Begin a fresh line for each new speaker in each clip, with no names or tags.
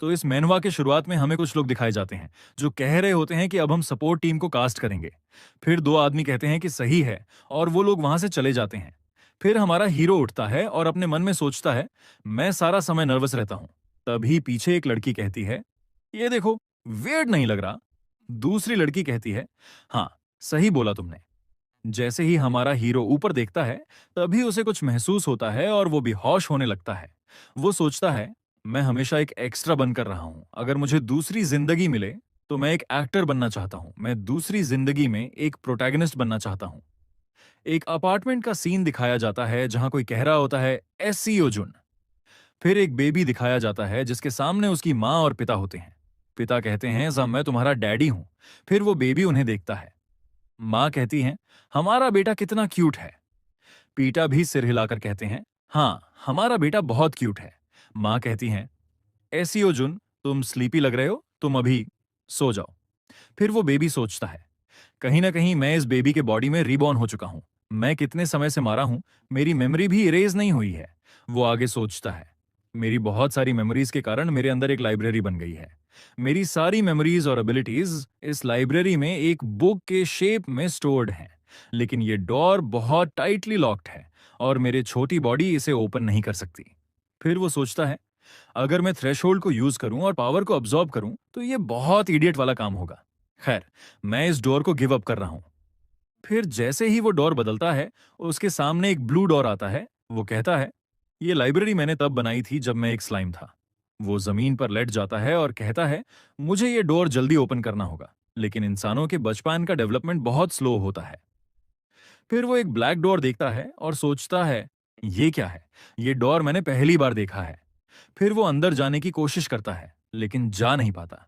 तो इस मैनवा के शुरुआत में हमें कुछ लोग दिखाए जाते हैं जो कह रहे होते हैं कि अब हम सपोर्ट टीम को कास्ट करेंगे। फिर दो आदमी कहते हैं कि सही है और वो लोग वहां से चले जाते हैं। फिर हमारा हीरो उठता है और अपने मन में सोचता है, मैं सारा समय नर्वस रहता हूं। तभी पीछे एक लड़की कहती है, ये देखो, वेट नहीं लग रहा। दूसरी लड़की कहती है, हाँ, सही बोला तुमने। जैसे ही हमारा हीरो ऊपर देखता है, तभी उसे कुछ महसूस होता है और वो बेहोश होने लगता है। वो सोचता है, मैं हमेशा एक एक्स्ट्रा बनकर रहा हूं। अगर मुझे दूसरी जिंदगी मिले तो मैं एक एक्टर बनना चाहता हूं। मैं दूसरी जिंदगी में एक प्रोटैगनिस्ट बनना चाहता हूं। एक अपार्टमेंट का सीन दिखाया जाता है जहां कोई कह रहा होता है, एससी अर्जुन। फिर एक बेबी दिखाया जाता है जिसके सामने उसकी माँ और पिता होते हैं। पिता कहते हैं, साहब मैं तुम्हारा डैडी हूं। फिर वो बेबी उन्हें देखता है। माँ कहती है, हमारा बेटा कितना क्यूट है। पीटा भी सिर हिलाकर कहते हैं, हाँ, हमारा बेटा बहुत क्यूट है। माँ कहती हैं, ऐसी हो जुन, तुम स्लीपी लग रहे हो, तुम अभी सो जाओ। फिर वो बेबी सोचता है, कहीं ना कहीं मैं इस बेबी के बॉडी में रिबॉर्न हो चुका हूं। मैं कितने समय से मारा हूं, मेरी मेमोरी भी इरेज नहीं हुई है। वो आगे सोचता है, मेरी बहुत सारी मेमोरीज के कारण मेरे अंदर एक लाइब्रेरी बन गई है। मेरी सारी मेमोरीज और एबिलिटीज इस लाइब्रेरी में एक बुक के शेप में स्टोर्ड हैं। लेकिन ये डोर बहुत टाइटली लॉक्ड है और मेरे छोटी बॉडी इसे ओपन नहीं कर सकती। फिर वो सोचता है, अगर मैं थ्रेशोल्ड को यूज करूं और पावर को अब्सॉर्ब करूं तो ये बहुत इडियट वाला काम होगा। खैर, मैं इस डोर को गिव अप कर रहा हूं। फिर जैसे ही वो डोर बदलता है, उसके सामने एक ब्लू डोर आता है। वो कहता है, ये लाइब्रेरी मैंने तब बनाई थी जब मैं एक स्लाइम था। वो जमीन पर लेट जाता है और कहता है, मुझे ये डोर जल्दी ओपन करना होगा। लेकिन इंसानों के बचपन का डेवलपमेंट बहुत स्लो होता है। फिर वो एक ब्लैक डोर देखता है और सोचता है, ये क्या है? ये डोर मैंने पहली बार देखा है। फिर वो अंदर जाने की कोशिश करता है, लेकिन जा नहीं पाता।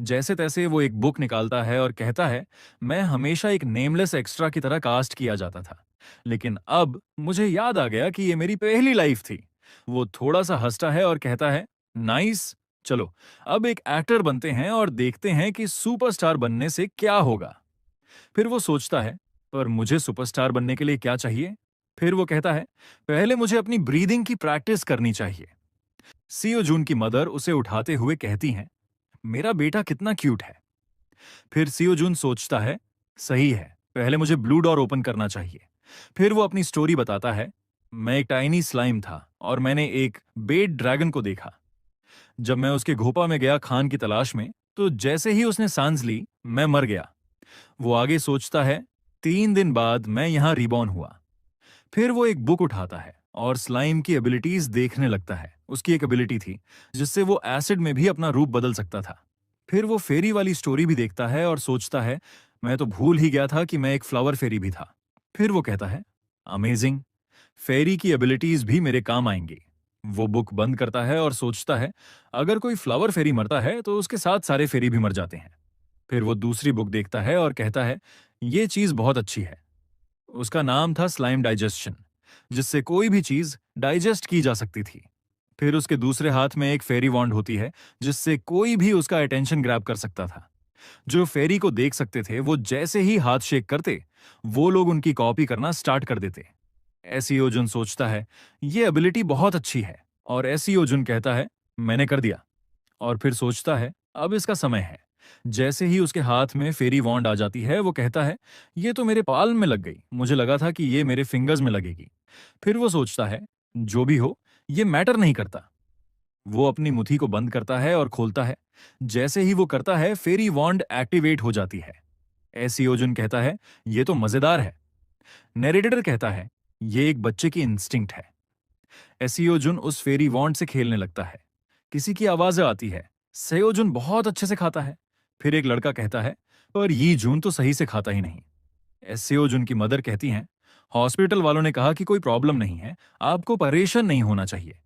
जैसे तैसे वो एक बुक निकालता है और कहता है, मैं हमेशा एक नेमलेस एक्स्ट्रा की तरह कास्ट किया जाता था, लेकिन अब मुझे याद आ गया कि ये मेरी पहली लाइफ थी। वो थोड़ा सा हंसता है और कहता है, नाइस, चलो अब एक एक्टर बनते हैं और देखते हैं कि सुपरस्टार बनने से क्या होगा। फिर वो सोचता है, पर मुझे सुपरस्टार बनने के लिए क्या चाहिए? फिर वो कहता है, पहले मुझे अपनी ब्रीदिंग की प्रैक्टिस करनी चाहिए। सीओ जून की मदर उसे उठाते हुए कहती हैं, मेरा बेटा कितना क्यूट है। फिर सीओ जून सोचता है, सही है, पहले मुझे ब्लू डोर ओपन करना चाहिए। फिर वो अपनी स्टोरी बताता है, मैं एक टाइनी स्लाइम था और मैंने एक बेड ड्रैगन को देखा। जब मैं उसके घोपा में गया खान की तलाश में, तो जैसे ही उसने सांस ली, मैं मर गया। वो आगे सोचता है, 3 दिन बाद मैं यहां रिबॉर्न हुआ। फिर वो एक बुक उठाता है और स्लाइम की एबिलिटीज देखने लगता है। उसकी एक एबिलिटी थी जिससे वो एसिड में भी अपना रूप बदल सकता था। फिर वो फेरी वाली स्टोरी भी देखता है और सोचता है, मैं तो भूल ही गया था कि मैं एक फ्लावर फेरी भी था। फिर वो कहता है, अमेजिंग, फेरी की एबिलिटीज भी मेरे काम आएंगी। वो बुक बंद करता है और सोचता है, अगर कोई फ्लावर फेरी मरता है तो उसके साथ सारे फेरी भी मर जाते हैं। फिर वो दूसरी बुक देखता है और कहता है, ये चीज बहुत अच्छी है। उसका नाम था स्लाइम डाइजेशन, जिससे कोई भी चीज डाइजेस्ट की जा सकती थी। फिर उसके दूसरे हाथ में एक फेरी वॉन्ड होती है जिससे कोई भी उसका अटेंशन ग्रैब कर सकता था। जो फेरी को देख सकते थे वो जैसे ही हाथ शेक करते, वो लोग उनकी कॉपी करना स्टार्ट कर देते। ऐसी ओजुन सोचता है, ये एबिलिटी बहुत अच्छी है। और ऐसी ओजुन कहता है, मैंने कर दिया। और फिर सोचता है, अब इसका समय है। जैसे ही उसके हाथ में फेरी वॉन्ड आ जाती है, वो कहता है, ये तो मेरे पाल्म में लग गई, मुझे लगा था कि ये मेरे फिंगर्स में लगेगी। फिर वो सोचता है, जो भी हो, ये मैटर नहीं करता। वो अपनी मुट्ठी को बंद करता है और खोलता है। जैसे ही वो करता है, फेरी वॉन्ड एक्टिवेट हो जाती है। ऐसी ओजुन कहता है, ये तो मजेदार है। नैरेटर कहता है, ये एक बच्चे की इंस्टिंक्ट है। एसियोजुन उस फेरी वॉन्ड से खेलने लगता है। किसी की आवाजें आती है। सेयोजुन बहुत अच्छे से खाता है। फिर एक लड़का कहता है, पर ये जून तो सही से खाता ही नहीं। एसियोजुन की मदर कहती हैं, हॉस्पिटल वालों ने कहा कि कोई प्रॉब्लम नहीं है, आपको परेशान नहीं होना चाहिए।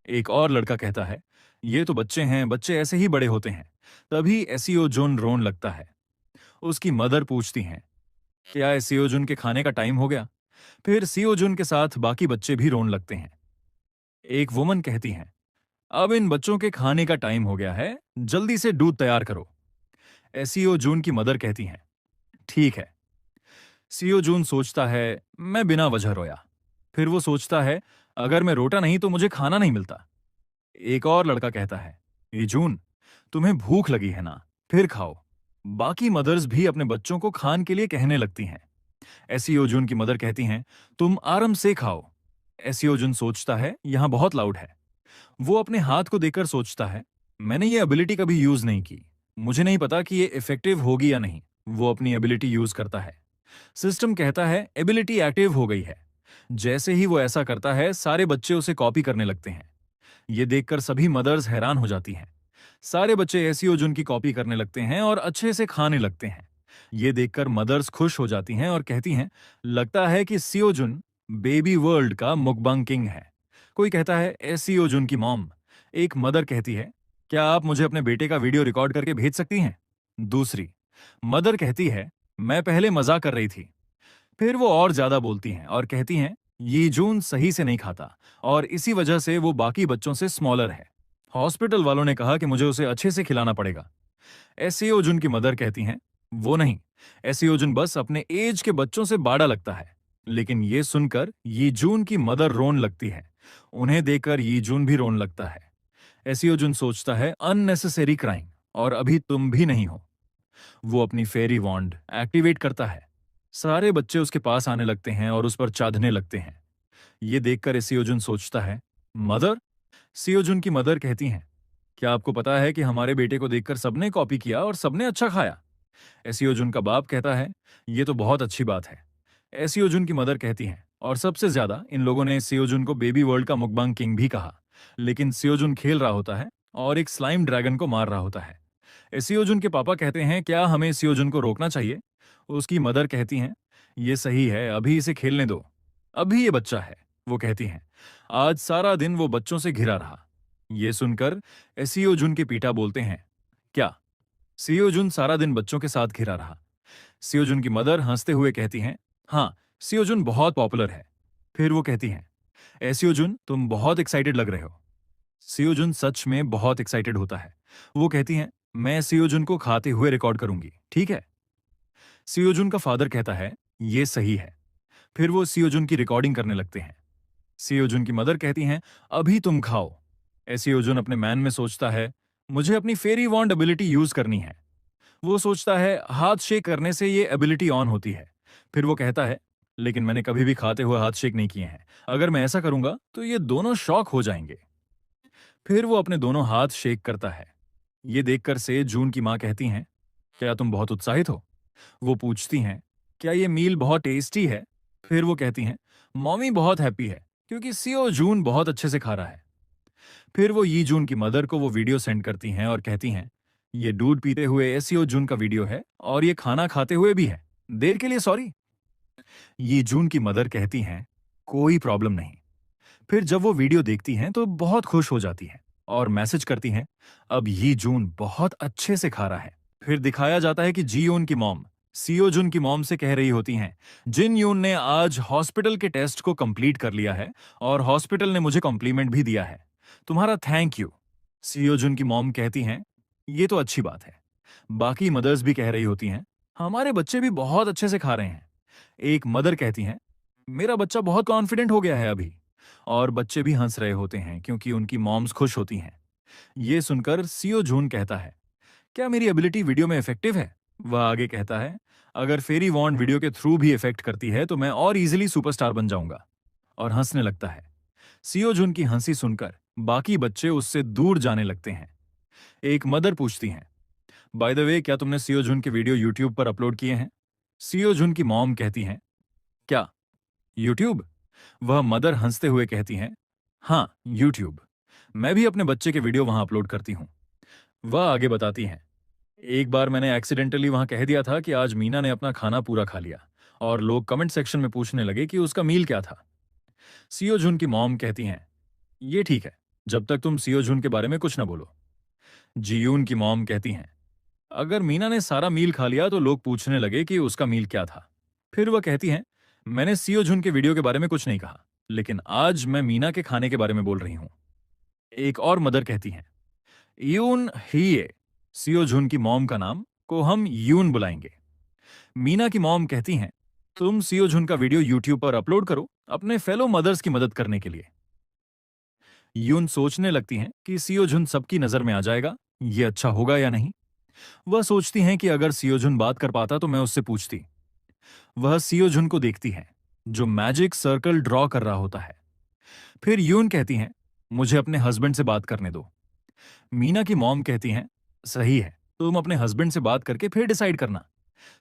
एक और लड़का कहता है, ये तो बच्चे हैं, बच्चे ऐसे ही बड़े होते हैं। तभी एसियोजुन रोन लगता है। उसकी मदर पूछती हैं, क्या एसियोजुन के खाने का टाइम हो गया? फिर सियोजुन के साथ बाकी बच्चे भी रोने लगते हैं। एक वुमन कहती हैं, अब इन बच्चों के खाने का टाइम हो गया है, जल्दी से दूध तैयार करो। एसीओ जून की मदर कहती हैं, ठीक है। सीओ जून सोचता है, मैं बिना वजह रोया। फिर वो सोचता है, अगर मैं रोटा नहीं तो मुझे खाना नहीं मिलता। एक और लड़का कहता है, ये जून, तुम्हें भूख लगी है ना, फिर खाओ। बाकी मदर्स भी अपने बच्चों को खान के लिए कहने लगती हैं। ऐसी योजुन की मदर कहती हैं, तुम आराम से खाओ। ऐसी योजुन सोचता है यहाँ बहुत लाउड है। वो अपने हाथ को देखकर सोचता है, मैंने ये एबिलिटी कभी यूज नहीं की, मुझे नहीं पता कि ये इफेक्टिव होगी या नहीं। वो अपनी एबिलिटी यूज करता है। सिस्टम कहता है एबिलिटी एक्टिव हो गई है। जैसे ही वो ऐसा करता है, सारे बच्चे उसे कॉपी करने लगते हैं। ये देखकर सभी मदर्स हैरान हो जाती हैं। सारे बच्चे ऐसी योजुन की कॉपी करने लगते हैं और अच्छे से खाने लगते हैं। ये देखकर मदर्स खुश हो जाती हैं और कहती हैं, लगता है कि सियोजुन बेबी वर्ल्ड का मुकबंग किंग है। कोई कहता है, ए सियोजुन की मॉम। एक मदर कहती है, क्या आप मुझे अपने बेटे का वीडियो रिकॉर्ड करके भेज सकती हैं? दूसरी मदर कहती है, मैं पहले मजाक कर रही थी। फिर वो और ज्यादा बोलती हैं और कहती हैं, ये जून सही से नहीं खाता और इसी वजह से वो बाकी बच्चों से स्मॉलर है। हॉस्पिटल वालों ने कहा कि मुझे उसे अच्छे से खिलाना पड़ेगा। ऐसे ओजुन की मदर कहती हैं, वो नहीं, ऐसे ओजुन बस अपने एज के बच्चों से बाड़ा लगता है। लेकिन ये सुनकर ये जून की मदर रोन लगती है। उन्हें देखकर ये जून भी रोन लगता है। ऐसी ओजुन सोचता है, अननेसेसरी क्राइम, और अभी तुम भी नहीं हो। वो अपनी फेरी वॉन्ड एक्टिवेट करता है। सारे बच्चे उसके पास आने लगते हैं और उस पर चादने लगते हैं। ये देखकर सियोजुन सोचता है, मदर। सियोजुन की मदर कहती हैं, क्या आपको पता है कि हमारे बेटे को देखकर सबने कॉपी किया और सबने अच्छा खाया? सियोजुन का बाप कहता है, ये तो बहुत अच्छी बात है। सियोजुन की मदर कहती हैं, और सबसे ज्यादा इन लोगों ने सियोजुन को बेबी वर्ल्ड का मुकबांग किंग भी कहा। लेकिन सियोजुन खेल रहा होता है और एक स्लाइम ड्रैगन को मार रहा होता है। सियोजुन के पापा कहते हैं, क्या हमें सियोजुन को रोकना चाहिए? उसकी मदर कहती हैं, ये सही है, अभी इसे खेलने दो, अभी ये बच्चा है। वो कहती हैं, आज सारा दिन वो बच्चों से घिरा रहा। ये सुनकर सियोजुन के पीटा बोलते हैं, क्या सियोजुन सारा दिन बच्चों के साथ घिरा रहा? सियोजुन की मदर हंसते हुए कहती हैं, हाँ, सियोजुन बहुत पॉपुलर है। फिर वो कहती हैं, सियोजुन तुम बहुत एक्साइटेड लग रहे हो। सियोजुन सच में बहुत एक्साइटेड होता है। वो कहती हैं, मैं सियोजुन को खाते हुए रिकॉर्ड करूंगी, ठीक है? सियोजुन का फादर कहता है, ये सही है। फिर वो सियोजुन की रिकॉर्डिंग करने लगते हैं। सियोजुन की मदर कहती हैं, अभी तुम खाओ। सियोजुन अपने मैन में सोचता है, मुझे अपनी फेरी वॉन्ड एबिलिटी यूज करनी है। वो सोचता है, हाथ शेक करने से ये एबिलिटी ऑन होती है। फिर वो कहता है, लेकिन मैंने कभी भी खाते हुए हाथ शेक नहीं किए हैं। अगर मैं ऐसा करूंगा तो ये दोनों शॉक हो जाएंगे। फिर वो अपने दोनों हाथ शेक करता है। ये देखकर से जून की माँ कहती हैं, क्या तुम बहुत उत्साहित हो? वो पूछती हैं, क्या ये मील बहुत टेस्टी है? फिर वो कहती हैं, मॉमी बहुत हैप्पी है क्योंकि सियो जून बहुत अच्छे से खा रहा है। फिर वो यी जून की मदर को वो वीडियो सेंड करती हैं और कहती हैं, ये दूध पीते हुए एसियो जून का वीडियो है और ये खाना खाते हुए भी है। देर के लिए सॉरी। ये जून की मदर कहती हैं, कोई प्रॉब्लम नहीं। फिर जब वो वीडियो देखती हैं तो बहुत खुश हो जाती हैं और मैसेज करती हैं, अब ये जून बहुत अच्छे से खा रहा है। फिर दिखाया जाता है कि जी यून की मॉम सीओ जुन की मॉम से कह रही होती हैं, जिन यून ने आज हॉस्पिटल के टेस्ट को कंप्लीट कर लिया है और हॉस्पिटल ने मुझे कॉम्प्लीमेंट भी दिया है, तुम्हारा थैंक यू। सीओ जुन की मॉम कहती हैं, ये तो अच्छी बात है। बाकी मदर्स भी कह रही होती हैं, हमारे बच्चे भी बहुत अच्छे से खा रहे हैं। एक मदर कहती हैं, मेरा बच्चा बहुत कॉन्फिडेंट हो गया है अभी। और बच्चे भी हंस रहे होते हैं क्योंकि उनकी मॉम्स खुश होती हैं। ये सुनकर सीओ जून कहता है, क्या मेरी एबिलिटी वीडियो में इफेक्टिव है? वह आगे कहता है, अगर फेरी वॉन्ड वीडियो के थ्रू भी इफेक्ट करती है तो मैं और इजीली सुपरस्टार बन जाऊंगा। और हंसने लगता है। सीओ जून की हंसी सुनकर बाकी बच्चे उससे दूर जाने लगते हैं। एक मदर पूछती हैं, बाय द वे, क्या तुमने सीओ जून के वीडियो यूट्यूब पर अपलोड किए हैं? सीओ जून की मॉम कहती हैं, क्या यूट्यूब? वह मदर हंसते हुए कहती हैं, हाँ, यूट्यूब। मैं भी अपने बच्चे के वीडियो वहां अपलोड करती हूं। वह आगे बताती हैं, एक बार मैंने एक्सीडेंटली वहां कह दिया था कि आज मीना ने अपना खाना पूरा खा लिया और लोग कमेंट सेक्शन में पूछने लगे कि उसका मील क्या था। सीओ जुन की मॉम कहती हैं, ये ठीक है, जब तक तुम सीओ जुन के बारे में कुछ ना बोलो। जीयून की मॉम कहती हैं, अगर मीना ने सारा मील खा लिया तो लोग पूछने लगे कि उसका मील क्या था। फिर वह कहती हैं, मैंने सीओ जुन के वीडियो के बारे में कुछ नहीं कहा, लेकिन आज मैं मीना के खाने के बारे में बोल रही हूं। एक और मदर कहती हैं, यून हिये, सीओ जुन की मॉम का नाम को हम यून बुलाएंगे। मीना की मॉम कहती हैं, तुम सीओ जुन का वीडियो यूट्यूब पर अपलोड करो अपने फेलो मदर्स की मदद करने के लिए। यून सोचने लगती हैं कि सियोजुन सबकी नजर में आ जाएगा, ये अच्छा होगा या नहीं। वह सोचती हैं कि अगर सियोजुन बात कर पाता तो मैं उससे पूछती। वह सियोजुन को देखती है, जो मैजिक सर्कल ड्रॉ कर रहा होता है। फिर यून कहती हैं, मुझे अपने हस्बैंड से बात करने दो। मीना की मॉम कहती हैं, सही है, तुम अपने हस्बैंड से बात करके फिर डिसाइड करना।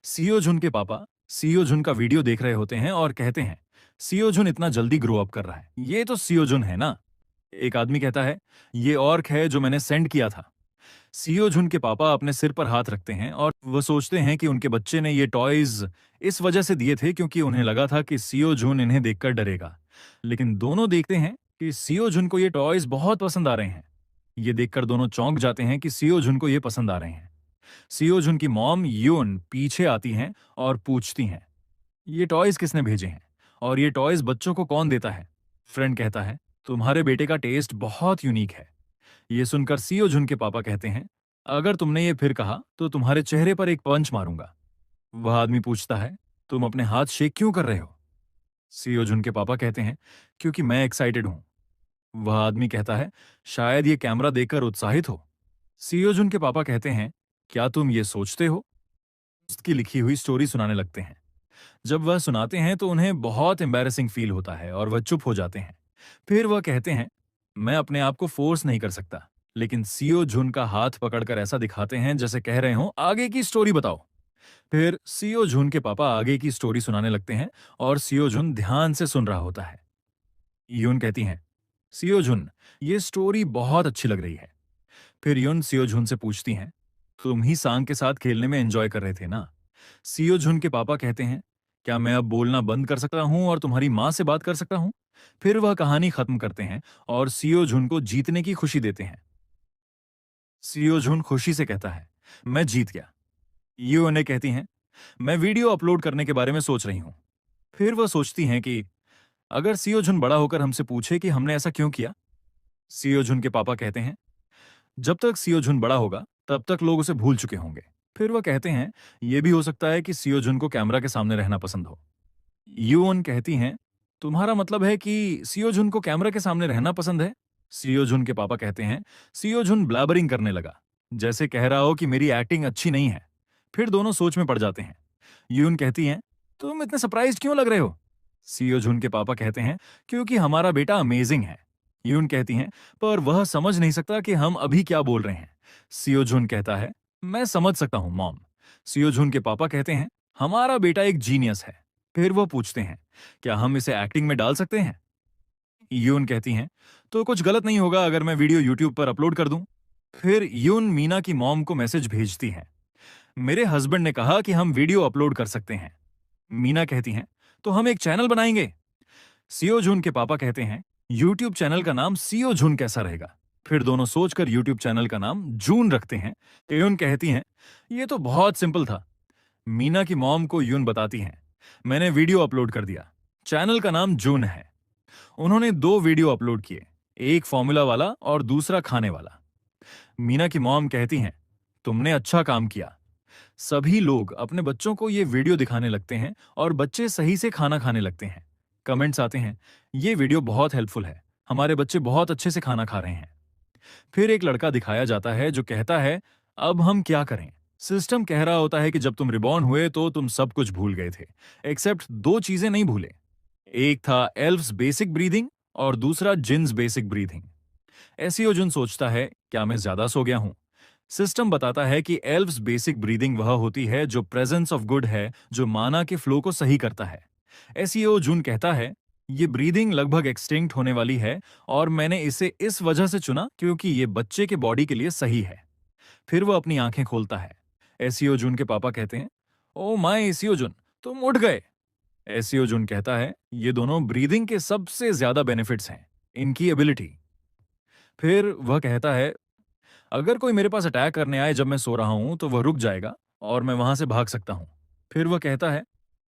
सियोजुन के पापा सियोजुन का वीडियो देख रहे होते हैं और कहते हैं, सियोजुन इतना जल्दी ग्रो अप कर रहा है, ये तो सियोजुन है ना। एक आदमी कहता है, ये ऑर्क है जो मैंने सेंड किया था। सियोजुन के पापा अपने सिर पर हाथ रखते हैं और वो सोचते हैं कि उनके बच्चे ने ये टॉयज इस वजह से दिए थे क्योंकि उन्हें लगा था कि सियोजुन इन्हें देखकर डरेगा। लेकिन दोनों देखते हैं कि सियोजुन को ये टॉयज बहुत पसंद आ रहे हैं। ये देखकर दोनों चौंक जाते हैं कि सियोजुन को ये पसंद आ रहे हैं। सियोजुन की मॉम यून पीछे आती हैं और पूछती हैं, ये टॉयज किसने भेजे हैं और ये टॉयज बच्चों को कौन देता है। फ्रेंड कहता है, तुम्हारे बेटे का टेस्ट बहुत यूनिक है। ये सुनकर सियोजुन के पापा कहते हैं, अगर तुमने ये फिर कहा तो तुम्हारे चेहरे पर एक पंच मारूंगा। वह आदमी पूछता है, तुम अपने हाथ शेक क्यों कर रहे हो। सियोजुन के पापा कहते हैं, क्योंकि मैं एक्साइटेड हूं। वह आदमी कहता है, शायद ये कैमरा देखकर उत्साहित हो। सियोजुन के पापा कहते हैं, क्या तुम ये सोचते हो। उसकी लिखी हुई स्टोरी सुनाने लगते हैं। जब वह सुनाते हैं तो उन्हें बहुत एम्बैरेसिंग फील होता है और वह चुप हो जाते हैं। फिर वह कहते हैं, मैं अपने आप को फोर्स नहीं कर सकता, लेकिन सियो झुन का हाथ पकड़कर ऐसा दिखाते हैं जैसे कह रहे हो, आगे की स्टोरी बताओ। फिर सियो झुन के पापा आगे की स्टोरी सुनाने लगते हैं और सियो झुन ध्यान से सुन रहा होता है। यून कहती हैं, सियो झुन, ये स्टोरी बहुत अच्छी लग रही है। फिर यून सियो झुन से पूछती हैं, तुम ही सांग के साथ खेलने में एंजॉय कर रहे थे ना। सियो झुन के पापा कहते हैं, क्या मैं अब बोलना बंद कर सकता हूं और तुम्हारी मां से बात कर सकता हूं। फिर वह कहानी खत्म करते हैं और सियो झुन को जीतने की खुशी देते हैं। सियो झुन खुशी से कहता है, मैं जीत गया। ये उन्हें कहती हैं, मैं वीडियो अपलोड करने के बारे में सोच रही हूं। फिर वह सोचती हैं कि अगर सियो झुन बड़ा होकर हमसे पूछे कि हमने ऐसा क्यों किया। सियो झुन के पापा कहते हैं, जब तक सियो झुन बड़ा होगा तब तक लोग उसे भूल चुके होंगे। फिर वह कहते हैं, यह भी हो सकता है कि सियो झुन को कैमरा के सामने रहना पसंद हो। यून कहती हैं, तुम्हारा मतलब है कि सियोजुन को कैमरा के सामने रहना पसंद है। सियोजुन के पापा कहते हैं, सियोजुन ब्लैबरिंग करने लगा, जैसे कह रहा हो कि मेरी एक्टिंग अच्छी नहीं है। फिर दोनों सोच में पड़ जाते हैं। यून कहती हैं, तुम इतने सरप्राइज क्यों लग रहे हो। सियोजुन के पापा कहते हैं, क्योंकि हमारा बेटा अमेजिंग है। यून कहती हैं, पर वह समझ नहीं सकता कि हम अभी क्या बोल रहे हैं। सियोजुन कहता है, मैं समझ सकता हूं मॉम। सियोजुन के पापा कहते हैं, हमारा बेटा एक जीनियस है। फिर वो पूछते हैं, क्या हम इसे एक्टिंग में डाल सकते हैं। यून कहती हैं, तो कुछ गलत नहीं होगा अगर मैं वीडियो यूट्यूब पर अपलोड कर दूं। फिर यून मीना की मॉम को मैसेज भेजती है, मेरे हस्बैंड ने कहा कि हम वीडियो अपलोड कर सकते हैं। मीना कहती हैं, तो हम एक चैनल बनाएंगे। सियो जून के पापा कहते हैं, यूट्यूब चैनल का नाम सियो जून कैसा रहेगा। फिर दोनों सोचकर यूट्यूब चैनल का नाम जून रखते हैं। यून कहती हैं, ये तो बहुत सिंपल था। मीना की मॉम को यून बताती हैं, मैंने वीडियो अपलोड कर दिया, चैनल का नाम जून है। उन्होंने 2 वीडियो अपलोड किए, एक फॉर्मूला वाला और दूसरा खाने वाला। मीना की मॉम कहती हैं, तुमने अच्छा काम किया। सभी लोग अपने बच्चों को ये वीडियो दिखाने लगते हैं और बच्चे सही से खाना खाने लगते हैं। कमेंट्स आते हैं, ये वीडियो बहुत हेल्पफुल है, हमारे बच्चे बहुत अच्छे से खाना खा रहे हैं। फिर एक लड़का दिखाया जाता है जो कहता है, अब हम क्या करें। सिस्टम कह रहा होता है कि जब तुम रिबॉर्न हुए तो तुम सब कुछ भूल गए थे, एक्सेप्ट 2 चीजें नहीं भूले। एक था एल्व्स बेसिक ब्रीदिंग और दूसरा जिन्स बेसिक ब्रीदिंग। एसियो जुन सोचता है, क्या मैं ज्यादा सो गया हूं। सिस्टम बताता है कि एल्व्स बेसिक ब्रीदिंग वह होती है जो प्रेजेंस ऑफ गुड है, जो माना के फ्लो को सही करता है। एसियो जुन कहता है, ये ब्रीदिंग लगभग एक्सटिंक्ट होने वाली है और मैंने इसे इस वजह से चुना क्योंकि ये बच्चे के बॉडी के लिए सही है। फिर वो अपनी आंखें खोलता है। एसियो जुन के पापा कहते हैं, ओ माय एसियो जुन, तुम उठ गए। एसियो जुन कहता है, ये दोनों ब्रीदिंग के सबसे ज्यादा बेनिफिट्स हैं, इनकी एबिलिटी। फिर वह कहता है, अगर कोई मेरे पास अटैक करने आए जब मैं सो रहा हूं तो वह रुक जाएगा और मैं वहां से भाग सकता हूं। फिर वह कहता है,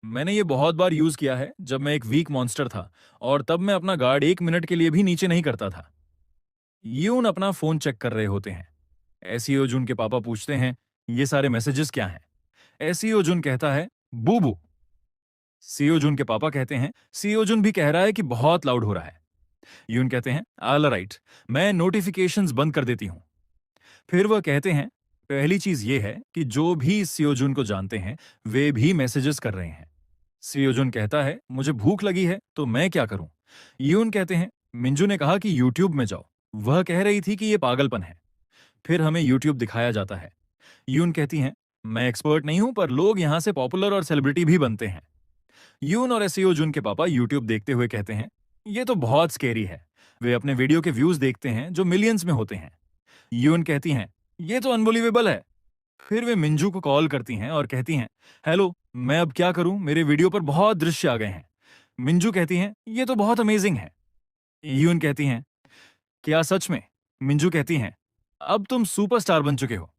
मैंने ये बहुत बार यूज किया है जब मैं एक वीक मॉन्स्टर था और तब मैं अपना गार्ड 1 मिनट के लिए भी नीचे नहीं करता था। यून अपना फोन चेक कर रहे होते हैं। एसियो जुन के पापा पूछते हैं, ये सारे मैसेजेस क्या हैं। एसियो जुन कहता है, बूबू। सीओ जुन के पापा कहते हैं, सीओ जुन भी कह रहा है कि बहुत लाउड हो रहा है। यून कहते हैं ऑल राइट, मैं नोटिफिकेशंस बंद कर देती हूँ। फिर वह कहते हैं पहली चीज ये है कि जो भी सियोजुन को जानते हैं वे भी मैसेजेस कर रहे हैं। सियोजुन कहता है मुझे भूख लगी है तो मैं क्या करूं। यून कहते हैं मिंजू ने कहा कि यूट्यूब में जाओ, वह कह रही थी कि यह पागलपन है। फिर हमें यूट्यूब दिखाया जाता है। यून कहती हैं मैं एक्सपर्ट नहीं हूं पर लोग यहां से पॉपुलर और सेलिब्रिटी भी बनते हैं। यून और एसईओ जुन के पापा यूट्यूब देखते हुए कहते हैं ये तो बहुत स्केरी है। वे अपने वीडियो के व्यूज देखते हैं जो मिलियंस में होते हैं। यून कहती हैं ये तो अनबिलीवेबल है। फिर वे मिंजू को कॉल करती हैं और कहती हैं हेलो, मैं अब क्या करूं, मेरे वीडियो पर बहुत दृश्य आ गए हैं। मिंजू कहती हैं ये तो बहुत अमेजिंग है। यून कहती हैं क्या सच में। मिंजू कहती हैं अब तुम सुपरस्टार बन चुके हो।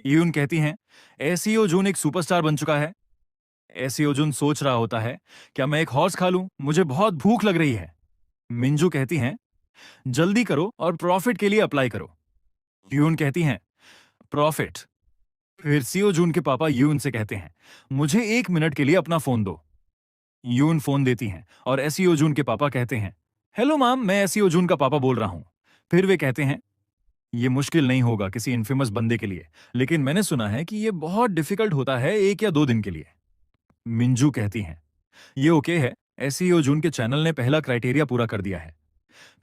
यून कहती हैं एसईओ जून एक सुपरस्टार बन चुका है। एसईओ जून सोच रहा होता है क्या मैं एक हॉर्स खा लूं, मुझे बहुत भूख लग रही है। मिंजू कहती हैं जल्दी करो और प्रॉफिट के लिए अप्लाई करो। यून कहती हैं प्रॉफिट। फिर सीओ जून के पापा यून से कहते हैं मुझे 1 मिनट के लिए अपना फोन दो। यून फोन देती हैं और एसईओ जून के पापा कहते हैं हेलो मैम, मैं एसईओ जून का पापा बोल रहा हूं। फिर वे कहते हैं ये मुश्किल नहीं होगा किसी इन्फेमस बंदे के लिए, लेकिन मैंने सुना है कि ये बहुत डिफिकल्ट होता है 1 या 2 दिन के लिए। मिंजू कहती हैं ये ओके है, एसईओ जून के चैनल ने पहला क्राइटेरिया पूरा कर दिया है।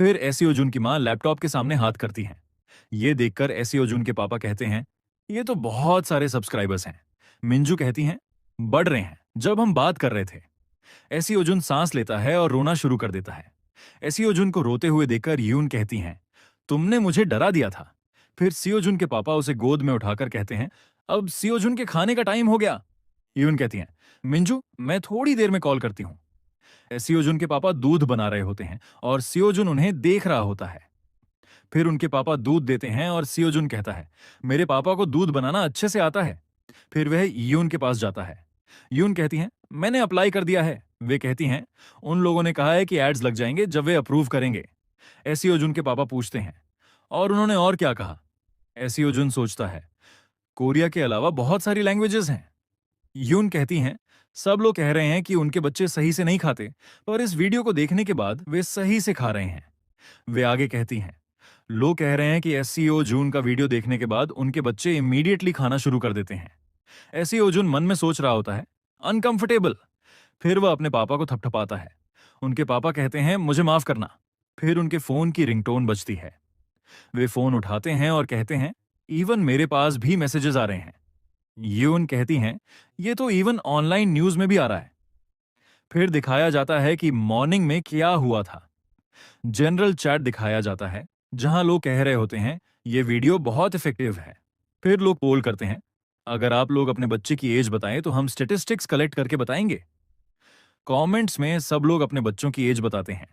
फिर एसईओ जून की मां लैपटॉप के सामने हाथ करती हैं। ये देखकर एसईओ जून के पापा कहते हैं ये तो बहुत सारे सब्सक्राइबर्स हैं। मिंजू कहती हैं बढ़ रहे हैं, जब हम बात कर रहे थे। एसईओ जून सांस लेता है और रोना शुरू कर देता है। एसईओ जून को रोते हुए देखकर यून कहती हैं तुमने मुझे डरा दिया था। फिर सियोजुन के पापा उसे गोद में उठाकर कहते हैं अब सियोजुन के खाने का टाइम हो गया। यून कहती हैं मिंजू मैं थोड़ी देर में कॉल करती हूं। सियोजुन के पापा दूध बना रहे होते हैं और सियोजुन उन्हें देख रहा होता है। फिर उनके पापा दूध देते हैं और सियोजुन कहता है मेरे पापा को दूध बनाना अच्छे से आता है। फिर वह यून के पास जाता है। यून कहती हैं मैंने अप्लाई कर दिया है। वे कहती हैं उन लोगों ने कहा है कि एड्स लग जाएंगे जब वे अप्रूव करेंगे। सियोजुन के पापा पूछते हैं और उन्होंने और क्या कहा। एसईओ जुन सोचता है कोरिया के अलावा बहुत सारी लैंग्वेजेस हैं। यून कहती हैं सब लोग कह रहे हैं कि उनके बच्चे सही से नहीं खाते, पर इस वीडियो को देखने के बाद वे सही से खा रहे हैं। वे आगे कहती हैं लोग कह रहे हैं कि एसईओ जून का वीडियो देखने के बाद उनके बच्चे इमीडिएटली खाना शुरू कर देते हैं। एसईओ जून मन में सोच रहा होता है अनकंफर्टेबल। फिर वह अपने पापा को थपथपाता है। उनके पापा कहते हैं मुझे माफ करना। फिर उनके फोन की रिंगटोन बजती है। वे फोन उठाते हैं और कहते हैं इवन मेरे पास भी मैसेजेस आ रहे हैं। यून कहती हैं ये तो इवन ऑनलाइन न्यूज में भी आ रहा है। फिर दिखाया जाता है कि मॉर्निंग में क्या हुआ था। जनरल चैट दिखाया जाता है जहां लोग कह रहे होते हैं ये वीडियो बहुत इफेक्टिव है। फिर लोग पोल करते हैं अगर आप लोग अपने बच्चे की एज बताएं तो हम स्टेटिस्टिक्स कलेक्ट करके बताएंगे। कमेंट्स में सब लोग अपने बच्चों की एज बताते हैं।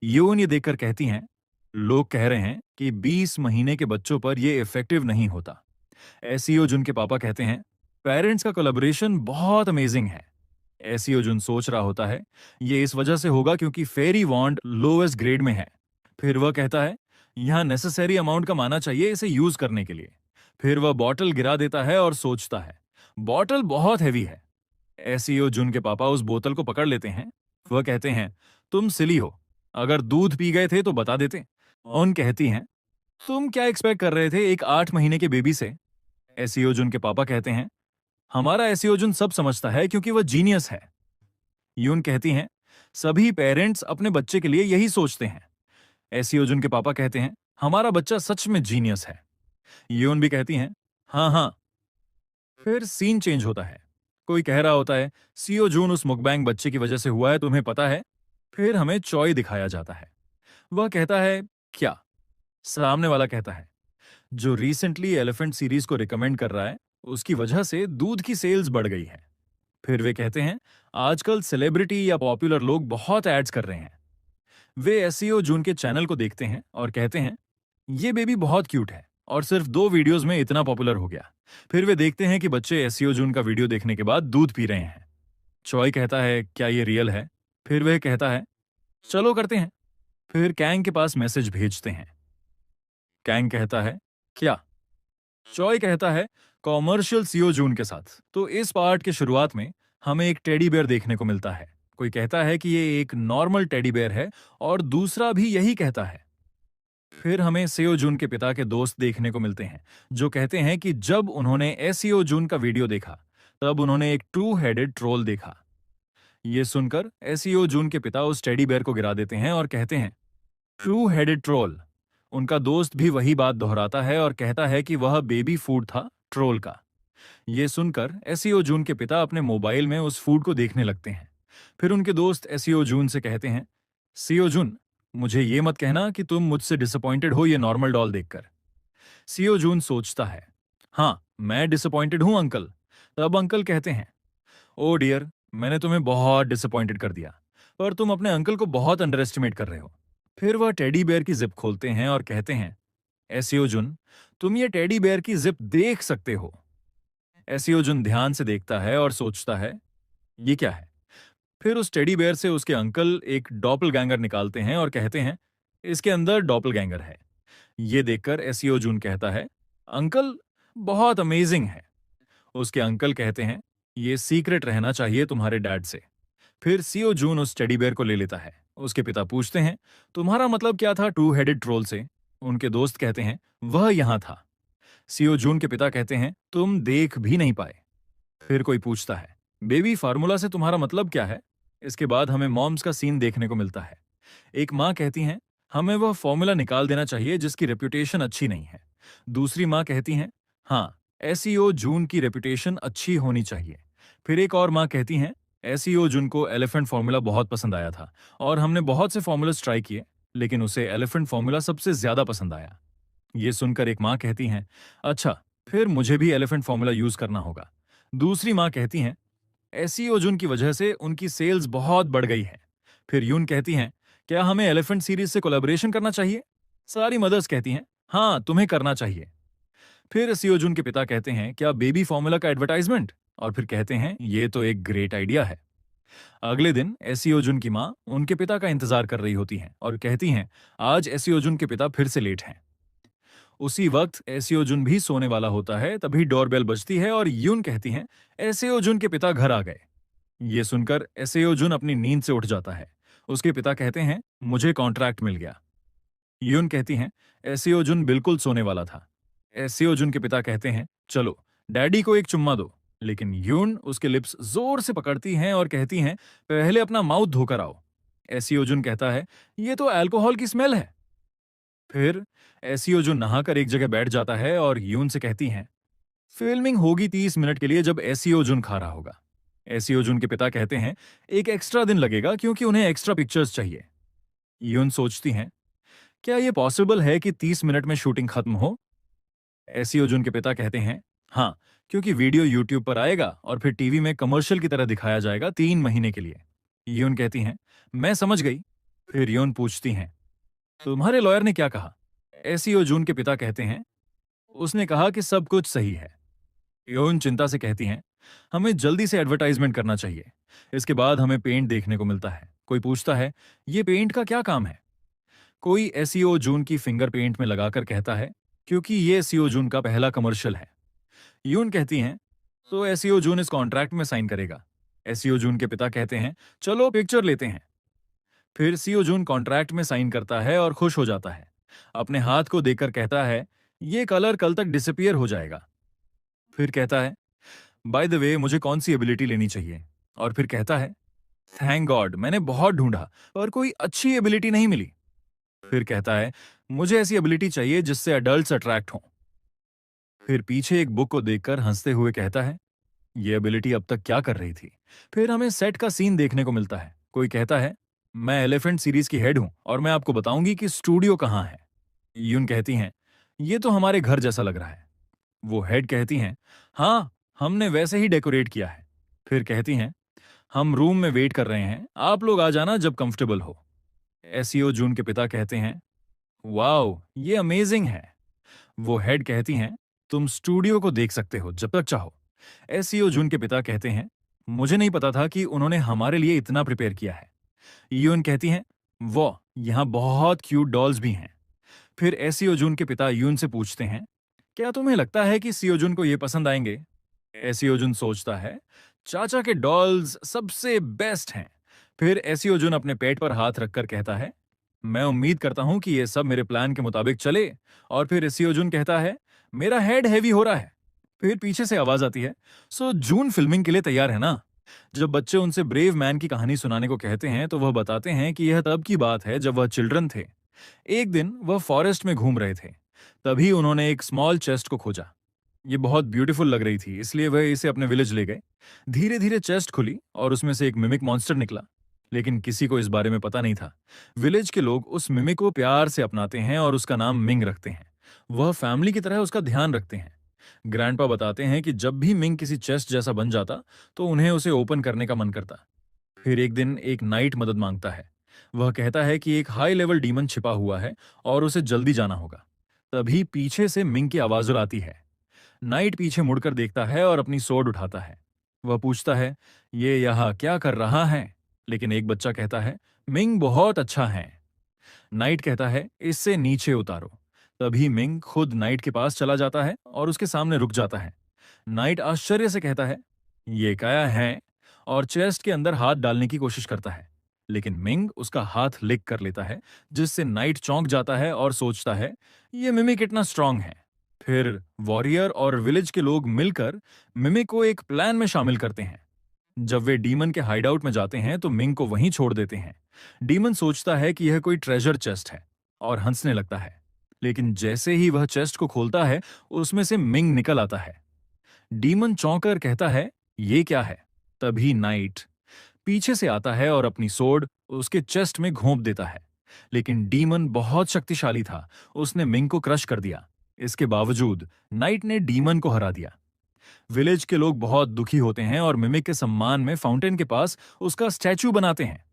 यून ये देखकर कहती हैं लोग कह रहे हैं कि 20 महीने के बच्चों पर यह इफेक्टिव नहीं होता। एसईओ जुन के पापा कहते हैं पेरेंट्स का कोलैबोरेशन बहुत अमेजिंग है। एसईओ जुन सोच रहा होता है ये इस वजह से होगा क्योंकि फेरी वॉन्ड लोएस्ट ग्रेड में है। फिर वह कहता है यहां नेसेसरी अमाउंट का माना चाहिए इसे यूज करने के लिए। फिर वह बॉटल गिरा देता है और सोचता है बॉटल बहुत हैवी है। एसईओ जुन के पापा उस बोतल को पकड़ लेते हैं। वह कहते हैं तुम सिली हो, अगर दूध पी गए थे तो बता देते। ऑन कहती हैं तुम क्या एक्सपेक्ट कर रहे थे एक 8 महीने के बेबी से। एसईओ जुन के पापा कहते हैं हमारा एसईओ जुन सब समझता है क्योंकि वह जीनियस है। यून कहती हैं सभी पेरेंट्स अपने बच्चे के लिए यही सोचते हैं। एसईओ जुन के पापा कहते हैं हमारा बच्चा सच में जीनियस है। यून भी कहती हैं हाँ हाँ। फिर सीन चेंज होता है। कोई कह रहा होता है सीओ जून उस मुकबैंग बच्चे की वजह से हुआ है, तुम्हें पता है। फिर हमें चॉय दिखाया जाता है। वह कहता है क्या। सामने वाला कहता है जो रिसेंटली एलिफेंट सीरीज को रिकमेंड कर रहा है उसकी वजह से दूध की सेल्स बढ़ गई है। फिर वे कहते हैं आजकल सेलिब्रिटी या पॉपुलर लोग बहुत एड्स कर रहे हैं। वे एसईओ जून के चैनल को देखते हैं और कहते हैं ये बेबी बहुत क्यूट है और सिर्फ 2 वीडियोस में इतना पॉपुलर हो गया। फिर वे देखते हैं कि बच्चे एसईओ जून का वीडियो देखने के बाद दूध पी रहे हैं। चॉय कहता है क्या ये रियल है। फिर वह कहता है चलो करते हैं। फिर कैंग के पास मैसेज भेजते हैं। कैंग कहता है क्या। चॉय कहता है कॉमर्शियल सीओ जून के साथ। तो इस पार्ट के शुरुआत में हमें एक टेडी बेयर देखने को मिलता है। कोई कहता है कि ये एक नॉर्मल टेडी बेयर है और दूसरा भी यही कहता है। फिर हमें सेओ जून के पिता के दोस्त देखने को मिलते हैं, जो कहते हैं कि जब उन्होंने एसीओ जून का वीडियो देखा, तब उन्होंने एक टू हेडेड ट्रोल देखा। ये सुनकर एसीओ जून के पिता उस टेडी बेयर को गिरा देते हैं और कहते हैं, टू हेडेड ट्रोल। उनका दोस्त भी वही बात दोहराता है और कहता है कि वह बेबी फूड था ट्रोल का। ये सुनकर एसीओ जून के पिता अपने मोबाइल में उस फूड को देखने लगते हैं। फिर उनके दोस्त एसीओ जून से कहते हैं, सीओ जून, मुझे ये मत कहना कि तुम मुझसे डिसअपॉइंटेड हो ये नॉर्मल डॉल देखकर। सीओ जून सोचता है, हाँ, मैं डिसअपॉइंटेड हूं अंकल। तब अंकल कहते हैं, ओ डियर, मैंने तुम्हें बहुत डिसअपॉइंटेड कर दिया, पर तुम अपने अंकल को बहुत अंडर एस्टिमेट कर रहे हो। फिर वह टेडी बेयर की जिप खोलते हैं और कहते हैं, एसीओ जुन, तुम ये टेडी बेयर की जिप देख सकते हो। एसीओ जुन ध्यान से देखता है और सोचता है, ये क्या है। फिर उस टेडी बेयर से उसके अंकल एक डॉपलगैंगर निकालते हैं और कहते हैं, इसके अंदर डॉपलगैंगर है। ये देखकर एसीओ जून कहता है, अंकल, बहुत अमेजिंग है। उसके अंकल कहते हैं, ये सीक्रेट रहना चाहिए तुम्हारे डैड से। फिर सीओ जून उस टेडी बेयर को ले लेता है। उसके पिता पूछते हैं, तुम्हारा मतलब क्या था टू हेडेड ट्रोल से? उनके दोस्त कहते हैं, वह यहां था। सीओ जून के पिता कहते हैं, तुम देख भी नहीं पाए। फिर कोई पूछता है, बेबी फार्मूला से तुम्हारा मतलब क्या है? इसके बाद हमें मॉम्स का सीन देखने को मिलता है। एक माँ कहती हैं, हमें वह फॉर्मूला निकाल देना चाहिए जिसकी रेपुटेशन अच्छी नहीं है। दूसरी माँ कहती हैं, हाँ, एसीओ जून की रेपुटेशन अच्छी होनी चाहिए। फिर एक और माँ कहती हैं, एसीओ जून को एलिफेंट फॉर्मूला बहुत पसंद आया था और हमने बहुत से फॉर्मूलाज ट्राई किए, लेकिन उसे एलिफेंट फॉर्मूला सबसे ज्यादा पसंद आया। ये सुनकर एक माँ कहती हैं, अच्छा, फिर मुझे भी एलिफेंट फॉर्मूला यूज करना होगा। दूसरी माँ कहती हैं, एसीओ जून की वजह से उनकी सेल्स बहुत बढ़ गई है। फिर यून कहती हैं, क्या हमें एलिफेंट सीरीज से कोलैबोरेशन करना चाहिए? सारी मदर्स कहती हैं, हाँ, तुम्हें करना चाहिए। फिर सीओ जून के पिता कहते हैं, क्या बेबी फॉर्मूला का एडवर्टाइजमेंट? और फिर कहते हैं, ये तो एक ग्रेट आइडिया है। अगले दिन एसीओ जून की माँ उनके पिता का इंतजार कर रही होती हैं और कहती हैं, आज एसीओ जून के पिता फिर से लेट हैं। उसी वक्त एसीओ जुन भी सोने वाला होता है, तभी डोरबेल बजती है और यून कहती हैं, एसीओ जुन के पिता घर आ गए। ये सुनकर एसीओ जुन अपनी नींद से उठ जाता है। उसके पिता कहते हैं, मुझे कॉन्ट्रैक्ट मिल गया। यून कहती हैं, एसीओ जुन बिल्कुल सोने वाला था। एसीओ जुन के पिता कहते हैं, चलो डैडी को एक चुम्मा दो। लेकिन यून उसके लिप्स जोर से पकड़ती हैं और कहती हैं, पहले अपना माउथ धोकर आओ। एसीओ जुन कहता है, ये तो अल्कोहल की स्मेल है। फिर एसीओ जो नहाकर एक जगह बैठ जाता है और यून से कहती हैं, फिल्मिंग होगी 30 मिनट के लिए जब एसीओ जुन खा रहा होगा। एसीओ जुन के पिता कहते हैं, एक एक्स्ट्रा दिन लगेगा क्योंकि उन्हें एक्स्ट्रा पिक्चर्स चाहिए। यून सोचती हैं, क्या यह पॉसिबल है कि 30 मिनट में शूटिंग खत्म हो? एसीओ जुन के पिता कहते हैं, हाँ, क्योंकि वीडियो यूट्यूब पर आएगा और फिर टीवी में कमर्शियल की तरह दिखाया जाएगा 3 महीने के लिए। यून कहती हैं, मैं समझ गई। फिर यून पूछती हैं, तुम्हारे लॉयर ने क्या कहा? एसीओ जून के पिता कहते हैं, उसने कहा कि सब कुछ सही है। योन चिंता से कहती हैं, हमें जल्दी से एडवर्टाइजमेंट करना चाहिए। इसके बाद हमें पेंट देखने को मिलता है। कोई पूछता है, ये पेंट का क्या काम है? कोई एसीओ जून की फिंगर पेंट में लगाकर कहता है, क्योंकि ये एसीओ जून का पहला कमर्शियल है। यून कहती हैं, तो एसीओ जून इस कॉन्ट्रैक्ट में साइन करेगा। एसीओ जून के पिता कहते हैं, चलो पिक्चर लेते हैं। फिर सीओ जून कॉन्ट्रैक्ट में साइन करता है और खुश हो जाता है। अपने हाथ को देखकर कहता है, ये कलर कल तक डिसअपियर हो जाएगा। फिर कहता है, बाय द वे, मुझे कौन सी एबिलिटी लेनी चाहिए? और फिर कहता है, थैंक गॉड, मैंने बहुत ढूंढा पर कोई अच्छी एबिलिटी नहीं मिली। फिर कहता है, मुझे ऐसी एबिलिटी चाहिए जिससे अडल्ट्स अट्रैक्ट हों। फिर पीछे एक बुक को देखकर हंसते हुए कहता है, ये एबिलिटी अब तक क्या कर रही थी? फिर हमें सेट का सीन देखने को मिलता है। कोई कहता है, मैं एलिफेंट सीरीज की हेड हूं और मैं आपको बताऊंगी कि स्टूडियो कहां है। यून कहती हैं, ये तो हमारे घर जैसा लग रहा है। वो हेड कहती हैं, हाँ, हमने वैसे ही डेकोरेट किया है। फिर कहती हैं, हम रूम में वेट कर रहे हैं, आप लोग आ जाना जब कंफर्टेबल हो। एसीओ जून के पिता कहते हैं, वाओ, ये अमेजिंग है। वो हेड कहती हैं, तुम स्टूडियो को देख सकते हो जब तक चाहो। एसीओ जून के पिता कहते हैं, मुझे नहीं पता था कि उन्होंने हमारे लिए इतना प्रिपेयर किया है। यून कहती हैं, वो यहाँ बहुत क्यूट डॉल्स भी हैं। फिर एसीओ जून के पिता यून से पूछते हैं, क्या तुम्हें लगता है कि सीओ जून को ये पसंद आएंगे? एसीओ जून सोचता है, चाचा के डॉल्स सबसे बेस्ट हैं। फिर एसियो जुन अपने पेट पर हाथ रखकर कहता है, मैं उम्मीद करता हूं कि ये सब मेरे प्लान के मुताबिक चले। और फिर एसियो जुन कहता है, मेरा हेड हैवी हो रहा है। फिर पीछे से आवाज आती है, सो जून फिल्मिंग के लिए तैयार है ना? जब बच्चे उनसे ब्रेव मैन की कहानी सुनाने को कहते हैं तो वह बताते हैं कि यह तब की बात है जब वह चिल्ड्रन थे। एक दिन वह फॉरेस्ट में घूम रहे थे। तभी उन्होंने एक स्मॉल चेस्ट को खोजा। ये बहुत ब्यूटीफुल लग रही थी, इसलिए वह इसे अपने विलेज ले गए। धीरे धीरे चेस्ट खुली और उसमें से एक मिमिक मॉन्स्टर निकला। लेकिन किसी को इस बारे में पता नहीं था। विलेज के लोग उस मिमिक को प्यार से अपनाते हैं और उसका नाम मिंग रखते हैं। वह फैमिली की तरह उसका ध्यान रखते हैं। ग्रैंडपा बताते हैं कि जब भी मिंग किसी चेस्ट जैसा बन जाता तो उन्हें उसे ओपन करने का मन करता। फिर एक दिन एक नाइट मदद मांगता है। वह कहता है कि एक हाई लेवल डीमन छिपा हुआ है और उसे जल्दी जाना होगा। तभी पीछे से मिंग की आवाज आती है। नाइट पीछे मुड़कर देखता है और अपनी सोर्ड उठाता है। वह पूछता है, ये यहाँ क्या कर रहा है? लेकिन एक बच्चा कहता है, मिंग बहुत अच्छा है। नाइट कहता है, इससे नीचे उतारो। तभी मिंग खुद नाइट के पास चला जाता है और उसके सामने रुक जाता है। नाइट आश्चर्य से कहता है, ये क्या है? और चेस्ट के अंदर हाथ डालने की कोशिश करता है। लेकिन मिंग उसका हाथ लिक कर लेता है, जिससे नाइट चौंक जाता है और सोचता है, ये मिमिक कितना स्ट्रांग है। फिर वॉरियर और विलेज के लोग मिलकर मिमिक को एक प्लान में शामिल करते हैं। जब वे डीमन के हाइडआउट में जाते हैं तो मिंग को वहीं छोड़ देते हैं। डीमन सोचता है कि यह कोई ट्रेजर चेस्ट है और हंसने लगता है। लेकिन जैसे ही वह चेस्ट को खोलता है, उसमें से मिंग निकल आता है। डीमन चौंकर कहता है, ये क्या है? तभी नाइट पीछे से आता है और अपनी सोर्ड उसके चेस्ट में घोंप देता है। लेकिन डीमन बहुत शक्तिशाली था, उसने मिंग को क्रश कर दिया। इसके बावजूद नाइट ने डीमन को हरा दिया। विलेज के लोग बहुत दुखी होते हैं और मिमिक के सम्मान में फाउंटेन के पास उसका स्टैचू बनाते हैं।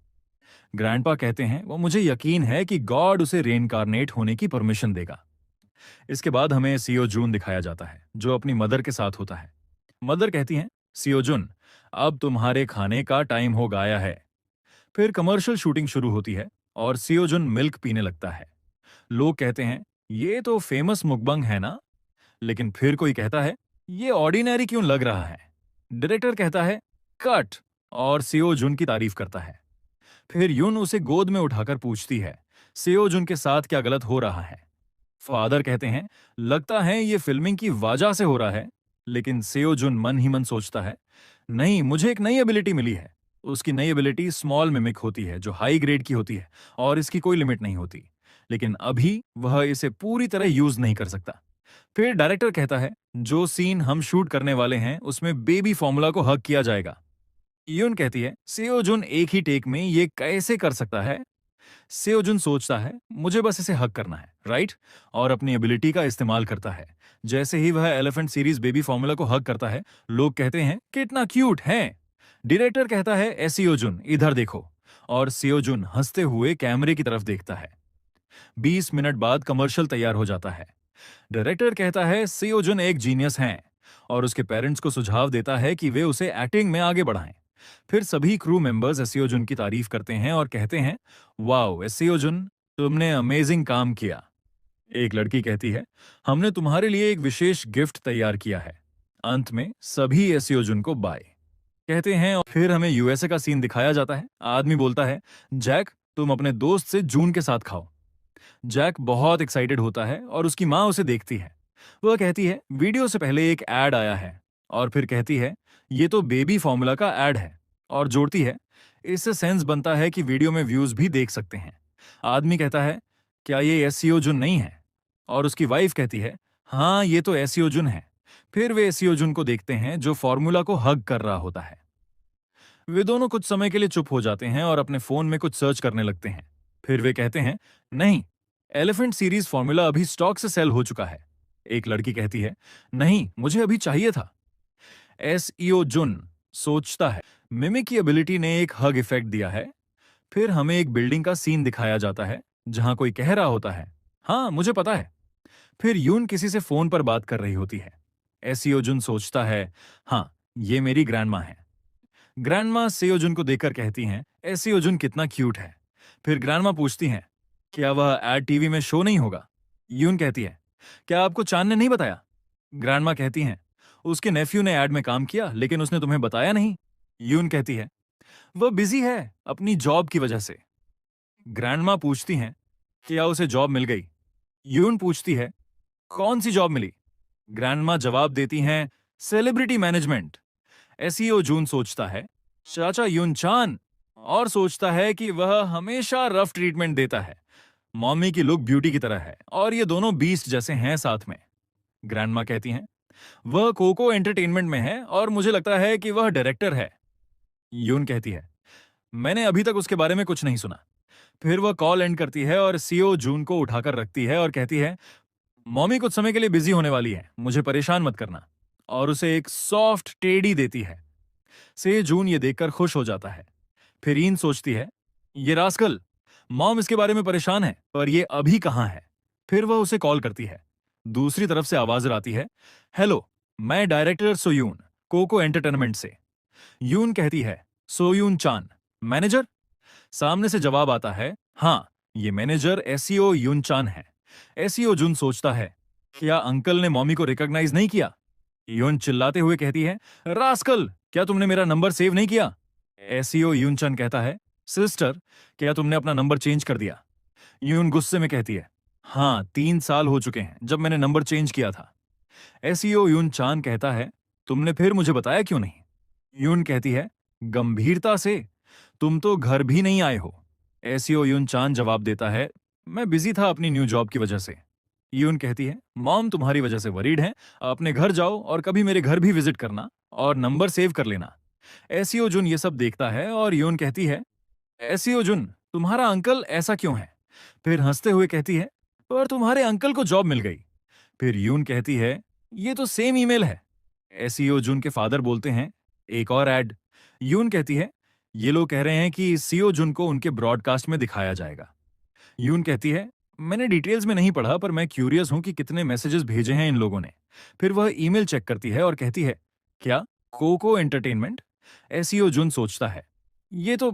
ग्रैंडपा कहते हैं, वो मुझे यकीन है कि गॉड उसे रेनकार्नेट होने की परमिशन देगा। इसके बाद हमें सीओ जून दिखाया जाता है, जो अपनी मदर के साथ होता है। मदर कहती हैं, सीओ जून, अब तुम्हारे खाने का टाइम हो गया है। फिर कमर्शियल शूटिंग शुरू होती है और सीओ जून मिल्क पीने लगता है। लोग कहते हैं, ये तो फेमस मुकबंग है ना? लेकिन फिर कोई कहता है, ये ऑर्डिनरी क्यों लग रहा है? डायरेक्टर कहता है, कट, और सीओ जुन की तारीफ करता है। फिर युन उसे गोद में उठाकर पूछती है, सीओ जुन के साथ क्या गलत हो रहा है? फादर कहते हैं, लगता है ये फिल्मिंग की वजह से हो रहा है। लेकिन सीओ जुन मन ही मन सोचता है, नहीं, मुझे एक नई एबिलिटी मिली है। उसकी नई एबिलिटी स्मॉल मिमिक होती है, जो हाई ग्रेड की होती है और इसकी कोई लिमिट नहीं होती। लेकिन अभी वह इसे पूरी तरह यूज नहीं कर सकता। फिर डायरेक्टर कहता है, जो सीन हम शूट करने वाले हैं उसमें बेबी फॉर्मूला को हक किया जाएगा। यून कहती है, सेओ जुन एक ही टेक में ये कैसे कर सकता है? सेओ जुन सोचता है, मुझे बस इसे हक करना है, राइट? और अपनी एबिलिटी का इस्तेमाल करता है। जैसे ही वह एलिफेंट सीरीज बेबी फॉर्मूला को हक करता है, लोग कहते हैं, कितना क्यूट है। डायरेक्टर कहता है, एसियो जुन इधर देखो। और सियो जुन हंसते हुए कैमरे की तरफ देखता है। 20 मिनट बाद कमर्शियल तैयार हो जाता है। डायरेक्टर कहता है, सियो जुन एक जीनियस हैं और उसके पेरेंट्स को सुझाव देता है कि वे उसे एक्टिंग में आगे बढ़ाएं। फिर सभी क्रू मेंबर्स एसियो जुन की तारीफ करते हैं और कहते हैं, वाओ एसियो जुन, तुमने अमेजिंग काम किया। एक लड़की कहती है, हमने तुम्हारे लिए एक विशेष गिफ्ट तैयार किया है। अंत में सभी एसियो जुन को बाय कहते हैं और फिर हमें यूएसए का सीन दिखाया जाता है। आदमी बोलता है, जैक, तुम अपने दोस्त से जून के साथ खाओ। जैक बहुत एक्साइटेड होता है और उसकी माँ उसे देखती है। वह कहती है, वीडियो से पहले एक एड आया है। और फिर कहती है, ये तो बेबी फॉर्मूला का एड है। और जोड़ती है, इससे सेंस बनता है कि वीडियो में व्यूज भी देख सकते हैं। आदमी कहता है, क्या ये एसईओ जुन नहीं है? और उसकी वाइफ कहती है, हाँ, ये तो एसईओ जुन है। फिर वे एसईओ जुन को देखते हैं जो फॉर्मूला को हग कर रहा होता है। वे दोनों कुछ समय के लिए चुप हो जाते हैं और अपने फोन में कुछ सर्च करने लगते हैं। फिर वे कहते हैं, नहीं, एलिफेंट सीरीज फॉर्मूला अभी स्टॉक से सेल हो चुका है। एक लड़की कहती है, नहीं, मुझे अभी चाहिए था। एसईओ जुन सोचता है, मिमिक की एबिलिटी ने एक हग इफेक्ट दिया है। फिर हमें एक बिल्डिंग का सीन दिखाया जाता है जहां कोई कह रहा होता है, हाँ, मुझे पता है। फिर यून किसी से फोन पर बात कर रही होती है। एसईओ जुन सोचता है, हाँ, ये मेरी ग्रैंडमा है। ग्रैंडमा सेओजुन को देखकर कहती हैं, ए सेओजुन कितना क्यूट है। फिर ग्रैंडमा पूछती हैं, क्या वह एड टीवी में शो नहीं होगा? यून कहती है, क्या आपको चांद ने नहीं बताया? ग्रैंडमा कहती हैं, उसके नेफ्यू ने एड में काम किया लेकिन उसने तुम्हें बताया नहीं। यून कहती है, वह बिजी है अपनी जॉब की वजह से। ग्रैंडमा पूछती हैं, क्या उसे जॉब मिल गई? यून पूछती है, कौन सी जॉब मिली? ग्रैंडमा जवाब देती हैं, सेलिब्रिटी मैनेजमेंट। एसईओ जून सोचता है, चाचा यून चान, और सोचता है कि वह हमेशा रफ ट्रीटमेंट देता है। मॉमी की लुक ब्यूटी की तरह है और ये दोनों बीस्ट जैसे हैं साथ में। ग्रैंडमा कहती हैं, वह कोको एंटरटेनमेंट में है और मुझे लगता है कि वह डायरेक्टर है। यून कहती है, मैंने अभी तक उसके बारे में कुछ नहीं सुना। फिर वह कॉल एंड करती है और सीओ जून को उठाकर रखती है और कहती है, मॉमी कुछ समय के लिए बिजी होने वाली है, मुझे परेशान मत करना। और उसे एक सॉफ्ट टेडी देती है। से जून ये देखकर खुश हो जाता है। फिर ईन सोचती है, ये रास्कल, मॉम इसके बारे में परेशान है, पर ये अभी कहाँ है। फिर वह उसे कॉल करती है। दूसरी तरफ से आवाज आती है, हेलो, मैं डायरेक्टर सोयून, कोको एंटरटेनमेंट से। यून कहती है, सोयून चान, मैनेजर? सामने से जवाब आता है, हाँ, ये मैनेजर एसईओ यून चान है। एसईओ जुन सोचता है, क्या अंकल ने मॉमी को रिकॉग्नाइज नहीं किया? यून चिल्लाते हुए कहती है, रास्कल, क्या तुमने मेरा नंबर सेव नहीं किया? एसईओ यून चान कहता है, सिस्टर, क्या तुमने अपना नंबर चेंज कर दिया? यून गुस्से में कहती है, हाँ, 3 साल हो चुके हैं जब मैंने नंबर चेंज किया था। एसईओ यून चान कहता है, तुमने फिर मुझे बताया क्यों नहीं? यून कहती है, गंभीरता से, तुम तो घर भी नहीं आए हो। एसईओ यून चान जवाब देता है, मैं बिजी था अपनी न्यू जॉब की वजह से। यून कहती है, मॉम तुम्हारी वजह से वरीड है, अपने घर जाओ और कभी मेरे घर भी विजिट करना और नंबर सेव कर लेना। एसईओ जुन ये सब देखता है और यून कहती है, एसईओ जुन, तुम्हारा अंकल ऐसा क्यों है? फिर हंसते हुए कहती है, पर तुम्हारे अंकल को जॉब मिल गई। फिर यून कहती है, ये तो सेम ईमेल है। एसईओ जुन के फादर बोलते हैं, एक और ऐड। यून कहती है, ये लोग कह रहे हैं कि सीओ जुन को उनके ब्रॉडकास्ट में दिखाया जाएगा। यून कहती है, मैंने डिटेल्स में नहीं पढ़ा, पर मैं क्यूरियस हूं कि कितने मैसेजेस भेजे हैं इन लोगों ने। फिर वह ईमेल चेक करती है और कहती है, क्या कोको एंटरटेनमेंट? एसईओ जुन सोचता है, ये तो।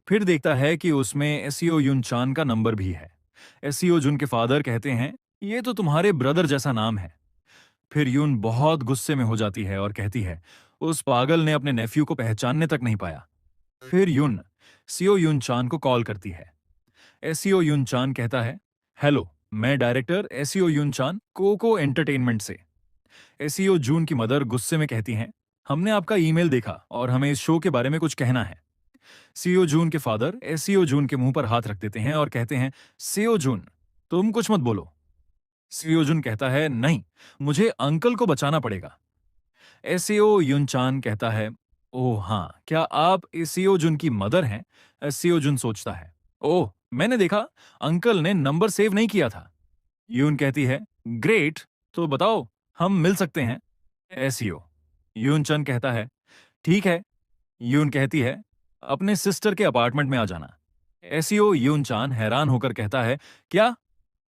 फिर देखता है कि उसमें एसईओ युन चान का नंबर भी है। एसईओ जुन के फादर कहते हैं, ये तो तुम्हारे ब्रदर जैसा नाम है। फिर यून बहुत गुस्से में हो जाती है और कहती है, उस पागल ने अपने नेफ्यू को पहचानने तक नहीं पाया। फिर यून सीओ युन चान को कॉल करती है। एसईओ युन चान कहता है, हेलो, मैं डायरेक्टर एसईओ युन चान, कोको एंटरटेनमेंट से। एसईओ जून की मदर गुस्से में कहती हैं, हमने आपका ईमेल देखा और हमें इस शो के बारे में कुछ कहना है। सीओ जून के फादर एसईओ जून के मुंह पर हाथ रख देते हैं और कहते हैं, सीओ जून, तुम कुछ मत बोलो। सीओ जून कहता है, नहीं, मुझे अंकल को बचाना पड़ेगा। एसईओ युन चान कहता है, ओह हाँ, क्या आप एसईओ जून की मदर हैं? एसईओ जून सोचता है, ओह, मैंने देखा अंकल ने नंबर सेव नहीं किया था। यून कहती है, ग्रेट, तो बताओ, हम मिल सकते हैं। एसईओ यून चन कहता है, ठीक है। यून कहती है, अपने सिस्टर के अपार्टमेंट में आ जाना। एसईओ यून चान हैरान होकर कहता है, क्या,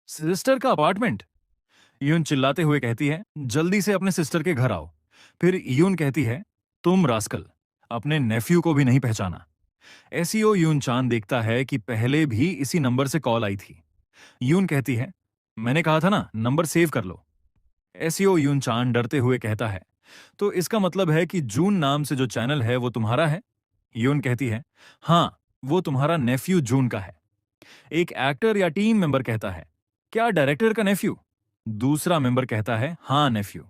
सिस्टर का अपार्टमेंट? यून चिल्लाते हुए कहती है, जल्दी से अपने सिस्टर के घर आओ। फिर यून कहती है, तुम रास्कल, अपने नेफ्यू को भी नहीं पहचाना। एसईओ यून चान देखता है कि पहले भी इसी नंबर से कॉल आई थी। यून कहती है, मैंने कहा था ना, नंबर सेव कर लो। एसईओ यून चान डरते हुए कहता है, तो इसका मतलब है कि जून नाम से जो चैनल है वो तुम्हारा है? यून कहती है, हाँ, वो तुम्हारा नेफ्यू जून का है। एक एक्टर या टीम मेंबर कहता है, क्या डायरेक्टर का नेफ्यू? दूसरा मेंबर कहता है, हाँ, नेफ्यू।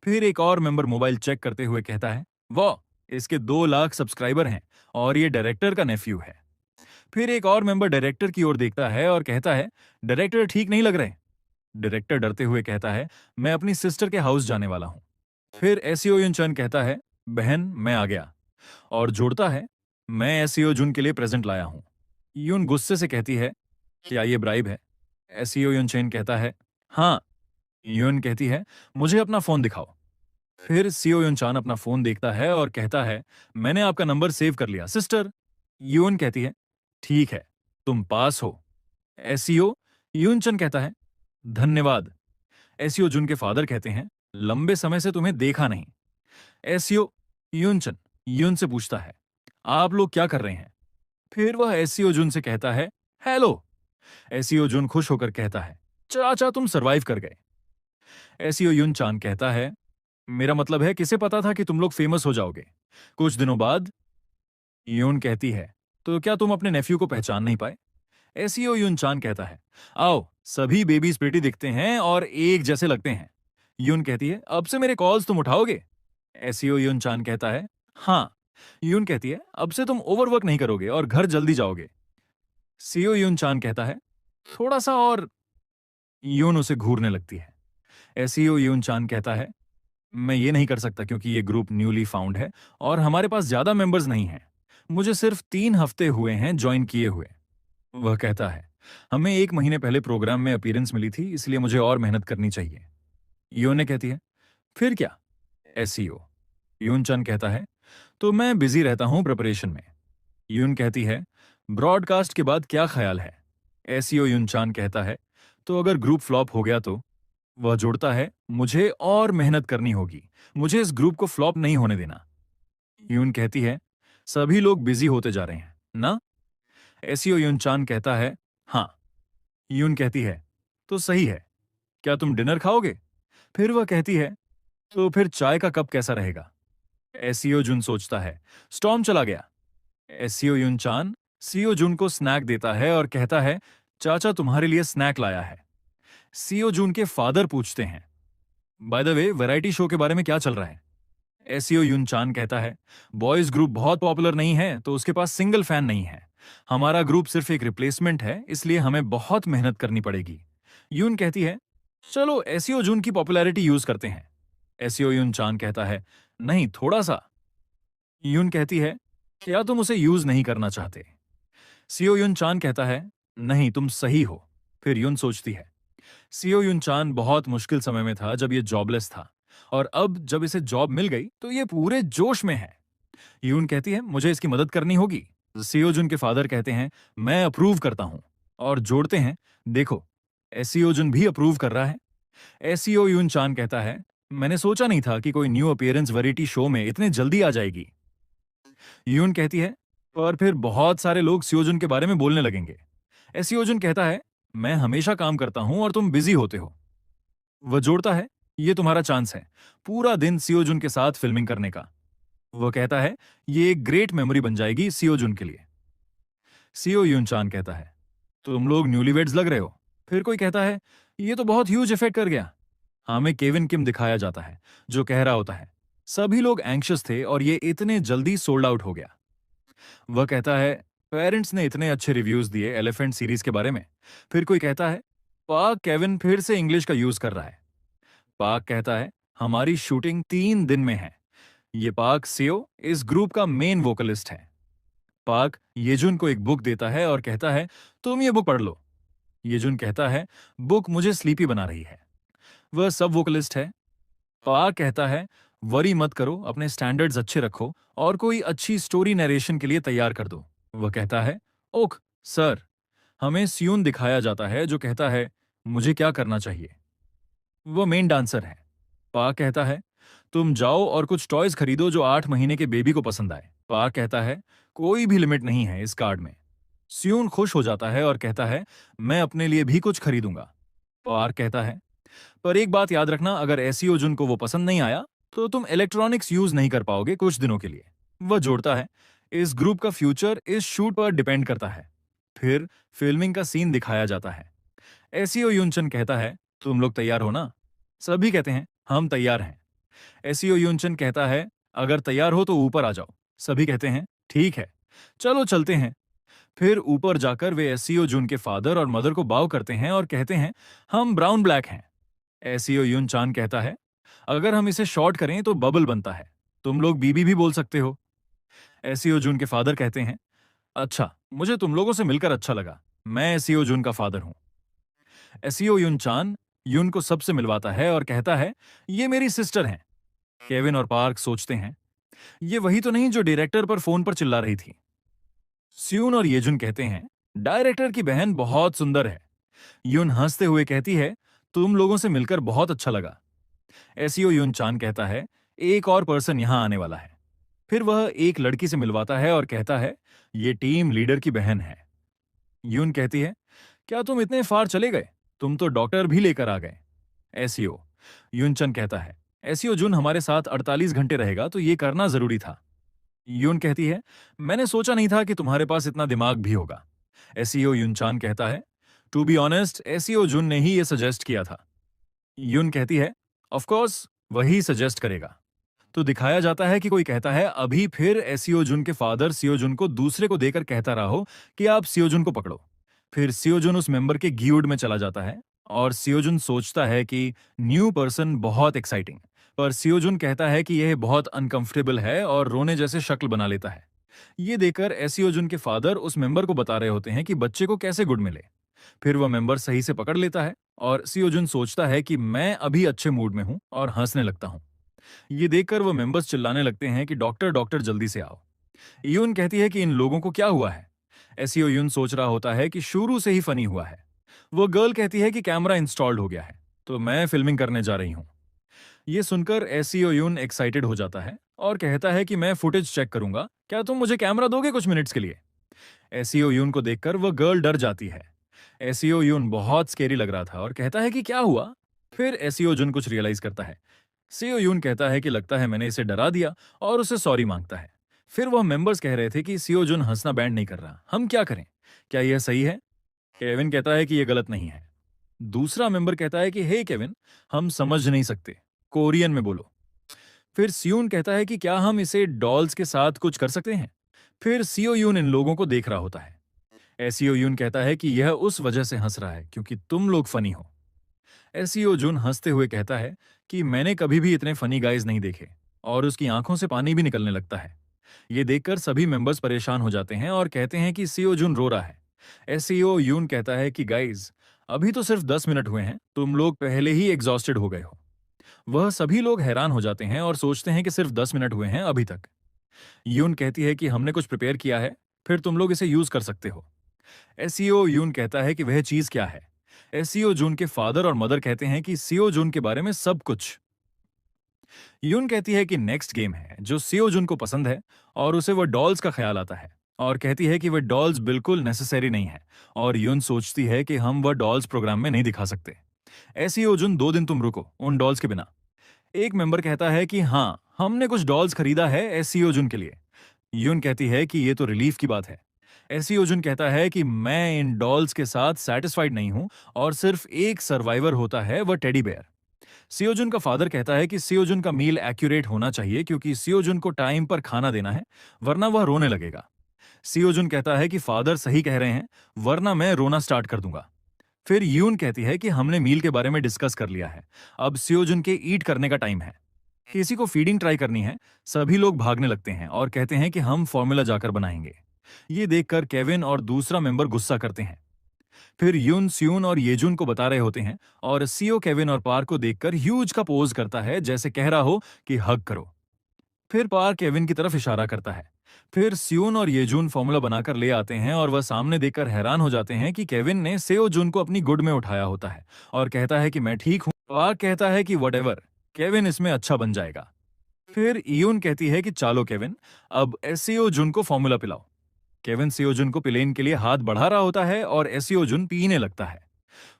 फिर एक और मेंबर मोबाइल चेक करते हुए कहता है, वाह, इसके 2 लाख सब्सक्राइबर हैं और ये डायरेक्टर का नेफ्यू है। फिर एक और मेंबर डायरेक्टर की ओर देखता है और कहता है, डायरेक्टर ठीक नहीं लग रहे। डायरेक्टर डरते हुए कहता है, मैं अपनी सिस्टर के हाउस जाने वाला हूं। फिर एसईओ युनचन कहता है, बहन, मैं आ गया, और जोड़ता है, मैं एसईओ जुन के लिए प्रेजेंट लाया हूं। यून गुस्से से कहती है, क्या ये ब्राइब है? एसईओ युनचेन कहता है, हाँ। यून कहती है, मुझे अपना फोन दिखाओ। फिर सीओ युनचान अपना फोन देखता है और कहता है, मैंने आपका नंबर सेव कर लिया सिस्टर। यून कहती है, ठीक है, तुम पास हो। एसईओ युनचन कहता है, धन्यवाद। एसईओ जुन के फादर कहते हैं, लंबे समय से तुम्हें देखा नहीं। एसईओ युनचन युन से पूछता है, आप लोग क्या कर रहे हैं? फिर वह एसईओ जुन से कहता है, हेलो। एसईओ जुन खुश होकर कहता है, चाचा, तुम सरवाइव कर गए। एसईओ युन चान कहता है, मेरा मतलब है, किसे पता था कि तुम लोग फेमस हो जाओगे? कुछ दिनों बाद यून कहती है, तो क्या तुम अपने नेफ्यू को पहचान नहीं पाए? एसीओ यून चान कहता है, आओ, सभी बेबीज प्रिटी दिखते हैं और एक जैसे लगते हैं। यून कहती है, अब से मेरे कॉल्स तुम उठाओगे? एसीओ यून चान कहता है, हाँ। यून कहती है, अब से तुम ओवरवर्क नहीं करोगे और घर जल्दी जाओगे। सीओ यून चान कहता है, थोड़ा सा और। यून उसे घूरने लगती है। एसीओ यून चान कहता है, मैं ये नहीं कर सकता क्योंकि ये ग्रुप न्यूली फाउंड है और हमारे पास ज्यादा मेंबर्स नहीं हैं। मुझे सिर्फ 3 हफ्ते हुए हैं ज्वाइन किए हुए। वह कहता है, हमें 1 महीने पहले प्रोग्राम में अपीयरेंस मिली थी, इसलिए मुझे और मेहनत करनी चाहिए। योने कहती है, फिर क्या? एसईओ यून चन कहता है, तो मैं बिजी रहता हूं प्रिपरेशन में। यून कहती है, ब्रॉडकास्ट के बाद क्या ख्याल है? एसईओ यून चान कहता है, तो अगर ग्रुप फ्लॉप हो गया तो? वह जोड़ता है, मुझे और मेहनत करनी होगी। मुझे इस ग्रुप को फ्लॉप नहीं होने देना। यून कहती है, सभी लोग बिजी होते जा रहे हैं ना? एसईओ यून चान कहता है, हाँ। यून कहती है, तो सही है। क्या तुम डिनर खाओगे? फिर वह कहती है, तो फिर चाय का कप कैसा रहेगा? एसईओ जुन सोचता है, स्टॉर्म चला गया। एसईओ यून चान सीओ जुन को स्नैक देता है और कहता है, चाचा तुम्हारे लिए स्नैक लाया है। सीओ जून के फादर पूछते हैं, by the way variety show के बारे में क्या चल रहा है? एसीओ यून चान कहता है, बॉयज ग्रुप बहुत पॉपुलर नहीं है तो उसके पास सिंगल फैन नहीं है। हमारा ग्रुप सिर्फ एक रिप्लेसमेंट है, इसलिए हमें बहुत मेहनत करनी पड़ेगी। यून कहती है, चलो एसीओ जून की पॉपुलैरिटी यूज करते हैं। एसीओ यून चान कहता है, नहीं, थोड़ा सा। यून कहती है, क्या तुम उसे यूज नहीं करना चाहते? सीओ यून चान कहता है, नहीं, तुम सही हो। फिर यून सोचती है, सीओ यून चान बहुत मुश्किल समय में था जब ये जॉबलेस था, और अब जब इसे जॉब मिल गई तो ये पूरे जोश में है। यून कहती है, मुझे इसकी मदद करनी होगी। सीओ जुन के फादर कहते हैं, मैं अप्रूव करता हूं, और जोड़ते हैं, देखो, एसीओ जुन भी अप्रूव कर रहा है। एसीओ यून चान कहता है, मैंने सोचा नहीं था कि कोई न्यू अपीयरेंस वैरायटी शो में इतने जल्दी आ जाएगी। यून कहती है, पर फिर बहुत सारे लोग सियोजुन के बारे में बोलने लगेंगे। एसियोजुन कहता है, मैं हमेशा काम करता हूं और तुम बिजी होते हो। वह जोड़ता है, ये तुम्हारा चांस है, पूरा दिन सियोजुन के साथ फिल्मिंग करने का। वह कहता है, ये एक ग्रेट मेमोरी बन जाएगी सियोजुन के लिए। सीओ यून चान कहता है, तुम लोग न्यूलीवेड्स लग रहे हो। फिर कोई कहता है, ये तो बहुत ह्यूज इफेक्ट कर गया। हमें केविन किम दिखाया जाता है, जो कह रहा होता है, सभी लोग एंग्शियस थे और ये इतने जल्दी सोल्ड आउट हो गया। वह कहता है, पेरेंट्स ने इतने अच्छे रिव्यूज दिए एलिफेंट सीरीज के बारे में। फिर कोई कहता है, पार्क केविन फिर से इंग्लिश का यूज कर रहा है। पार्क कहता है, हमारी शूटिंग 3 दिन में है। ये पार्क सियो इस ग्रुप का मेन वोकलिस्ट है। पार्क येजुन को एक बुक देता है और कहता है, तुम ये बुक पढ़ लो। येजुन कहता है, बुक मुझे स्लीपी बना रही है। वह सब वोकलिस्ट है। पार्क कहता है, वरी मत करो, अपने स्टैंडर्ड्स अच्छे रखो और कोई अच्छी स्टोरी नरेशन के लिए तैयार कर दो। वह कहता है, ओक सर। हमें सियून दिखाया जाता है जो कहता है, मुझे क्या करना चाहिए। वह मेन डांसर है। पार्क कहता है, तुम जाओ और कुछ टॉयज खरीदो जो 8 महीने के बेबी को पसंद आए। पार्क कहता है, कोई भी लिमिट नहीं है इस कार्ड में। सियून खुश हो जाता है और कहता है, मैं अपने लिए भी कुछ खरीदूंगा। पार्क कहता है, पर एक बात याद रखना, अगर एसीओ जुन को वो पसंद नहीं आया तो तुम इलेक्ट्रॉनिक्स यूज नहीं कर पाओगे कुछ दिनों के लिए। वह जोड़ता है, इस ग्रुप का फ्यूचर इस शूट पर डिपेंड करता है। फिर फिल्मिंग का सीन दिखाया जाता है। एसीओ यूनचन कहता है, तुम लोग तैयार हो ना? सभी कहते हैं, हम तैयार हैं। एसीओ यूनचन कहता है, अगर तैयार हो तो ऊपर आ जाओ। सभी कहते हैं, ठीक है, चलो चलते हैं। फिर ऊपर जाकर वे एसीओ जून के फादर और मदर को बाव करते हैं और कहते हैं, हम ब्राउन ब्लैक हैं। एसीओ यून चान कहता है, अगर हम इसे शॉर्ट करें तो बबल बनता है। तुम लोग बीबी भी बोल सकते हो। एसीओ जून के फादर कहते हैं, अच्छा, मुझे तुम लोगों से मिलकर अच्छा लगा। मैं एसीओ जून का फादर हूं। एसीओ यून चान यून को सबसे मिलवाता है और कहता है, ये मेरी सिस्टर हैं। केविन और पार्क सोचते हैं, ये वही तो नहीं जो डायरेक्टर पर फोन पर चिल्ला रही थी। स्यून और येजुन कहते हैं, डायरेक्टर की बहन बहुत सुंदर है। यून हंसते हुए कहती है, तुम लोगों से मिलकर बहुत अच्छा लगा। एसीओ यून चान कहता है, एक और पर्सन यहां आने वाला है। फिर वह एक लड़की से मिलवाता है और कहता है, ये टीम लीडर की बहन है। यून कहती है, क्या तुम इतने फार चले गए? तुम तो डॉक्टर भी लेकर आ गए। एसीओ यूनचन कहता है, एसीओ जुन हमारे साथ 48 घंटे रहेगा तो ये करना जरूरी था। यून कहती है, मैंने सोचा नहीं था कि तुम्हारे पास इतना दिमाग भी होगा। एसईओ युनचान कहता है, टू बी ऑनेस्ट एसईओ जुन ने ही ये सजेस्ट किया था। यून कहती है, ऑफ कोर्स वही सजेस्ट करेगा। तो दिखाया जाता है कि कोई कहता है अभी फिर एसईओ जुन के फादर सीओ जुन को दूसरे को देकर कहता रहा हो कि आप सीओ जुन को पकड़ो। फिर सीओ जुन उस मेंबर के गीउड में चला जाता है और सीओ जुन सोचता है कि न्यू पर्सन बहुत एक्साइटिंग, पर सीओ जुन कहता है कि यह बहुत अनकंफर्टेबल है और रोने जैसे शक्ल बना लेता है। ये देखकर एसईओ जुन के फादर उस मेंबर को बता रहे होते हैं कि बच्चे को कैसे गुड मिले। फिर वह मेंबर सही से पकड़ लेता है और सीओ जुन सोचता है कि मैं अभी अच्छे मूड में हूं और हंसने लगता हूं। ये देखकर वो मेंबर्स चिल्लाने लगते हैं कि डॉक्टर डॉक्टर जल्दी से आओ। यून कहती है कि इन लोगों को क्या हुआ है। एसईओ यून सोच रहा होता है कि शुरू से ही फनी हुआ है। वो गर्ल कहती है कि कैमरा इंस्टॉल्ड हो गया है तो मैं फिल्मिंग करने जा रही हूं। ये सुनकर एसईओ यून एक्साइटेड हो जाता है और कहता है कि मैं फुटेज चेक करूंगा, क्या तुम मुझे कैमरा दोगे कुछ मिनट्स के लिए। एसईओ यून को देखकर वह गर्ल डर जाती है। एसईओ यून बहुत स्केरी लग रहा था और कहता है कि क्या हुआ। फिर एसईओ जुन कुछ रियलाइज करता है। सीओ यून कहता है कि लगता है मैंने इसे डरा दिया और उसे सॉरी मांगता है। फिर वह मेंबर्स कह रहे थे कि सीओ जुन हंसना बैंड नहीं कर रहा, हम क्या करें, क्या यह सही है। केविन कहता है कि यह गलत नहीं है। दूसरा मेंबर कहता है कि हे केविन, हम समझ नहीं सकते, कोरियन में बोलो। फिर सियून कहता है कि क्या हम इसे डॉल्स के साथ कुछ कर सकते हैं। फिर सीओ यून इन लोगों को देख रहा होता है। एसीओ यून कहता है कि यह उस वजह से हंस रहा है क्योंकि तुम लोग फनी हो। एसीओ जुन हंसते हुए कहता है कि मैंने कभी भी इतने फनी गाइज नहीं देखे, और उसकी आंखों से पानी भी निकलने लगता है। ये देखकर सभी मेंबर्स परेशान हो जाते हैं और कहते हैं कि सीओ जुन रो रहा है। एसीओ यून कहता है कि गाइज, अभी तो सिर्फ 10 मिनट हुए हैं, तुम लोग पहले ही एग्जॉस्टेड हो गए हो। वह सभी लोग हैरान हो जाते हैं और सोचते हैं कि सिर्फ 10 मिनट हुए हैं अभी तक। यून कहती है कि हमने कुछ प्रिपेयर किया है, फिर तुम लोग इसे यूज कर सकते हो। एसईओ यून कहता है कि वह चीज क्या है। एसईओ जून के फादर और मदर कहते हैं कि सीओ जून के बारे में सब कुछ। यून कहती है कि नेक्स्ट गेम है जो सीओ जून को पसंद है और उसे वह डॉल्स का ख्याल आता है, और कहती है कि वह डॉल्स बिल्कुल नेसेसरी नहीं है। और यून सोचती है कि हम वह डॉल्स प्रोग्राम में नहीं दिखा सकते। एसईओ जून 2 दिन तुम रुको उन डॉल्स के बिना। एक मेंबर कहता है कि हाँ, हमने कुछ डॉल्स खरीदा है एसईओ जून के लिए। यून कहती है कि ये तो रिलीफ की बात है। एसियोजुन कहता है कि मैं इन डॉल्स के साथ सैटिस्फाइड नहीं हूं और सिर्फ एक सर्वाइवर होता है, वह टेडी बेयर। सियोजुन का फादर कहता है कि सियोजुन का मील एक्यूरेट होना चाहिए क्योंकि सियोजुन को टाइम पर खाना देना है, वरना वह रोने लगेगा। सियोजुन कहता है कि फादर सही कह रहे हैं, वरना मैं रोना स्टार्ट कर दूंगा। फिर यून कहती है कि हमने मील के बारे में डिस्कस कर लिया है, अब सियोजुन के ईट करने का टाइम है। किसी को फीडिंग ट्राई करनी है। सभी लोग भागने लगते हैं और कहते हैं कि हम फॉर्मूला जाकर बनाएंगे। ये देखकर केविन और दूसरा मेंबर गुस्सा करते हैं। फिर यून स्यून और येजुन को बता रहे होते हैं और सीओ केविन और पार को देखकर ह्यूज का पोज करता है जैसे कह रहा हो कि हग करो। फिर पार केविन की तरफ इशारा करता है। फिर स्यून और येजुन फॉर्मूला बनाकर ले आते हैं और वह सामने देखकर हैरान हो जाते हैं कि केविन ने सेओ जुन को अपनी गुड में उठाया होता है और कहता है कि मैं ठीक हूं। पार कहता है कि वट केविन इसमें अच्छा बन जाएगा। फिर यून कहती है कि चालो केविन, अब एसईओ जुन को फॉर्मूला पिलाओ। केविन सियोजुन को पिलेन के लिए हाथ बढ़ा रहा होता है और एसियोजुन पीने लगता है।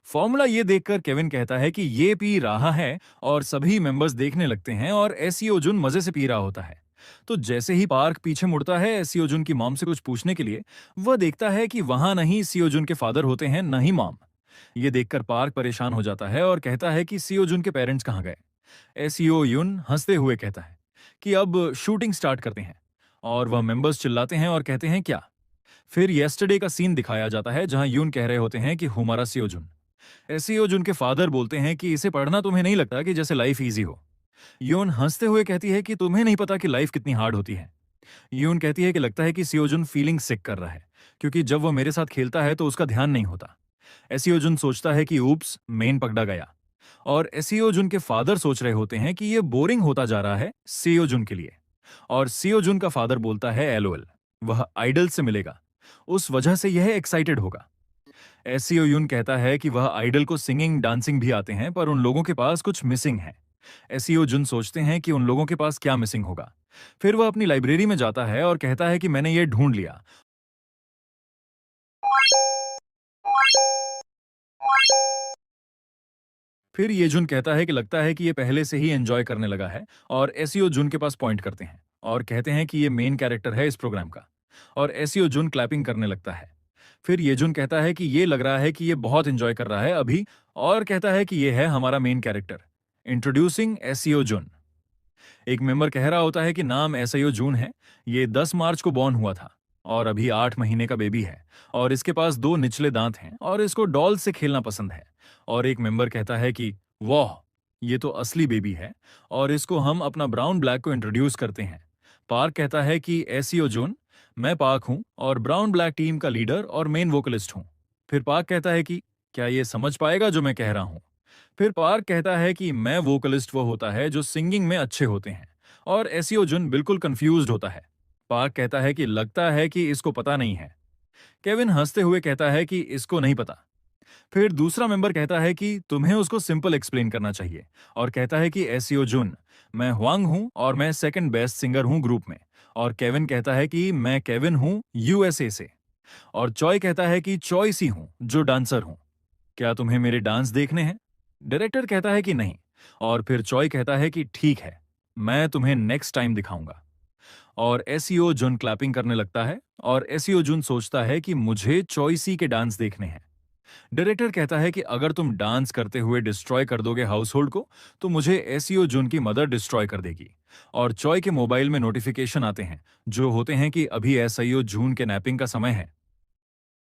फॉर्मूला ये देखकर केविन कहता है कि ये पी रहा है और सभी मेंबर्स देखने लगते हैं और एसियोजुन मजे से पी रहा होता है। तो जैसे ही पार्क पीछे मुड़ता है एसियोजुन की मॉम से कुछ पूछने के लिए, वह देखता है कि वहां नहीं सियोजुन के फादर होते हैं, न ही मॉम। ये देखकर पार्क परेशान हो जाता है और कहता है कि सियोजुन के पेरेंट्स कहाँ गए। एसियो युन हंसते हुए कहता है कि अब शूटिंग स्टार्ट करते हैं, और वह मेंबर्स चिल्लाते हैं और कहते हैं क्या। फिर येस्टरडे का सीन दिखाया जाता है जहां यून कह रहे होते हैं कि हुमारा सियोजुन। सियोजुन के फादर बोलते हैं कि इसे पढ़ना तुम्हें नहीं लगता कि जैसे लाइफ इजी हो। यून हंसते हुए कहती है कि तुम्हें नहीं पता कि लाइफ कितनी हार्ड होती है। यून कहती है कि लगता है कि सियोजुन फीलिंग सिक कर रहा है क्योंकि जब वह मेरे साथ खेलता है तो उसका ध्यान नहीं होता। एसियोजुन सोचता है कि ऊप्स, मेन पकड़ा गया। और एसियोजुन के फादर सोच रहे होते हैं कि यह बोरिंग होता जा रहा है सियोजुन के लिए। और सियोजुन का फादर बोलता है एलओएल, वह आइडल से मिलेगा, उस वजह से यह एक्साइटेड होगा। एसियो यून कहता है कि वह आइडल को सिंगिंग डांसिंग भी आते हैं पर उन लोगों के पास कुछ मिसिंग है। एसियो जुन सोचते हैं कि उन लोगों के पास क्या मिसिंग होगा। फिर वह अपनी लाइब्रेरी में जाता है और कहता है कि मैंने ये ढूंढ लिया। फिर ये जुन कहता है कि लगता है कि ये पहले से ही एंजॉय करने लगा है, और एसियो जुन के पास पॉइंट करते हैं और कहते हैं कि ये मेन कैरेक्टर है इस प्रोग्राम का। और एसीओ जुन क्लैपिंग करने लगता है। फिर ये जुन कहता है कि ये लग रहा है कि ये बहुत एंजॉय कर रहा है अभी, और कहता है कि ये है हमारा मेन कैरेक्टर। इंट्रोड्यूसिंग एसीओ जुन। एक मेंबर कह रहा होता है कि नाम एसआईओ जून है। ये 10 मार्च को बॉर्न हुआ था और अभी 8 महीने का बेबी है और इसके पास 2 निचले दांत हैं और इसको डॉल से खेलना पसंद है। और एक मेंबर कहता है कि वाह, ये तो असली बेबी है और इसको हम अपना ब्राउन ब्लैक को इंट्रोड्यूस करते हैं। पार्क कहता है कि एसईओ जून, मैं पार्क हूं और ब्राउन ब्लैक टीम का लीडर और मेन वोकलिस्ट हूं। फिर पार्क कहता है कि क्या ये समझ पाएगा जो मैं कह रहा हूं। फिर पार्क कहता है कि मैं वोकलिस्ट वो होता है जो सिंगिंग में अच्छे होते हैं। और एसीओ जुन बिल्कुल कंफ्यूज्ड होता है। पार्क कहता है कि लगता है कि इसको पता नहीं है। केविन हंसते हुए कहता है कि इसको नहीं पता। फिर दूसरा मेंबर कहता है कि तुम्हें उसको सिंपल एक्सप्लेन करना चाहिए और कहता है कि एसीओ जुन, मैं हुआंग हूं और मैं सेकंड बेस्ट सिंगर हूं ग्रुप में। और केविन कहता है कि मैं केविन हूं यूएसए से। और चॉय कहता है कि चॉय सी हूं जो डांसर हूं। क्या तुम्हें मेरे डांस देखने हैं? डायरेक्टर कहता है कि नहीं। और फिर चॉय कहता है कि ठीक है, मैं तुम्हें नेक्स्ट टाइम दिखाऊंगा। और एसीओ जुन क्लैपिंग करने लगता है और एसीओ जुन सोचता है कि मुझे चॉइसी के डांस देखने हैं। डायरेक्टर कहता है कि अगर तुम डांस करते हुए डिस्ट्रॉय कर दोगे हाउस होल्ड को, तो मुझे एसीओ जुन की मदर डिस्ट्रॉय कर देगी। और चॉय के मोबाइल में नोटिफिकेशन आते हैं जो होते हैं कि अभी एसआईओ जून के नैपिंग का समय है।